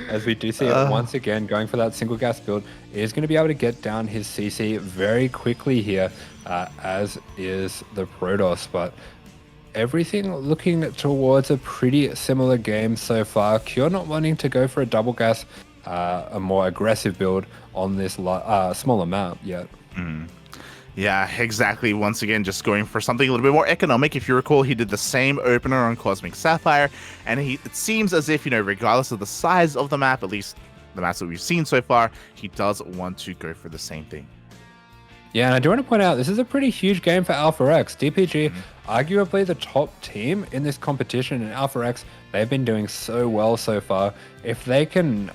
As we do see it once again, going for that single gas build, is going to be able to get down his CC very quickly here, as is the Protoss. But everything looking towards a pretty similar game so far. Cure not wanting to go for a double gas, a more aggressive build on this smaller map yet. Yeah, exactly. Once again, just going for something a little bit more economic. If you recall, he did the same opener on Cosmic Sapphire, and it seems as if, regardless of the size of the map, at least the maps that we've seen so far, he does want to go for the same thing. Yeah, and I do want to point out, this is a pretty huge game for AlphaX. DPG, arguably the top team in this competition, and AlphaX, they've been doing so well so far. If they can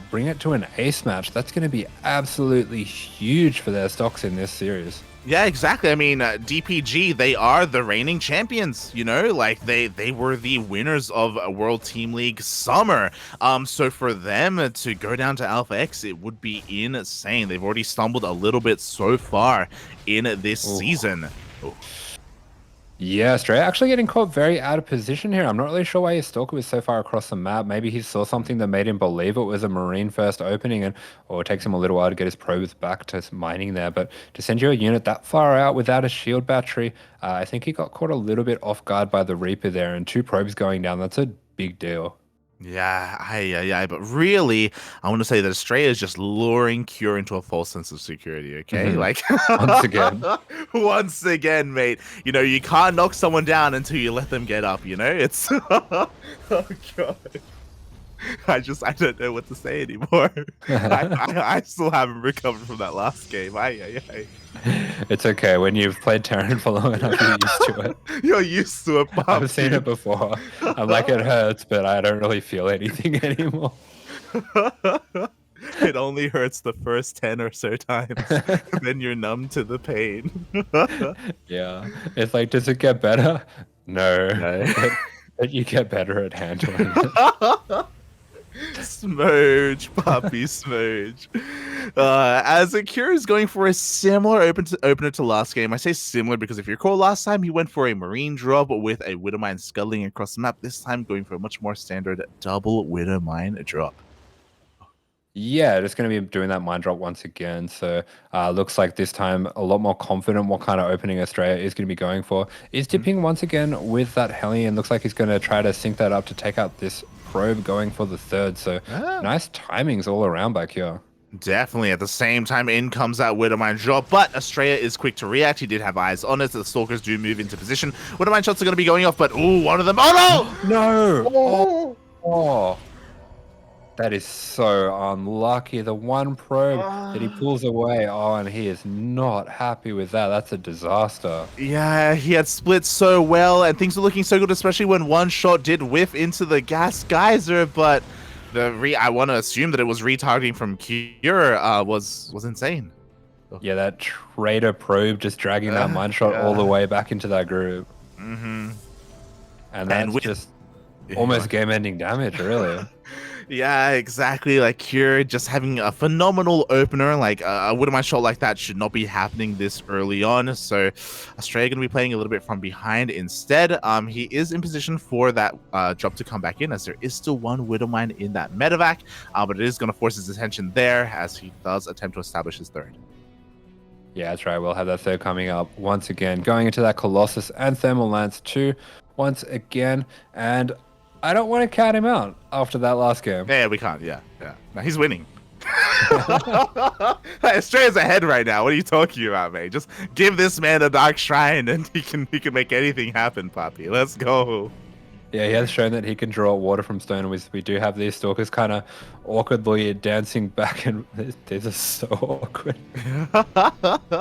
bring it to an ace match, that's going to be absolutely huge for their stocks in this series. Yeah, exactly. I mean, DPG, they are the reigning champions, like they were the winners of a World Team League Summer. So for them to go down to Alpha X, it would be insane. They've already stumbled a little bit so far in this season. Yeah, Astrea actually getting caught very out of position here. I'm not really sure why his Stalker was so far across the map. Maybe he saw something that made him believe it was a Marine first opening, or it takes him a little while to get his probes back to mining there. But to send you a unit that far out without a shield battery, I think he got caught a little bit off guard by the Reaper there, and 2 probes going down. That's a big deal. Yeah, but really, I want to say that Astrea is just luring Cure into a false sense of security, okay? Like, once again, mate, you can't knock someone down until you let them get up, It's, oh, God. I don't know what to say anymore. I still haven't recovered from that last game. It's okay. When you've played Terran for long enough, you're used to it. You're used to it, Bob. I've seen it before. I'm like, it hurts, but I don't really feel anything anymore. It only hurts the first 10 or so times. Then you're numb to the pain. Yeah. It's like, does it get better? No. But you get better at handling it. Smooch, puppy, smooch. As Akira is going for a similar opener to last game. I say similar because if you recall, last time he went for a Marine drop with a Widowmine scuttling across the map. This time going for a much more standard double Widowmine drop. Yeah, just going to be doing that mine drop once again. So looks like this time a lot more confident what kind of opening Astrea is going to be going for. Is dipping once again with that Hellion. Looks like he's going to try to sync that up to take out this probe going for the 3rd. So nice timings all around back here. Definitely. At the same time, in comes that Widowmine drop, but Astrea is quick to react. He did have eyes on it. The Stalkers do move into position. Widowmine shots are going to be going off, but one of them. Oh no! No! Oh. That is so unlucky. The one probe that he pulls away. And he is not happy with that. That's a disaster. Yeah, he had split so well, and things were looking so good, especially when one shot did whiff into the gas geyser, but I want to assume that it was retargeting from Cure was insane. Yeah, that traitor probe just dragging that mine shot all the way back into that group. And that's just almost game-ending damage, really. Yeah, exactly. Like Cure just having a phenomenal opener. Like a Widowmine shot like that should not be happening this early on. So Astrea going to be playing a little bit from behind instead. He is in position for that drop to come back in, as there is still one Widowmine in that medevac. But it is going to force his attention there as he does attempt to establish his 3rd. Yeah, that's right. We'll have that 3rd coming up once again, going into that Colossus and Thermal Lance 2 once again. And I don't want to count him out after that last game. Yeah, we can't. Yeah. No, he's winning. Astrea's ahead right now. What are you talking about, mate? Just give this man a Dark Shrine and he can make anything happen, Poppy. Let's go. Yeah, he has shown that he can draw water from stone. We do have these Stalkers kind of awkwardly dancing back, and these are so awkward.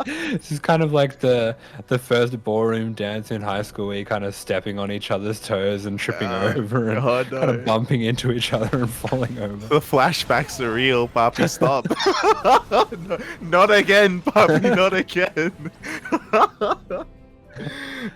This is kind of like the first ballroom dance in high school where you're kind of stepping on each other's toes and tripping over and kind of bumping into each other and falling over. The flashbacks are real, Poppy. Stop. No, not again, Poppy. Not again.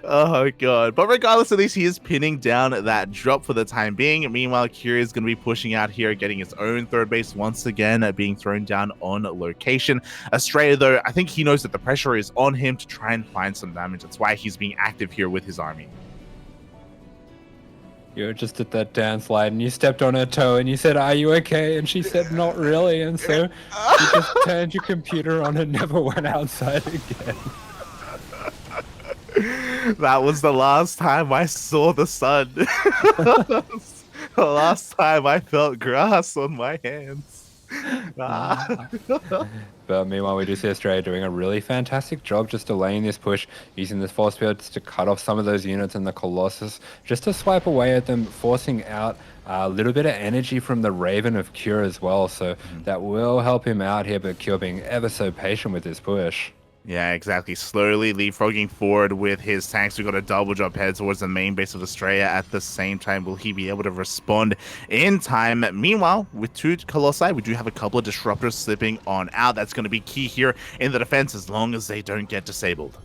Oh god. But regardless of this, he is pinning down that drop for the time being. Meanwhile, Cure is going to be pushing out here, getting his own 3rd base once again, being thrown down on location. Astrea, though, I think he knows that the pressure is on him to try and find some damage. That's why he's being active here with his army. You were just at that dance line and you stepped on her toe and you said, "Are you okay?" And she said, "Not really." And so you just turned your computer on and never went outside again. That was the last time I saw the sun. The last time I felt grass on my hands. But meanwhile, we do see Australia doing a really fantastic job just delaying this push, using this force field to cut off some of those units in the Colossus, just to swipe away at them, forcing out a little bit of energy from the Raven of Cure as well. So that will help him out here, but Cure being ever so patient with this push. Yeah, exactly. Slowly leapfrogging forward with his tanks. We got a double jump head towards the main base of Astrea at the same time. Will he be able to respond in time? Meanwhile, with 2 Colossi, we do have a couple of disruptors slipping on out. That's going to be key here in the defense as long as they don't get disabled.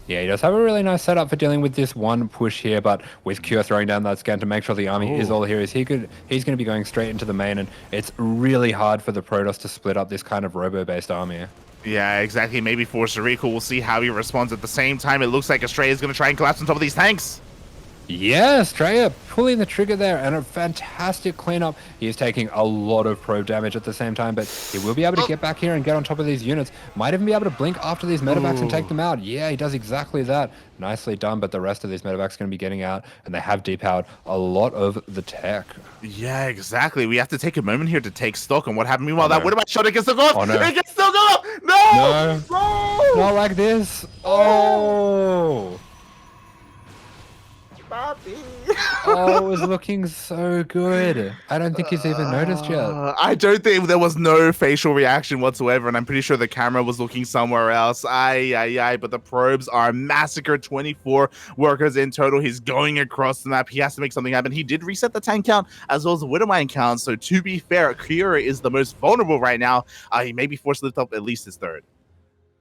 Yeah, he does have a really nice setup for dealing with this one push here, but with Cure throwing down that scan to make sure the army is all here, he's going to be going straight into the main, and it's really hard for the Protoss to split up this kind of robo-based army. Yeah, exactly. Maybe force a recall. We'll see how he responds. At the same time, it looks like Astrea is going to try and collapse on top of these tanks. Yeah, Astrea pulling the trigger there, and a fantastic cleanup. He is taking a lot of probe damage at the same time, but he will be able to get back here and get on top of these units. Might even be able to blink after these medevacs and take them out. Yeah, he does exactly that. Nicely done, but the rest of these medevacs are going to be getting out, and they have depowered a lot of the tech. Yeah, exactly. We have to take a moment here to take stock on what happened. Meanwhile, that Widowmaker shot, it can still go off. Oh, no. It can still go off. No! No! Not like this. Oh! Oh, it was looking so good. I don't think he's even noticed yet. I don't think there was no facial reaction whatsoever, and I'm pretty sure the camera was looking somewhere else. But the probes are massacred. 24 workers in total. He's going across the map. He has to make something happen. He did reset the tank count as well as the Widowmine count, so to be fair, Kyura is the most vulnerable right now. He may be forced to lift up at least his third.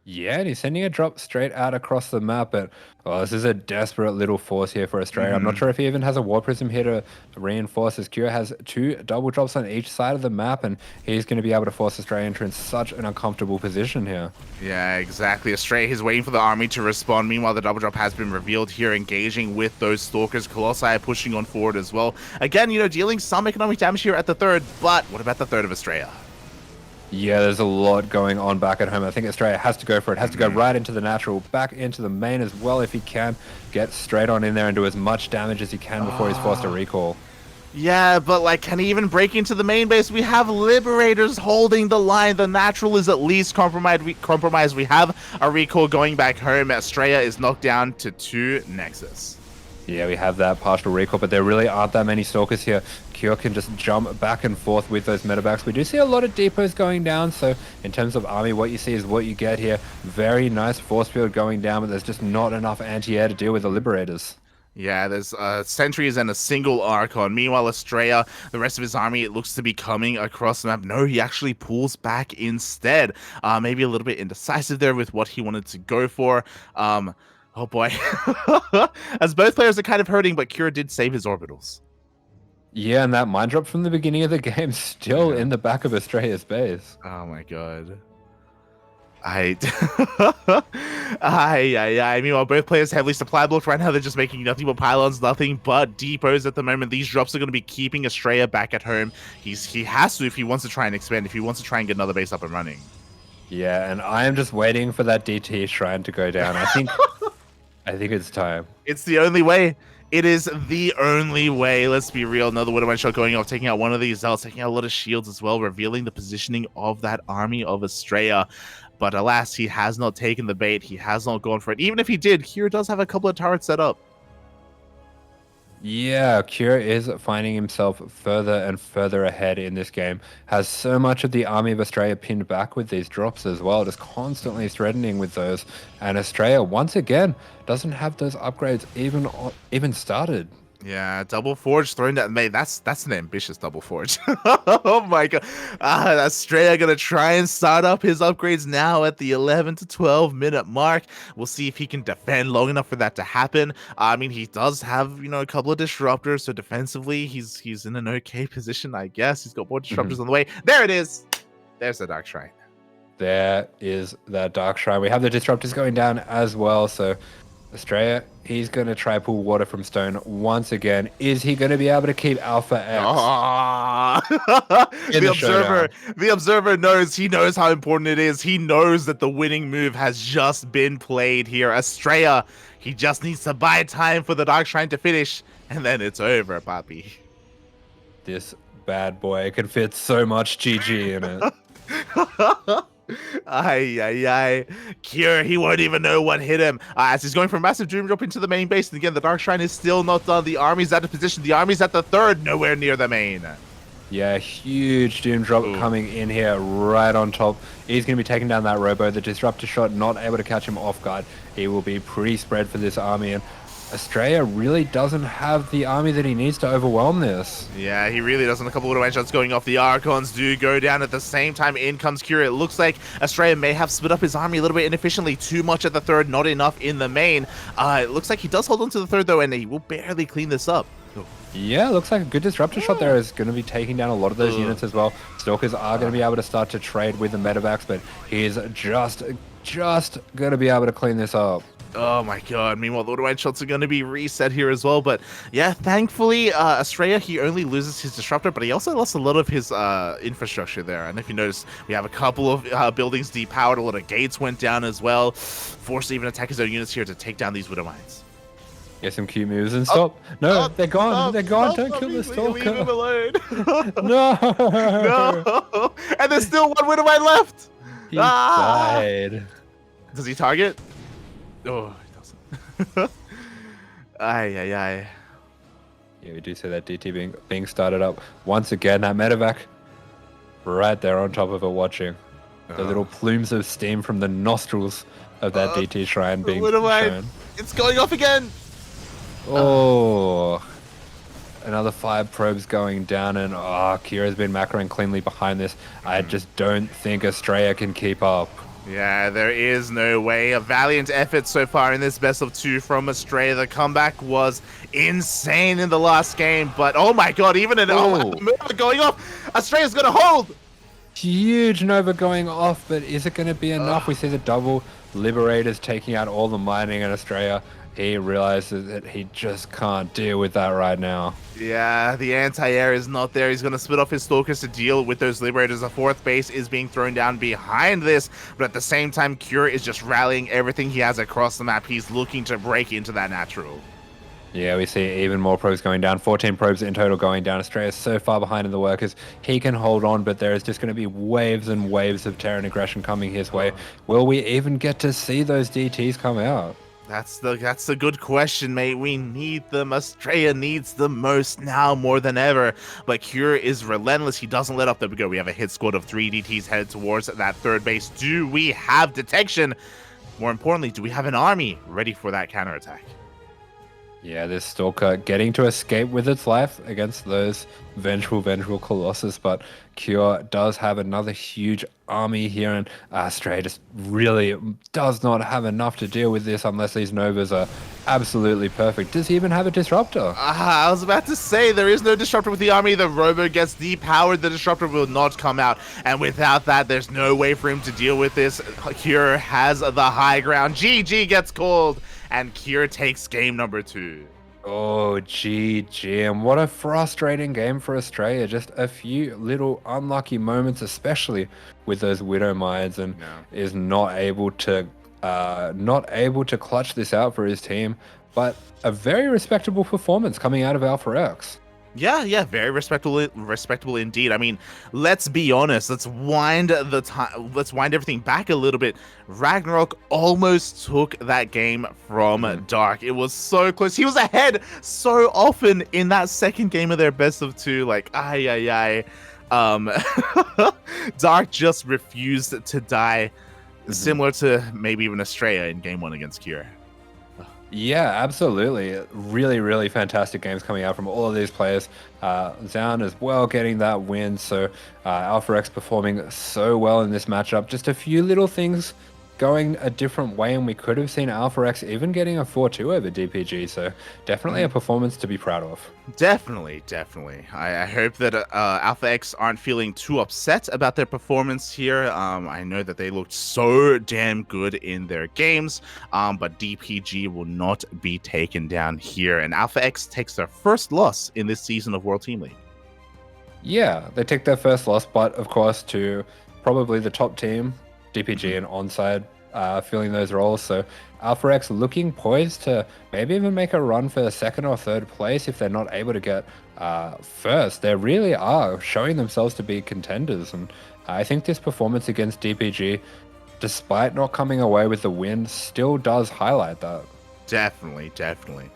Yeah, and he's sending a drop straight out across the map, but this is a desperate little force here for Australia. I'm not sure if he even has a War Prism here to reinforce. As Cure has 2 double drops on each side of the map, and he's going to be able to force Australia into such an uncomfortable position here. Yeah, exactly. Astrea is waiting for the army to respond. Meanwhile, the double drop has been revealed here, engaging with those Stalkers. Colossi pushing on forward as well. Again, dealing some economic damage here at the third, but what about the third of Astrea? Yeah, there's a lot going on back at home. I think Australia has to go for it. Has to go right into the natural, back into the main as well if he can. Get straight on in there and do as much damage as he can before he's forced to recall. Yeah, but can he even break into the main base? We have Liberators holding the line. The natural is at least compromised. We have a recall going back home. Astrea is knocked down to 2 Nexus. Yeah, we have that partial recall, but there really aren't that many Stalkers here. Cure can just jump back and forth with those medevacs. We do see a lot of depots going down, so in terms of army, what you see is what you get here. Very nice force field going down, but there's just not enough anti-air to deal with the Liberators. Yeah, there's sentries and a single Archon. Meanwhile, Astrea, the rest of his army, it looks to be coming across the map. No, he actually pulls back instead. Maybe a little bit indecisive there with what he wanted to go for. Oh boy. As both players are kind of hurting, but Cure did save his orbitals. Yeah, and that mine drop from the beginning of the game still in the back of Astrea's base. Oh my god. Meanwhile, both players heavily supply blocked right now. They're just making nothing but pylons, nothing but depots at the moment. These drops are going to be keeping Astrea back at home. He has to if he wants to try and expand, if he wants to try and get another base up and running. Yeah, and I am just waiting for that DT shrine to go down. I think it's time. It's the only way. It is the only way. Let's be real. Another Widowmine shot going off, taking out one of these zealots, taking out a lot of shields as well, revealing the positioning of that army of Astrea. But alas, he has not taken the bait. He has not gone for it. Even if he did, Cure does have a couple of turrets set up. Yeah, Cure is finding himself further and further ahead in this game. Has so much of the army of Astrea pinned back with these drops as well, just constantly threatening with those. And Astrea, once again, doesn't have those upgrades even started. Yeah, double forge thrown down. Mate, that's an ambitious double forge. Oh my god. Astrea gonna try and start up his upgrades now at the 11 to 12 minute mark. We'll see if he can defend long enough for that to happen. I mean, he does have, a couple of disruptors, so defensively he's in an okay position, I guess. He's got more disruptors on the way. There it is. There's the Dark Shrine. There is that Dark Shrine. We have the disruptors going down as well, so Astrea, he's going to try pull water from Stone once again. Is he going to be able to keep Alpha X in the the observer, showdown? the observer knows. He knows how important it is. He knows that the winning move has just been played here. Astrea, he just needs to buy time for the Dark Shrine to finish, and then it's over, Papi. This bad boy can fit so much GG in it. Ay, ay, ay. Cure, he won't even know what hit him. As he's going for a massive Doom Drop into the main base. And again, the Dark Shrine is still not done. The army's at the position. The army's at the third, nowhere near the main. Yeah, huge Doom Drop coming in here right on top. He's going to be taking down that Robo. The Disruptor shot not able to catch him off guard. He will be pretty spread for this army. And Astrea really doesn't have the army that he needs to overwhelm this. Yeah, he really doesn't. A couple of shots going off. The Archons do go down at the same time. In comes Cure. It looks like Astrea may have split up his army a little bit inefficiently. Too much at the third, not enough in the main. It looks like he does hold on to the third, though, and he will barely clean this up. Yeah, looks like a good Disruptor shot there is going to be taking down a lot of those units as well. Stalkers are going to be able to start to trade with the Medivacs, but he's just going to be able to clean this up. Oh my god. Meanwhile, the auto shots are going to be reset here as well. But yeah, thankfully, Astrea, he only loses his Disruptor, but he also lost a lot of his infrastructure there. And if you notice, we have a couple of buildings depowered. A lot of gates went down as well. Forced to even attack his own units here to take down these Widow Mines. Get some Q moves and stop. No, they're gone. They're gone. Don't kill the Stalker. Leave him alone. No. No. And there's still one Widow Mine left. He died. Does he target? Oh, he doesn't. Ay, ay, ay. Yeah, we do see that DT being started up once again. That Medivac right there on top of it watching. The little plumes of steam from the nostrils of that DT shrine being shown. It's going off again. Oh, another 5 probes going down, and Kira's been macroing cleanly behind this. I just don't think Astrea can keep up. Yeah, there is no way. A valiant effort so far in this best of 2 from Astrea. The comeback was insane in the last game, but oh my god, even an Nova going off. Astrea's gonna hold. Huge Nova going off, but is it going to be enough? We see the double Liberators taking out all the mining in Astrea. He realizes that he just can't deal with that right now. Yeah, the anti-air is not there. He's going to split off his Stalkers to deal with those Liberators. A 4th base is being thrown down behind this, but at the same time, Cure is just rallying everything he has across the map. He's looking to break into that natural. Yeah, we see even more probes going down. 14 probes in total going down. Astrea is so far behind in the workers. He can hold on, but there is just going to be waves and waves of Terran aggression coming his way. Will we even get to see those DTs come out? That's the good question, mate. We need them. Astrea needs them most now more than ever. But Cure is relentless. He doesn't let up. There we go. We have a hit squad of 3 DTs headed towards that 3rd base. Do we have detection? More importantly, do we have an army ready for that counterattack? Yeah, this Stalker getting to escape with its life against those vengeful Colossus, but Cure does have another huge army here, and Astrea just really does not have enough to deal with this unless these Novas are absolutely perfect. Does he even have a Disruptor? I was about to say, there is no Disruptor with the army. The Robo gets depowered. The Disruptor will not come out, and without that, there's no way for him to deal with this. Cure has the high ground. GG gets called, and Cure takes game number 2. Oh, GG, and what a frustrating game for Astrea. Just a few little unlucky moments, especially with those Widow Mines, and is not able to clutch this out for his team. But a very respectable performance coming out of Alpha X. Yeah, very respectable indeed. I mean, let's be honest. Let's wind everything back a little bit. RagnaroK almost took that game from Dark. It was so close. He was ahead so often in that 2nd game of their best of 2. Like, Dark just refused to die, similar to maybe even Astrea in game 1 against Cure. Yeah, absolutely. Really, really fantastic games coming out from all of these players. Zoun as well getting that win. So Alpha X performing so well in this matchup. Just a few little things going a different way, and we could have seen AlphaX even getting a 4-2 over DPG. So definitely a performance to be proud of. Definitely, definitely. I hope that Alpha X aren't feeling too upset about their performance here. I know that they looked so damn good in their games, but DPG will not be taken down here. And Alpha X takes their first loss in this season of World Team League. Yeah, they take their first loss, but of course to probably the top team, DPG and Onside, filling those roles. So AlphaX looking poised to maybe even make a run for second or third place if they're not able to get first. They really are showing themselves to be contenders, and I think this performance against DPG, despite not coming away with the win, still does highlight that. Definitely, definitely.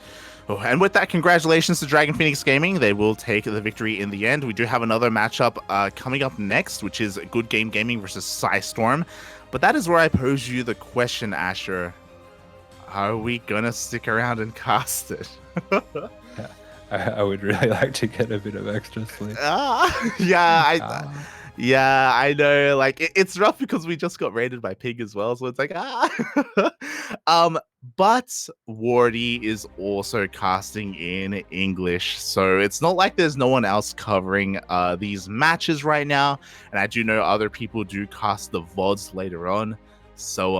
Oh, and with that, congratulations to Dragon Phoenix Gaming. They will take the victory in the end. We do have another matchup coming up next, which is Good Game Gaming versus Psystorm. But that is where I pose you the question, Asher. Are we going to stick around and cast it? I would really like to get a bit of extra sleep. Yeah, I know. Like it's rough because we just got raided by Pig as well, so it's like but Wardy is also casting in English, so it's not like there's no one else covering these matches right now. And I do know other people do cast the VODs later on. So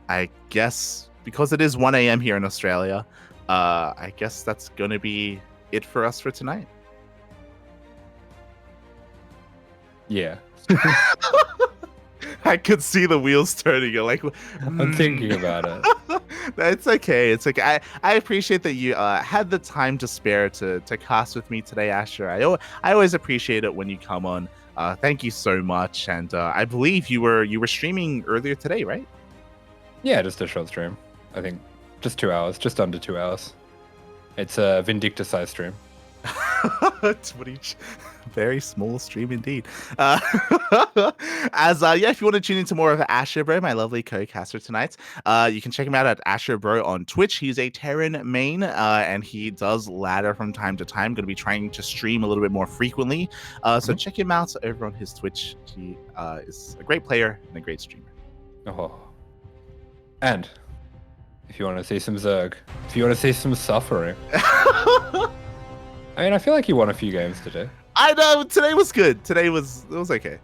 I guess because it is 1 a.m. here in Australia, I guess that's gonna be it for us for tonight. Yeah. I could see the wheels turning. You're like, I'm thinking about it. It's okay. It's okay. I appreciate that you had the time to spare to cast with me today, Asher. I always appreciate it when you come on. Thank you so much. And I believe you were streaming earlier today, right? Yeah, just a short stream. I think just 2 hours, just under 2 hours. It's a Vindicta size stream. Very small stream indeed. If you want to tune into more of AsherBro, my lovely co-caster tonight, you can check him out at AsherBro on Twitch. He's a Terran main, and he does ladder from time to time. Going to be trying to stream a little bit more frequently. So check him out over on his Twitch. He is a great player and a great streamer. Oh. And if you want to see some Zerg, if you want to see some suffering. I mean, I feel like you won a few games today. I know, today was good. It was okay.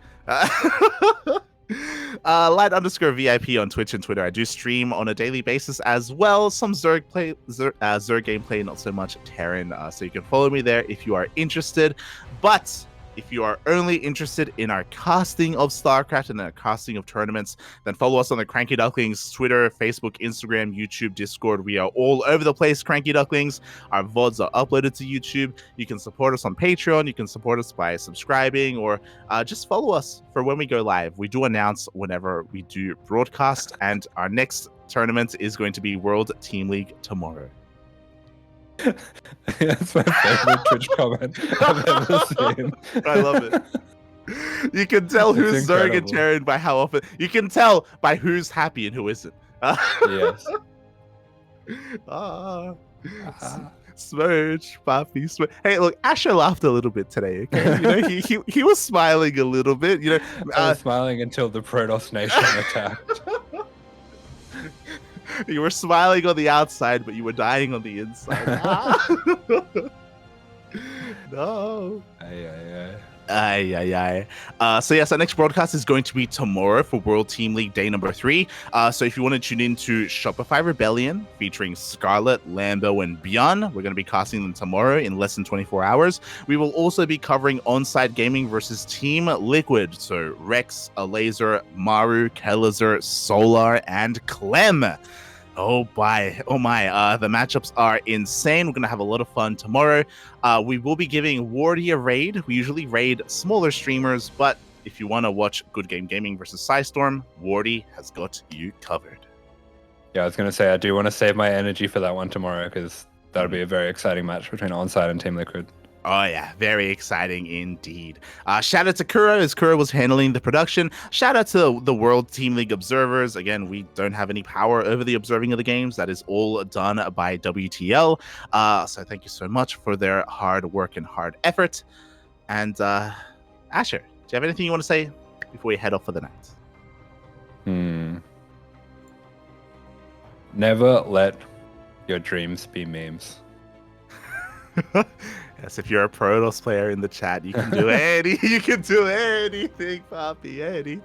Light_VIP on Twitch and Twitter. I do stream on a daily basis as well. Some Zerg gameplay, not so much Terran. So you can follow me there if you are interested. But if you are only interested in our casting of StarCraft and our casting of tournaments, then follow us on the CranKy Ducklings, Twitter, Facebook, Instagram, YouTube, Discord. We are all over the place, CranKy Ducklings. Our VODs are uploaded to YouTube. You can support us on Patreon. You can support us by subscribing, or just follow us for when we go live. We do announce whenever we do broadcast, and our next tournament is going to be World Team League tomorrow. That's my favorite Twitch comment I've ever seen. I love it. You can tell who's Zerg and Terran by how often. You can tell by who's happy and who isn't. Yes. Smooch, Papi, Smooch. Hey, look, Asher laughed a little bit today. Okay, you know, he was smiling a little bit. You know, I was smiling until the Protoss Nation attacked. You were smiling on the outside, but you were dying on the inside. No. So yes, our next broadcast is going to be tomorrow for World Team League Day number 3. So if you want to tune into Shopify Rebellion featuring Scarlet, Lambo, and Bjorn, we're going to be casting them tomorrow in less than 24 hours. We will also be covering On-Site Gaming versus Team Liquid. So Rex, Alazer, Maru, Kelazar, Solar, and Clem. Oh my, the matchups are insane. We're going to have a lot of fun tomorrow. We will be giving Wardy a raid. We usually raid smaller streamers, but if you want to watch Good Game Gaming versus Psystorm, Wardy has got you covered. Yeah, I was going to say, I do want to save my energy for that one tomorrow, because that'll be a very exciting match between Onside and Team Liquid. Oh yeah, very exciting indeed. Shout out to Kura, as Kura was handling the production. Shout out to the World Team League observers. Again, we don't have any power over the observing of the games. That is all done by WTL. So thank you so much for their hard work and hard effort. And Asher, do you have anything you want to say before we head off for the night? Never let your dreams be memes. Yes, if you're a Protoss player in the chat, you can do you can do anything, Poppy, anything.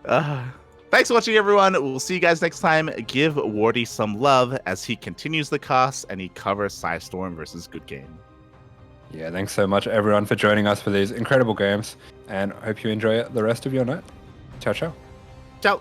Ah. Thanks for watching, everyone. We'll see you guys next time. Give Wardy some love as he continues the cast and he covers Psystorm versus Good Game. Yeah, thanks so much, everyone, for joining us for these incredible games, and hope you enjoy the rest of your night. Ciao, ciao. Ciao.